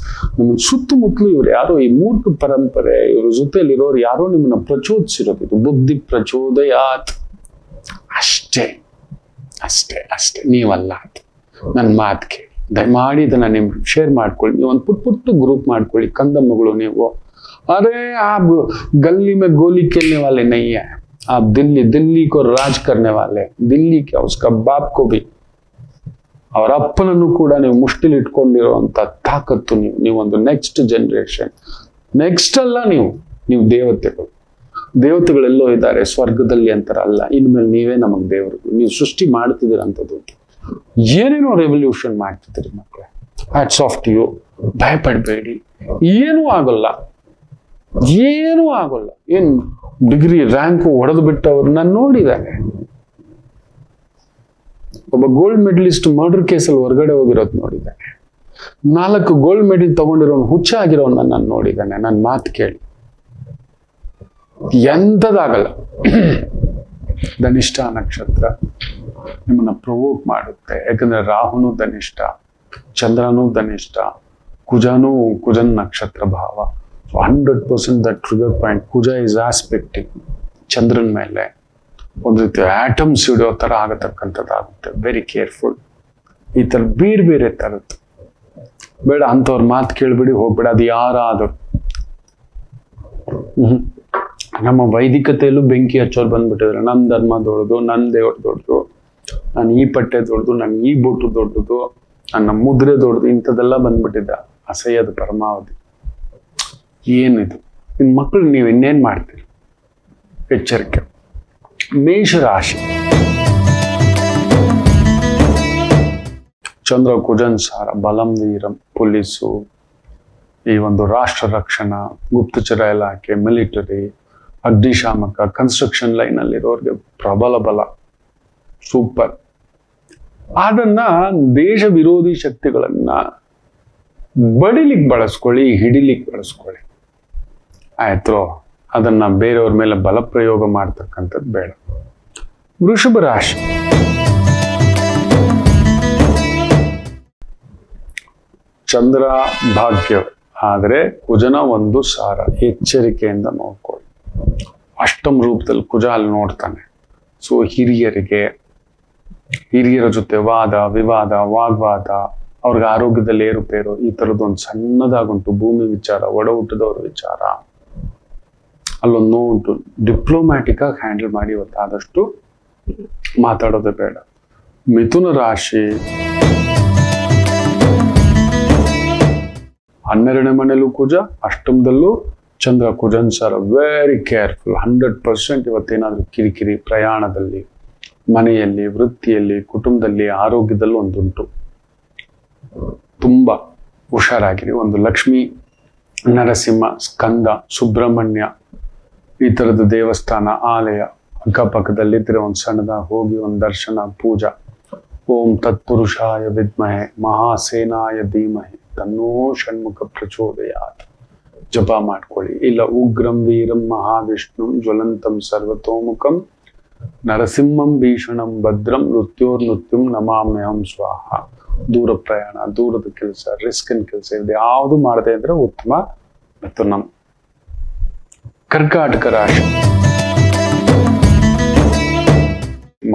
ನಮ್ಮ ಸುತ್ತಮುತ್ತಲು ಇವ್ರು ಯಾರೋ ಈ ಮೂರ್ಖ ಪರಂಪರೆ, ಇವ್ರ ಜೊತೆಲಿರೋರು ಯಾರೋ ನಿಮ್ಮನ್ನ ಪ್ರಚೋದಿಸಿರೋದು. ಇದು ಬುದ್ಧಿ ಪ್ರಚೋದಯಾತ್. ಅಷ್ಟೇ ಅಷ್ಟೇ ಅಷ್ಟೇ. ನೀವಲ್ಲ. ನನ್ನ ಮಾತು ಕೇಳಿ. ದಯಮಾಡಿ ಇದನ್ನ ನಿಮ್ಗೆ ಶೇರ್ ಮಾಡ್ಕೊಳ್ಳಿ. ನೀವು ಒಂದು ಪುಟ್ಟ ಗ್ರೂಪ್ ಮಾಡ್ಕೊಳ್ಳಿ. ಕಂದಮ್ಮಗಳು ನೀವು. ಅರೆ ಆ ಗಲ್ಲಿ में गोली खेलने वाले नहीं है आप. दिल्ली को राज करने वाले. दिल्ली क्या उसका बाप को भी, ಅವರ ಅಪ್ಪನನ್ನು ಕೂಡ ನೀವು ಮುಷ್ಟಿಲಿ ಇಟ್ಕೊಂಡಿರುವಂತ ತಾಕತ್ತು ನೀವೊಂದು ನೆಕ್ಸ್ಟ್ ಜನರೇಷನ್. ನೆಕ್ಸ್ಟ್ ಅಲ್ಲ, ನೀವು ದೇವತೆಗಳೆಲ್ಲೋ ಇದ್ದಾರೆ ಸ್ವರ್ಗದಲ್ಲಿ ಅಂತಾರ ಅಲ್ಲ. ಇನ್ಮೇಲೆ ನೀವೇ ನಮಗ್ ದೇವರು. ನೀವು ಸೃಷ್ಟಿ ಮಾಡ್ತಿದ್ದೀರಂಥದ್ದು. ಏನೇನೋ ರೆವಲ್ಯೂಷನ್ ಮಾಡ್ತಿದ್ದೀರಿ ಮಕ್ಕಳೇ. Hats off to you. ಭಯಪಡಬೇಡಿ. ಏನೂ ಆಗೋಲ್ಲ. ಏನ್ ಡಿಗ್ರಿ ರ್ಯಾಂಕ್ ಹೊಡೆದು ಬಿಟ್ಟವ್ರು ನಾನು ನೋಡಿದ್ದಾನೆ. ಒಬ್ಬ ಗೋಲ್ಡ್ ಮೆಡಲಿಸ್ಟ್ ಮರ್ಡರ್ ಕೇಸಲ್ಲಿ ಹೊರಗಡೆ ಹೋಗಿರೋದು ನೋಡಿದ್ದಾನೆ. 4 ಗೋಲ್ಡ್ ಮೆಡಲ್ ತಗೊಂಡಿರೋನು ಹುಚ್ಚ ಆಗಿರೋನ್ನ ನಾನು ನೋಡಿದ್ದಾನೆ. ನನ್ನ ಮಾತು ಕೇಳಿ. ಎಂಥದಾಗಲ್ಲ. ಧನಿಷ್ಠ ನಕ್ಷತ್ರ ನಿಮ್ಮನ್ನ ಪ್ರವೋಕ್ ಮಾಡುತ್ತೆ. ಯಾಕಂದ್ರೆ ರಾಹುನು ಧನಿಷ್ಠ, ಚಂದ್ರನೂ ಧನಿಷ್ಠ, ಕುಜನ್ ನಕ್ಷತ್ರ ಭಾವ. 100% the trigger point. Kuja is aspecting ಚಂದ್ರನ ಮೇಲೆ ಒಂದು ರೀತಿ ಆಟಮ್ಸ್ ಹಿಡಿಯೋ ತರ ಆಗತಕ್ಕಂಥದ್ದಾಗುತ್ತೆ. Very careful. ಈ ತರ ಬೇರೆ ಬೇರೆ ತರದ್ದು ಬೇಡ. ಅಂಥವ್ರ ಮಾತು ಕೇಳ್ಬಿಡಿ, ಹೋಗ್ಬೇಡ. ಅದು ಯಾರಾದರೂ ನಮ್ಮ ವೈದಿಕತೆಯಲ್ಲೂ ಬೆಂಕಿ ಹಚ್ಚೋರು ಬಂದ್ಬಿಟ್ಟಿದ್ರೆ, ನನ್ನ ಧರ್ಮ ದೊಡ್ಡದು, ನನ್ನ ದೇವ್ರ ದೊಡ್ಡದು, ನಾನು ಈ ಪಟ್ಟೆ ದೊಡ್ಡದು, ನನ್ನ ಈ ಬೊಟ್ಟು ದೊಡ್ಡದು, ನನ್ನ ಮುದ್ರೆ ದೊಡ್ಡದು, ಇಂಥದ್ದೆಲ್ಲ ಬಂದ್ಬಿಟ್ಟಿದ್ದ. ಅಸಹ್ಯದ ಪರಮಾವಧಿ. ಏನಿದು? ನಿನ್ನ ಮಕ್ಕಳು ನೀವು ಇನ್ನೇನ್ ಮಾಡ್ತೀರಿ? ಎಚ್ಚರಿಕೆ. ಮೇಷರಾಶಿ. ಚಂದ್ರ ಕುಜನ್ ಸಾರ, ಬಲಂ ವೀರಂ, ಪೊಲೀಸು, ಈ ಒಂದು ರಾಷ್ಟ್ರ ರಕ್ಷಣಾ, ಗುಪ್ತಚರ ಇಲಾಖೆ, ಮಿಲಿಟರಿ, ಅಗ್ನಿಶಾಮಕ, ಕನ್ಸ್ಟ್ರಕ್ಷನ್ ಲೈನ್ ಅಲ್ಲಿರೋರ್ಗೆ ಪ್ರಬಲ ಬಲ. ಸೂಪರ್. ಅದನ್ನ ದೇಶ ವಿರೋಧಿ ಶಕ್ತಿಗಳನ್ನ ಬಡಿಲಿಕ್ಕೆ ಬಳಸ್ಕೊಳ್ಳಿ, ಹಿಡಿಲಿಕ್ಕೆ ಬಳಸ್ಕೊಳ್ಳಿ. ಆಯ್ತು, ಅದನ್ನ ಬೇರೆಯವ್ರ ಮೇಲೆ ಬಲ ಪ್ರಯೋಗ ಮಾಡ್ತಕ್ಕಂಥದ್ದು ಬೇಡ. ವೃಷಭ ರಾಶಿ. ಚಂದ್ರ ಭಾಗ್ಯ, ಆದರೆ ಕುಜನ ಒಂದು ಸಾರ. ಎಚ್ಚರಿಕೆಯಿಂದ ನೋಡ್ಕೊಳ್ಳಿ. ಅಷ್ಟಮ ರೂಪದಲ್ಲಿ ಕುಜ ಅಲ್ಲಿ ನೋಡ್ತಾನೆ. ಸೊ ಹಿರಿಯರ ಜೊತೆ ವಾದ ವಿವಾದ, ವಾಗ್ವಾದ, ಅವ್ರಿಗೆ ಆರೋಗ್ಯದಲ್ಲಿ ಏರುಪೇರು, ಈ ಥರದ್ದೊಂದು ಸಣ್ಣದಾಗುಂಟು. ಭೂಮಿ ವಿಚಾರ, ಒಡ ಹುಟ್ಟಿದವ್ರ ವಿಚಾರ, ಅಲ್ಲೊಂದು ಉಂಟು. ಡಿಪ್ಲೊಮ್ಯಾಟಿಕ್ ಆಗಿ ಹ್ಯಾಂಡಲ್ ಮಾಡಿ. ಇವತ್ತು ಆದಷ್ಟು ಮಾತಾಡೋದೇ ಬೇಡ. ಮಿಥುನ ರಾಶಿ. 12ನೇ ಮನೇಲೂ ಕುಜ, ಅಷ್ಟಮದಲ್ಲೂ ಚಂದ್ರ ಕುಜನ್ ಸರ್. Very careful. 100% ಇವತ್ತೇನಾದ್ರೂ ಕಿರಿಕಿರಿ, ಪ್ರಯಾಣದಲ್ಲಿ, ಮನೆಯಲ್ಲಿ, ವೃತ್ತಿಯಲ್ಲಿ, ಕುಟುಂಬದಲ್ಲಿ, ಆರೋಗ್ಯದಲ್ಲೂ ಒಂದುಂಟು. ತುಂಬಾ ಹುಷಾರಾಗಿರಿ. ಒಂದು ಲಕ್ಷ್ಮೀ, ನರಸಿಂಹ, ಸ್ಕಂದ, ಸುಬ್ರಹ್ಮಣ್ಯ, ಈ ತರದ ದೇವಸ್ಥಾನ, ಆಲಯ ಅಕ್ಕಪಕ್ಕದಲ್ಲಿದ್ರೆ ಒಂದು ಸಣ್ಣದಾಗಿ ಹೋಗಿ ಒಂದು ದರ್ಶನ, ಪೂಜಾ. ಓಂ ತತ್ಪುರುಷಾಯ ವಿದ್ಮಹೆ ಮಹಾಸೇನಾಯ ಧೀಮಹಿ ತನ್ನೋ ಷಣ್ಮುಖ ಪ್ರಚೋದಯಾತ್ ಜಪ ಮಾಡ್ಕೊಳ್ಳಿ. ಇಲ್ಲ ಉಗ್ರಂ ವೀರಂ ಮಹಾವಿಷ್ಣು ಜ್ವಲಂತಂ ಸರ್ವತೋಮುಖಂ ನರಸಿಂಹಂ ಭೀಷಣಂ ಭದ್ರಂ ಮೃತ್ಯೋರ್ಮೃತ್ಯುಂ ನಮಾಮ್ಯಹಂ ಸ್ವಾಹ. ದೂರ ಪ್ರಯಾಣ, ದೂರದ ಕೆಲಸ, ರಿಸ್ಕಿನ ಕೆಲಸ ಇದೆ ಯಾವುದು ಮಾಡದೆ ಅಂದ್ರೆ ಉತ್ತಮ. ಮತ್ತು ನಮ್ಮ ಕರ್ಕಾಟಕ ರಾಶಿ.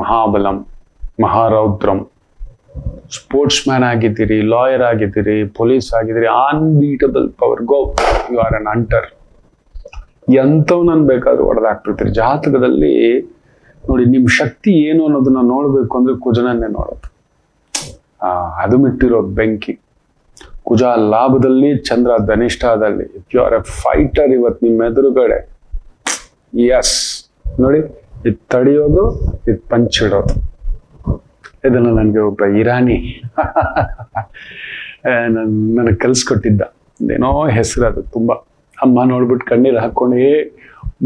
ಮಹಾಬಲಂ, ಮಹಾರೌದ್ರಂ. ಸ್ಪೋರ್ಟ್ಸ್ ಮ್ಯಾನ್ ಆಗಿದ್ದೀರಿ, ಲಾಯರ್ ಆಗಿದ್ದೀರಿ, ಪೊಲೀಸ್ ಆಗಿದ್ದೀರಿ, unbeatable power. Go, you are an hunter. ಎಂಥವ್ನನ್ ಬೇಕಾದ್ರೂ ಹೊಡೆದಾಕ್ಬಿಡ್ತೀರಿ. ಜಾತಕದಲ್ಲಿ ನೋಡಿ, ನಿಮ್ ಶಕ್ತಿ ಏನು ಅನ್ನೋದನ್ನ ನೋಡ್ಬೇಕು ಅಂದ್ರೆ ಕುಜನನ್ನೇ ನೋಡೋದು. ಅದು ಮಿಟ್ಟಿರೋದು ಬೆಂಕಿ. ಕುಜ ಲಾಭದಲ್ಲಿ, ಚಂದ್ರ ಧನಿಷ್ಠದಲ್ಲಿ. If you are a fighter, ಇವತ್ತು ನಿಮ್ಮ ಎದುರುಗಡೆ ಎಸ್ ನೋಡಿ, ಇದು ತಡೆಯೋದು, ಇದು ಪಂಚಿಡೋದು. ಇದನ್ನು ನನಗೆ ಒಬ್ಬ ಇರಾನಿ ನನಗೆ ಕಲ್ಸ್ಕೊಟ್ಟಿದ್ದ. ಏನೋ ಹೆಸರು ಅದು. ತುಂಬಾ ಅಮ್ಮ ನೋಡ್ಬಿಟ್ಟು ಕಣ್ಣೀರು ಹಾಕೊಂಡು,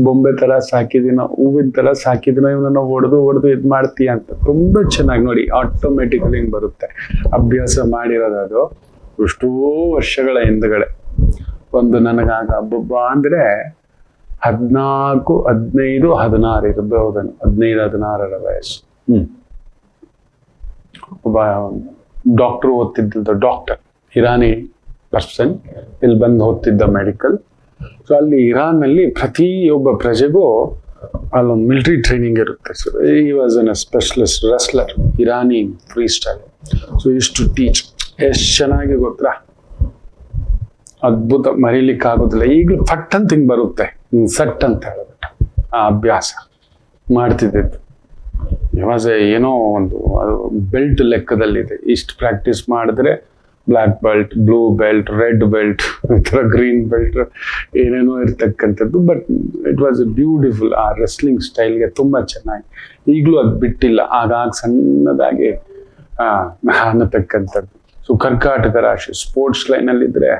ಬೊಂಬೆ ತರ ಸಾಕಿದಿನೋ, ಹೂವಿನ ತರ ಸಾಕಿದಿನೋ, ಇವನನ್ನ ಹೊಡೆದು ಇದ್ ಮಾಡ್ತೀಯ ಅಂತ. ತುಂಬಾ ಚೆನ್ನಾಗಿ ನೋಡಿ, ಆಟೋಮೆಟಿಕಲಿ ಹಿಂಗ್ ಬರುತ್ತೆ. ಅಭ್ಯಾಸ ಮಾಡಿರೋದು ಅದು ಎಷ್ಟೋ ವರ್ಷಗಳ ಹಿಂದ್ಗಡೆ. ಒಂದು ನನಗಾಗ ಹಬ್ಬ ಅಂದ್ರೆ 14, 15, 16 ಇರಬಹುದನು. 15, 16ರ ವಯಸ್ಸು. ಒಬ್ಬ ಡಾಕ್ಟರ್ ಓದ್ತಿದ್ದ, ಡಾಕ್ಟರ್ ಇರಾನಿ ಪರ್ಸನ್ ಇಲ್ಲಿ ಬಂದು ಓದ್ತಿದ್ದ ಮೆಡಿಕಲ್. ಸೊ ಅಲ್ಲಿ ಇರಾನ್ನಲ್ಲಿ ಪ್ರತಿಯೊಬ್ಬ ಪ್ರಜೆಗೂ ಅಲ್ಲೊಂದು ಮಿಲಿಟರಿ ಟ್ರೈನಿಂಗ್ ಇರುತ್ತೆ. ಸೊ ಈ was an specialist wrestler, Irani free style. So ಇಷ್ಟು ಟೀಚ್ ಎಷ್ಟು ಚೆನ್ನಾಗಿ ಗೊತ್ತಾ, ಅದ್ಭುತ, ಮರೀಲಿಕ್ಕೆ ಆಗೋದಿಲ್ಲ. ಈಗಲೂ ಫಟ್ ಅಂತ ಹಿಂಗ್ ಬರುತ್ತೆ, ಸಟ್ ಅಂತ ಹೇಳ್ಬಿಟ್ಟು ಆ ಅಭ್ಯಾಸ ಮಾಡ್ತಿದ್ದಿದ್ದು. ಇವಾಗ ಏನೋ ಒಂದು ಬೆಲ್ಟ್ ಲೆಕ್ಕದಲ್ಲಿದೆ. ಇಷ್ಟು ಪ್ರಾಕ್ಟೀಸ್ ಮಾಡಿದ್ರೆ black belt, blue belt, red belt, ಈ ಥರ ಗ್ರೀನ್ ಬೆಲ್ಟ್, ಏನೇನೋ ಇರ್ತಕ್ಕಂಥದ್ದು. But it was beautiful. ಆ ರೆಸ್ಲಿಂಗ್ ಸ್ಟೈಲ್ಗೆ ತುಂಬಾ ಚೆನ್ನಾಗಿ. ಈಗಲೂ ಅದು ಬಿಟ್ಟಿಲ್ಲ, ಆಗಾಗ ಸಣ್ಣದಾಗಿ ಅನ್ನತಕ್ಕಂಥದ್ದು. ಸೊ ಕರ್ಕಾಟಕ ರಾಶಿ ಸ್ಪೋರ್ಟ್ಸ್ ಲೈನಲ್ಲಿ ಇದ್ರೆ,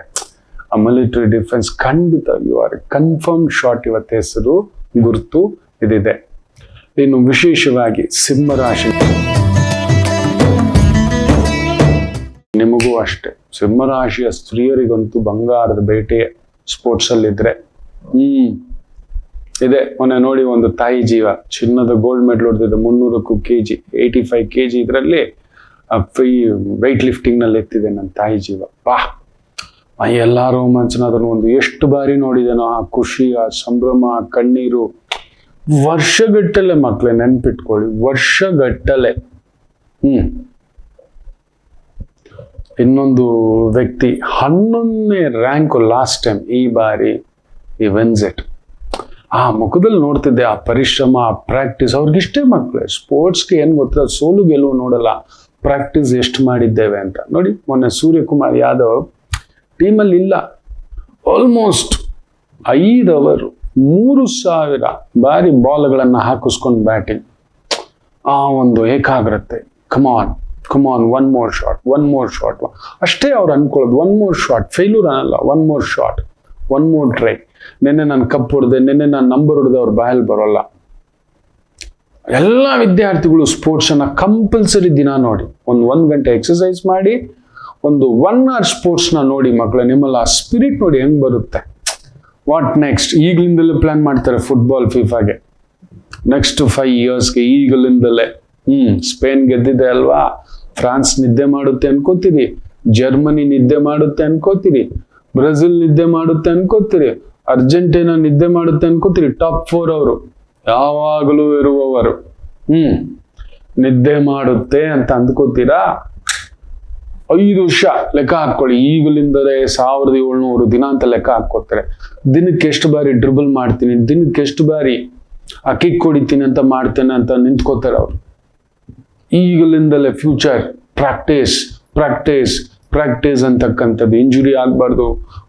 ಆ ಮಿಲಿಟರಿ ಡಿಫೆನ್ಸ್, ಖಂಡಿತ ಯು ಆರ್ ಕನ್ಫರ್ಮ್ ಶಾಟ್. ಇವತ್ತು ಹೆಸರು ಗುರುತು ಇದಿದೆ. ಇನ್ನು ವಿಶೇಷವಾಗಿ ಸಿಂಹರಾಶಿ, ನಿಮಗೂ ಅಷ್ಟೇ. ಸಿಂಹರಾಶಿಯ ಸ್ತ್ರೀಯರಿಗಂತೂ ಬಂಗಾರದ ಬೇಟೆ ಸ್ಪೋರ್ಟ್ಸ್ ಅಲ್ಲಿದ್ರೆ. ಇದೆ. ಮೊನ್ನೆ ನೋಡಿ, ಒಂದು ತಾಯಿ ಜೀವ ಚಿನ್ನದ ಗೋಲ್ಡ್ ಮೆಡಲ್ ಹೊಡೆದಿದೆ 300 kg, 85 kg ಇದರಲ್ಲಿ ಫ್ರೀ weight lifting ನಲ್ಲಿ ಎತ್ತಿದೆ ನನ್ನ ತಾಯಿ ಜೀವ. ಎಲ್ಲ ರೋಮಾಂಚನ. ಅದನ್ನು ಒಂದು ಎಷ್ಟು ಬಾರಿ ನೋಡಿದೆನೋ, ಆ ಖುಷಿ, ಆ ಸಂಭ್ರಮ, ಆ ಕಣ್ಣೀರು. ವರ್ಷಗಟ್ಟಲೆ ಮಕ್ಕಳೇ, ನೆನ್ಪಿಟ್ಕೊಳ್ಳಿ, ವರ್ಷಗಟ್ಟಲೆ. ಇನ್ನೊಂದು ವ್ಯಕ್ತಿ 11ನೇ ರ್ಯಾಂಕ್ ಲಾಸ್ಟ್ ಟೈಮ್, ಈ ಬಾರಿ ಈ ವಿನ್ಸ್ ಇಟ್. ಆ ಮುಖದಲ್ಲಿ ನೋಡ್ತಿದ್ದೆ ಆ ಪರಿಶ್ರಮ, ಆ ಪ್ರಾಕ್ಟೀಸ್. ಅವ್ರಿಗಿಷ್ಟೇ ಮಕ್ಕಳೇ, ಸ್ಪೋರ್ಟ್ಸ್ಗೆ ಏನು ಗೊತ್ತಿಲ್ಲ, ಸೋಲು ಗೆಲುವು ನೋಡಲ್ಲ, ಪ್ರಾಕ್ಟೀಸ್ ಎಷ್ಟು ಮಾಡಿದ್ದೇವೆ ಅಂತ. ನೋಡಿ, ಮೊನ್ನೆ ಸೂರ್ಯಕುಮಾರ್ ಯಾದವ್ ಟೀಮಲ್ಲಿ ಇಲ್ಲ, ಆಲ್ಮೋಸ್ಟ್ 5 ಅವರ್ 3000 ಬಾರಿ ಬಾಲ್ಗಳನ್ನು ಹಾಕಿಸ್ಕೊಂಡು ಬ್ಯಾಟಿಂಗ್. ಆ ಒಂದು ಏಕಾಗ್ರತೆ, ಕಮಾನ್ ಒನ್ ಮೋರ್ ಶಾಟ್ ಅಷ್ಟೇ ಅವ್ರು ಅನ್ಕೊಳ್ಳೋದು. ಒನ್ ಮೋರ್ ಶಾಟ್, ಫೇಲ್ಯೂರ್ ಅನ್ನಲ್ಲ, one more shot, one more try. ನಿನ್ನೆ ನಾನು ಕಪ್ ಹೊಡೆದೆ, ನಿನ್ನೆ ನಾನು ನಂಬರ್ ಹೊಡೆದೆ, ಅವ್ರ ಬಾಯಲ್ಲಿ ಬರೋಲ್ಲ. ಎಲ್ಲ ವಿದ್ಯಾರ್ಥಿಗಳು ಸ್ಪೋರ್ಟ್ಸ್ ಅನ್ನ ಕಂಪಲ್ಸರಿ ದಿನ ನೋಡಿ, ಒಂದು ಗಂಟೆ ಎಕ್ಸಸೈಸ್ ಮಾಡಿ, ಒಂದು 1 hour ಸ್ಪೋರ್ಟ್ಸ್ ನ ನೋಡಿ ಮಕ್ಕಳು. ನಿಮ್ಮಲ್ಲಿ ಆ ಸ್ಪಿರಿಟ್ ನೋಡಿ ಹೆಂಗ್ ಬರುತ್ತೆ. What next? ಈಗಲಿಂದಲೇ ಪ್ಲಾನ್ ಮಾಡ್ತಾರೆ ಫುಟ್ಬಾಲ್ ಫಿಫಾಗೆ, ನೆಕ್ಸ್ಟ್ 5 yearsಗೆ ಈಗಲಿಂದಲೇ. ಸ್ಪೇನ್ ಗೆದ್ದಿದೆ ಅಲ್ವಾ, ಫ್ರಾನ್ಸ್ ನಿದ್ದೆ ಮಾಡುತ್ತೆ ಅನ್ಕೋತೀರಿ, ಜರ್ಮನಿ ನಿದ್ದೆ ಮಾಡುತ್ತೆ ಅನ್ಕೋತೀರಿ, ಬ್ರೆಜಿಲ್ ನಿದ್ದೆ ಮಾಡುತ್ತೆ ಅನ್ಕೋತೀರಿ, ಅರ್ಜೆಂಟೀನಾ ನಿದ್ದೆ ಮಾಡುತ್ತೆ ಅನ್ಕೋತೀರಿ. ಟಾಪ್ 4 ಅವರು ಯಾವಾಗಲೂ ಇರುವವರು ನಿದ್ದೆ ಮಾಡುತ್ತೆ ಅಂತ ಅಂದ್ಕೋತೀರಾ? 5 ವರ್ಷ ಲೆಕ್ಕ ಹಾಕೊಳ್ಳಿ, ಈಗಲಿಂದಲೇ 1700 ದಿನ ಅಂತ ಲೆಕ್ಕ ಹಾಕೋತಾರೆ. ದಿನಕ್ಕೆ ಎಷ್ಟು ಬಾರಿ ಡ್ರಿಬಲ್ ಮಾಡ್ತೀನಿ, ದಿನಕ್ಕೆ ಎಷ್ಟು ಬಾರಿ ಆ ಕಿಕ್ ಹೊಡಿತೀನಿ ಅಂತ ಮಾಡ್ತೇನೆ ಅಂತ ನಿಂತ್ಕೋತಾರೆ ಅವ್ರು. ಈಗಲಿಂದಲೇ ಫ್ಯೂಚರ್ ಪ್ರಾಕ್ಟೀಸ್ ಅಂತಕ್ಕಂಥದ್ದು. ಇಂಜುರಿ ಆಗ್ಬಾರ್ದು,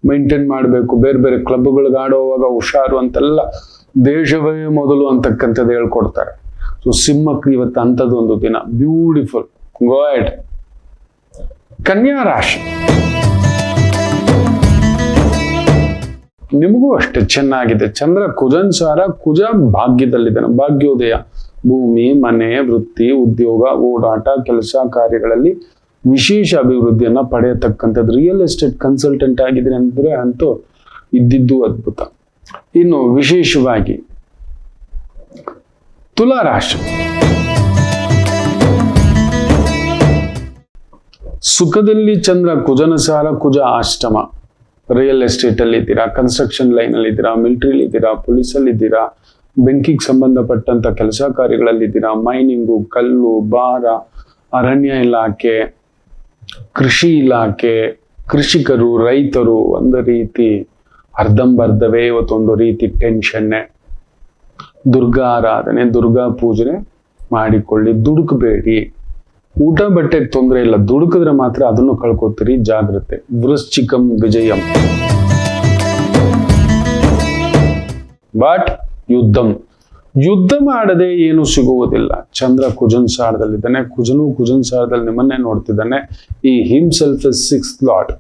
ಮೇಂಟೈನ್ ಮಾಡಬೇಕು, ಬೇರೆ ಬೇರೆ ಕ್ಲಬ್ಗಳಿಗೆ ಆಡೋವಾಗ ಹುಷಾರು ಅಂತೆಲ್ಲ, ದೇಶವೇ ಮೊದಲು ಅಂತಕ್ಕಂಥದ್ದು ಹೇಳ್ಕೊಡ್ತಾರೆ. ಸೊ ಸಿಂಹಕ್ಕೆ ಇವತ್ತು ಅಂಥದ್ದು ಒಂದು ದಿನ. ಬ್ಯೂಟಿಫುಲ್. Go ahead. ಕನ್ಯಾ ರಾಶಿ, ನಿಮಗೂ ಅಷ್ಟೇ ಚೆನ್ನಾಗಿದೆ. ಚಂದ್ರ ಕುಜಾನುಸಾರ, ಕುಜ ಭಾಗ್ಯದಲ್ಲಿದ್ದಾನೆ. ಭಾಗ್ಯೋದಯ, ಭೂಮಿ, ಮನೆ, ವೃತ್ತಿ, ಉದ್ಯೋಗ, ಓಡಾಟ, ಕೆಲಸ ಕಾರ್ಯಗಳಲ್ಲಿ ವಿಶೇಷ ಅಭಿವೃದ್ಧಿಯನ್ನ ಪಡೆಯತಕ್ಕಂಥದ್ದು. ರಿಯಲ್ ಎಸ್ಟೇಟ್ ಕನ್ಸಲ್ಟೆಂಟ್ ಆಗಿದ್ರೆ ಅಂದ್ರೆ ಅಂತೂ ಇದ್ದಿದ್ದು ಅದ್ಭುತ. ಇನ್ನು ವಿಶೇಷವಾಗಿ ತುಲಾ ರಾಶಿ, ಸುಖದಲ್ಲಿ ಚಂದ್ರ ಕುಜನುಸಾರ, ಕುಜ ಅಷ್ಟಮ. ರಿಯಲ್ ಎಸ್ಟೇಟ್ ಅಲ್ಲಿ ಇದ್ದೀರಾ, ಕನ್ಸ್ಟ್ರಕ್ಷನ್ ಲೈನ್ ಅಲ್ಲಿ ಇದ್ದೀರಾ, ಮಿಲಿಟರಿಲಿ ಇದ್ದೀರಾ, ಪೊಲೀಸಲ್ಲಿ ಇದ್ದೀರಾ, ಬೆಂಕಿಗೆ ಸಂಬಂಧಪಟ್ಟಂತ ಕೆಲಸ ಕಾರ್ಯಗಳಲ್ಲಿದ್ದೀರಾ, ಮೈನಿಂಗು, ಕಲ್ಲು, ಭಾರ, ಅರಣ್ಯ ಇಲಾಖೆ, ಕೃಷಿ ಇಲಾಖೆ, ಕೃಷಿಕರು, ರೈತರು, ಒಂದು ರೀತಿ ಅರ್ಧಂಬರ್ಧವೇ ಇವತ್ತೊಂದು ರೀತಿ ಟೆನ್ಷನ್ನೇ. ದುರ್ಗಾ ಆರಾಧನೆ, ದುರ್ಗಾ ಪೂಜನೆ ಮಾಡಿಕೊಳ್ಳಿ, ದುಡುಕಬೇಡಿ. ಊಟ ಬಟ್ಟೆಗೆ ತೊಂದರೆ ಇಲ್ಲ, ದುಡುಕಿದ್ರೆ ಮಾತ್ರ ಅದನ್ನು ಕಳ್ಕೊತೀರಿ, ಜಾಗ್ರತೆ. ವೃಶ್ಚಿಕಂ ವಿಜಯಂ. ಬಟ್ ಯುದ್ಧ ಮಾಡದೆ ಏನು ಸಿಗುವುದಿಲ್ಲ. ಚಂದ್ರ ಕುಜನ್ಸಾರದಲ್ಲಿದ್ದಾನೆ, ಕುಜನ್ಸಾರದಲ್ಲಿ ನಿಮ್ಮನ್ನೇ ನೋಡ್ತಿದ್ದಾನೆ. ಈ ಹಿಮ್ಸೆಲ್ಫ್ ಇಸ್ 6th ಲಾರ್ಡ್.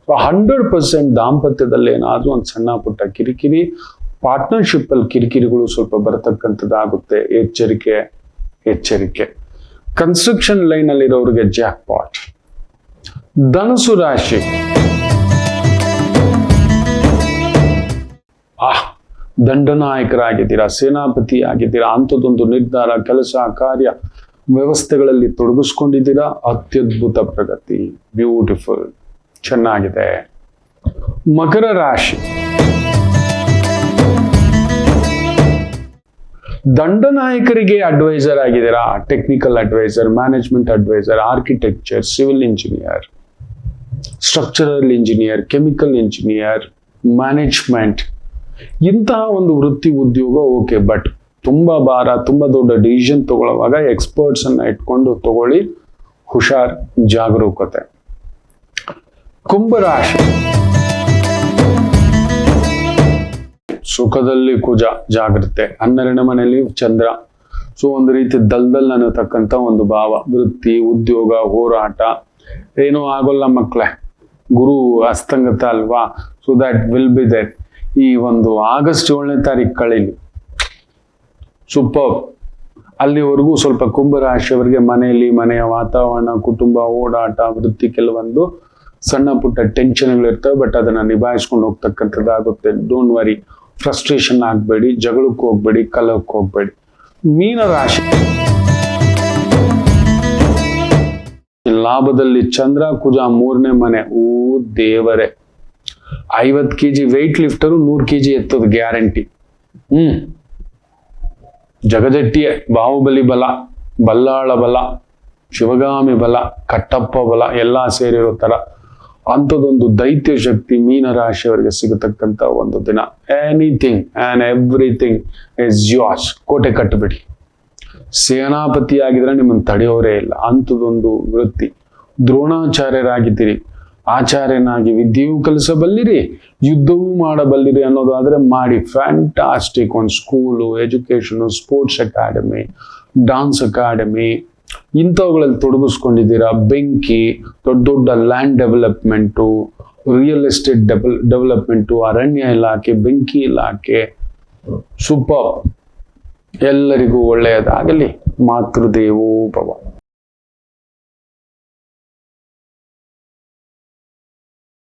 100% ದಾಂಪತ್ಯದಲ್ಲಿ ಏನಾದ್ರೂ ಒಂದು ಸಣ್ಣ ಪುಟ್ಟ ಕಿರಿಕಿರಿ, ಪಾರ್ಟ್ನರ್ಶಿಪ್ ಅಲ್ಲಿ ಕಿರಿಕಿರಿಗಳು ಸ್ವಲ್ಪ ಬರತಕ್ಕಂಥದ್ದಾಗುತ್ತೆ. ಎಚ್ಚರಿಕೆ. ಕನ್ಸ್ಟ್ರಕ್ಷನ್ ಲೈನ್ ಅಲ್ಲಿ ಇರೋರಿಗೆ ಜಾಕ್ ಪಾಟ್. ಧನುಸು ರಾಶಿ, ದಂಡನಾಯಕರಾಗಿದ್ದೀರಾ, ಸೇನಾಪತಿ ಆಗಿದ್ದೀರಾ, ಅಂಥದ್ದೊಂದು ನಿರ್ಧಾರ, ಕೆಲಸ ಕಾರ್ಯ ವ್ಯವಸ್ಥೆಗಳಲ್ಲಿ ತೊಡಗಿಸ್ಕೊಂಡಿದ್ದೀರಾ. ಅತ್ಯದ್ಭುತ ಪ್ರಗತಿ. ಬ್ಯೂಟಿಫುಲ್, ಚೆನ್ನಾಗಿದೆ. ಮಕರ ರಾಶಿ, ದಂಡನಾಯಕರಿಗೆ ಅಡ್ವೈಸರ್ ಆಗಿದ್ದೀರಾ. Technical advisor, management advisor, architecture, civil engineer, structural engineer, chemical engineer, management, ಇಂತಹ ಒಂದು ವೃತ್ತಿ ಉದ್ಯೋಗ ಓಕೆ. ಬಟ್ ತುಂಬಾ ಭಾರ, ತುಂಬಾ ದೊಡ್ಡ ಡಿಸಿಷನ್ ತಗೊಳ್ಳುವಾಗ ಎಕ್ಸ್ಪರ್ಟ್ಸ್ ಅನ್ನ ಇಟ್ಕೊಂಡು ತಗೊಳ್ಳಿ. ಹುಷಾರ್, ಜಾಗರೂಕತೆ. ಕುಂಭರಾಶಿ, ಸುಖದಲ್ಲಿ ಕುಜ, ಜಾಗ್ರತೆ. 12ನೇ ಮನೆಯಲ್ಲಿ ಚಂದ್ರ. ಸೊ ಒಂದು ರೀತಿ ದಲ್ದಲ್ ಅನ್ನತಕ್ಕಂಥ ಒಂದು ಭಾವ. ವೃತ್ತಿ, ಉದ್ಯೋಗ, ಹೋರಾಟ ಏನೂ ಆಗೋಲ್ಲ ಮಕ್ಕಳೇ. ಗುರು ಅಸ್ತಂಗತ ಅಲ್ವಾ, so that will be there. ಈ ಒಂದು ಆಗಸ್ಟ್ 7ನೇ ತಾರೀಕು ಕಳೀಲಿ, ಸೂಪರ್. ಅಲ್ಲಿವರೆಗೂ ಸ್ವಲ್ಪ ಕುಂಭರಾಶಿಯವರಿಗೆ ಮನೆಯಲ್ಲಿ, ಮನೆಯ ವಾತಾವರಣ, ಕುಟುಂಬ, ಓಡಾಟ, ವೃತ್ತಿ, ಕೆಲವೊಂದು ಸಣ್ಣ ಪುಟ್ಟ ಟೆನ್ಷನ್ಗಳಿರ್ತವೆ. ಬಟ್ ಅದನ್ನ ನಿಭಾಯಿಸ್ಕೊಂಡು ಹೋಗ್ತಕ್ಕಂಥದ್ದಾಗುತ್ತೆ. Don't worry. ಫ್ರಸ್ಟ್ರೇಷನ್ ಆಗಬೇಡಿ, ಜಗಳಕ್ಕೆ ಹೋಗ್ಬೇಡಿ, ಕಲಹಕ್ಕೆ ಹೋಗ್ಬೇಡಿ. ಮೀನರಾಶಿ ಲಾಭದಲ್ಲಿ ಚಂದ್ರ ಕುಜ 3ನೇ ಮನೆ. ಓ ದೇವರೇ, 50 kg ವೆಯ್ಟ್ ಲಿಫ್ಟರು 100 kg ಎತ್ತೋದು ಗ್ಯಾರಂಟಿ. ಜಗಜಟ್ಟಿಯೇ, ಬಾಹುಬಲಿ ಬಲ, ಬಲ್ಲಾಳ ಬಲ, ಶಿವಗಾಮಿ ಬಲ, ಕಟ್ಟಪ್ಪ ಬಲ ಎಲ್ಲ ಸೇರಿರೋ ತರ ಅಂಥದ್ದೊಂದು ದೈತ್ಯ ಶಕ್ತಿ ಮೀನರಾಶಿಯವರಿಗೆ ಸಿಗತಕ್ಕಂತ ಒಂದು ದಿನ. Anything and everything is yours. ಕೋಟೆ ಕಟ್ಟಬಿಡಿ. ಸೇನಾಪತಿ ಆಗಿದ್ರೆ ನಿಮ್ಮನ್ನು ತಡೆಯೋರೇ ಇಲ್ಲ. ಅಂಥದ್ದೊಂದು ವೃತ್ತಿ. ದ್ರೋಣಾಚಾರ್ಯರಾಗಿದ್ದೀರಿ, ಆಚಾರ್ಯನಾಗಿ ವಿದ್ಯೆಯೂ ಕಲಿಸಬಲ್ಲಿರಿ, ಯುದ್ಧವೂ ಮಾಡಬಲ್ಲಿರಿ ಅನ್ನೋದಾದ್ರೆ ಮಾಡಿ. ಫ್ಯಾಂಟಾಸ್ಟಿಕ್. ಒಂದು school, education, sports academy, dance academy ಇಂಥವುಗಳಲ್ಲಿ ತೊಡಗಿಸ್ಕೊಂಡಿದ್ದೀರಾ. ಬೆಂಕಿ, ದೊಡ್ಡ ದೊಡ್ಡ land development, real estate development, ಅರಣ್ಯ ಇಲಾಖೆ, ಬೆಂಕಿ ಇಲಾಖೆ. ಸೂಪರ್. ಎಲ್ಲರಿಗೂ ಒಳ್ಳೆಯದಾಗಲಿ. ಮಾತೃದೇವೋ ಭವ.